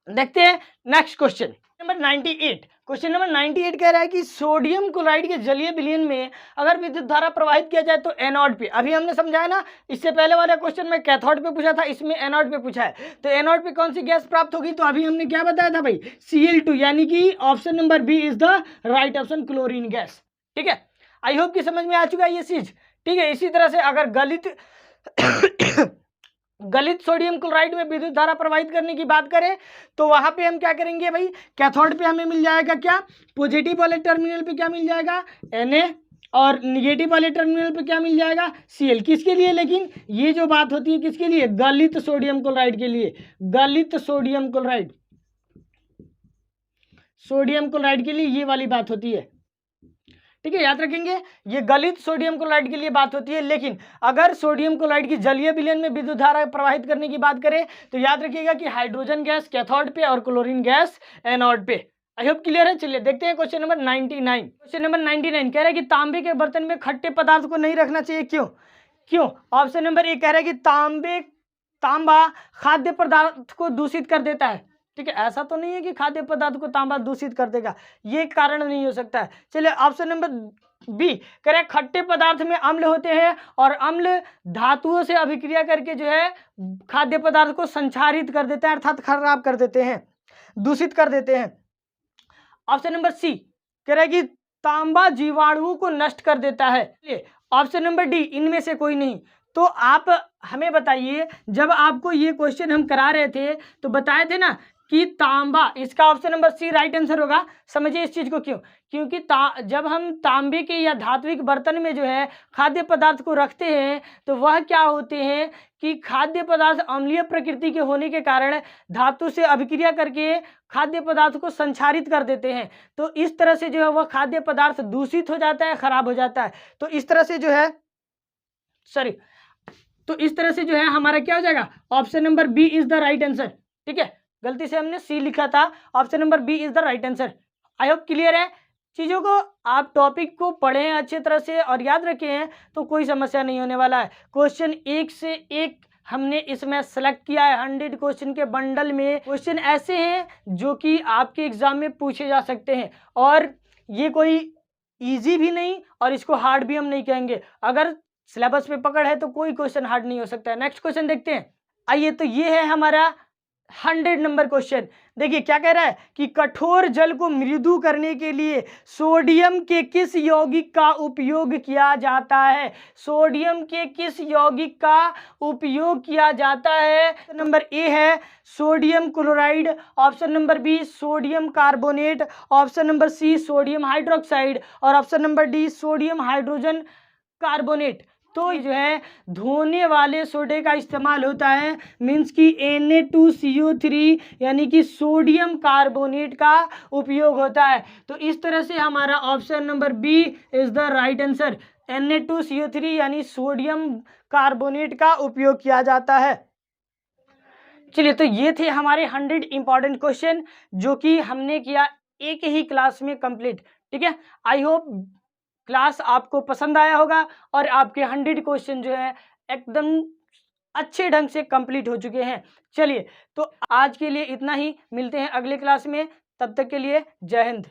देखते हैं next question number 98। Question number 98 कह रहा है कि सोडियम क्लोराइड के जलीय विलयन में अगर विद्युत धारा प्रवाहित किया जाए तो एनोड पे, अभी हमने समझाया ना, इससे पहले वाला क्वेश्चन में कैथोड पे पूछा था, इसमें एनोड पे पूछा है, तो एनोड पे कौन सी गैस प्राप्त होगी, तो अभी हमने क्या बताया था भाई, Cl2, यानी कि option number B is the right option, chlorine gas. ठीक है, आई होप कि समझ में आ चुका है ये चीज। ठीक है, इसी तरह से अगर गलित सोडियम क्लोराइड में विद्युत धारा प्रवाहित करने की बात करें तो वहां पे हम क्या करेंगे भाई, कैथोड पे हमें मिल जाएगा क्या, पॉजिटिव वाले टर्मिनल पे क्या मिल जाएगा, Na, और निगेटिव वाले टर्मिनल पे क्या मिल जाएगा, Cl। किसके लिए, लेकिन ये जो बात होती है किसके लिए, गलित सोडियम क्लोराइड के लिए, गलित सोडियम क्लोराइड, सोडियम क्लोराइड के लिए ये वाली बात होती है। ठीक है, याद रखेंगे ये गलित सोडियम क्लोराइड के लिए बात होती है। लेकिन अगर सोडियम क्लोराइड की जलीय विलयन में विद्युत धारा प्रवाहित करने की बात करें तो याद रखिएगा कि हाइड्रोजन गैस कैथोड पे और क्लोरीन गैस एनोड पे। आई होप क्लियर है। चलिए देखते हैं क्वेश्चन नंबर 99। क्वेश्चन नंबर 99 कह रहा है कि तांबे के बर्तन में खट्टे पदार्थ को नहीं रखना चाहिए, क्यों? ऑप्शन नंबर ए कह रहा है कि तांबा खाद्य पदार्थ को दूषित कर देता है। ठीक है, ऐसा तो नहीं है कि खाद्य पदार्थ को तांबा दूषित कर देगा, ये कारण नहीं हो सकता है। चलिए ऑप्शन नंबर बी कह रहे खट्टे पदार्थ में अम्ल होते हैं और अम्ल धातुओं से अभिक्रिया करके जो है खाद्य पदार्थ को संक्षारित कर देते हैं, अर्थात खराब कर देते हैं, दूषित कर देते हैं। ऑप्शन नंबर सी कह रहा है कि तांबा जीवाणुओं को नष्ट कर देता है। ऑप्शन नंबर डी इनमें से कोई नहीं। तो आप हमें बताइए, जब आपको ये क्वेश्चन हम करा रहे थे तो बताए थे ना कि तांबा, इसका option number C right answer होगा। समझिए इस चीज को, क्योंकि जब हम तांबे के या धात्विक बर्तन में जो है खाद्य पदार्थ को रखते हैं तो वह क्या होते हैं कि खाद्य पदार्थ अम्लीय प्रकृति के होने के कारण धातु से अभिक्रिया करके खाद्य पदार्थ को संक्षारित कर देते हैं। तो इस तरह से जो है वह खाद्य पदार्थ दूषित हो जाता है, खराब हो जाता है। तो इस तरह से जो है इस तरह से जो है हमारा क्या हो जाएगा, option number B is the right answer. ठीक है, गलती से हमने सी लिखा था, option number B is the right answer. I hope clear है। चीज़ों को आप टॉपिक को पढ़ें अच्छे तरह से और याद रखें तो कोई समस्या नहीं होने वाला है। क्वेश्चन एक से एक हमने इसमें सेलेक्ट किया है। 100 क्वेश्चन के बंडल में क्वेश्चन ऐसे हैं जो कि आपके एग्जाम में पूछे जा सकते हैं, और ये कोई इजी भी नहीं और इसको हार्ड भी हम नहीं कहेंगे। अगर सिलेबस पे पकड़ है तो कोई क्वेश्चन हार्ड नहीं हो सकता है। नेक्स्ट क्वेश्चन देखते हैं। आइए, तो ये है हमारा 100 नंबर क्वेश्चन। देखिए क्या कह रहा है कि कठोर जल को मृदु करने के लिए सोडियम के किस यौगिक का उपयोग किया जाता है, सोडियम के किस यौगिक का उपयोग किया जाता है। नंबर ए है sodium chloride, option number B sodium carbonate, option number C sodium hydroxide, और option number D sodium hydrogen carbonate. तो जो है धोने वाले सोडे का इस्तेमाल होता है, मीन्स कि Na2CO3 यानी कि सोडियम कार्बोनेट का उपयोग होता है। तो इस तरह से हमारा option number B is the right answer, Na2CO3 यानी सोडियम कार्बोनेट का उपयोग किया जाता है। चलिए, तो ये थे हमारे 100 इंपॉर्टेंट क्वेश्चन जो कि हमने किया एक ही क्लास में कंप्लीट। ठीक है, आई होप क्लास आपको पसंद आया होगा और आपके 100 क्वेश्चन जो है एकदम अच्छे ढंग से कंप्लीट हो चुके हैं। चलिए, तो आज के लिए इतना ही, मिलते हैं अगले क्लास में, तब तक के लिए जय हिंद।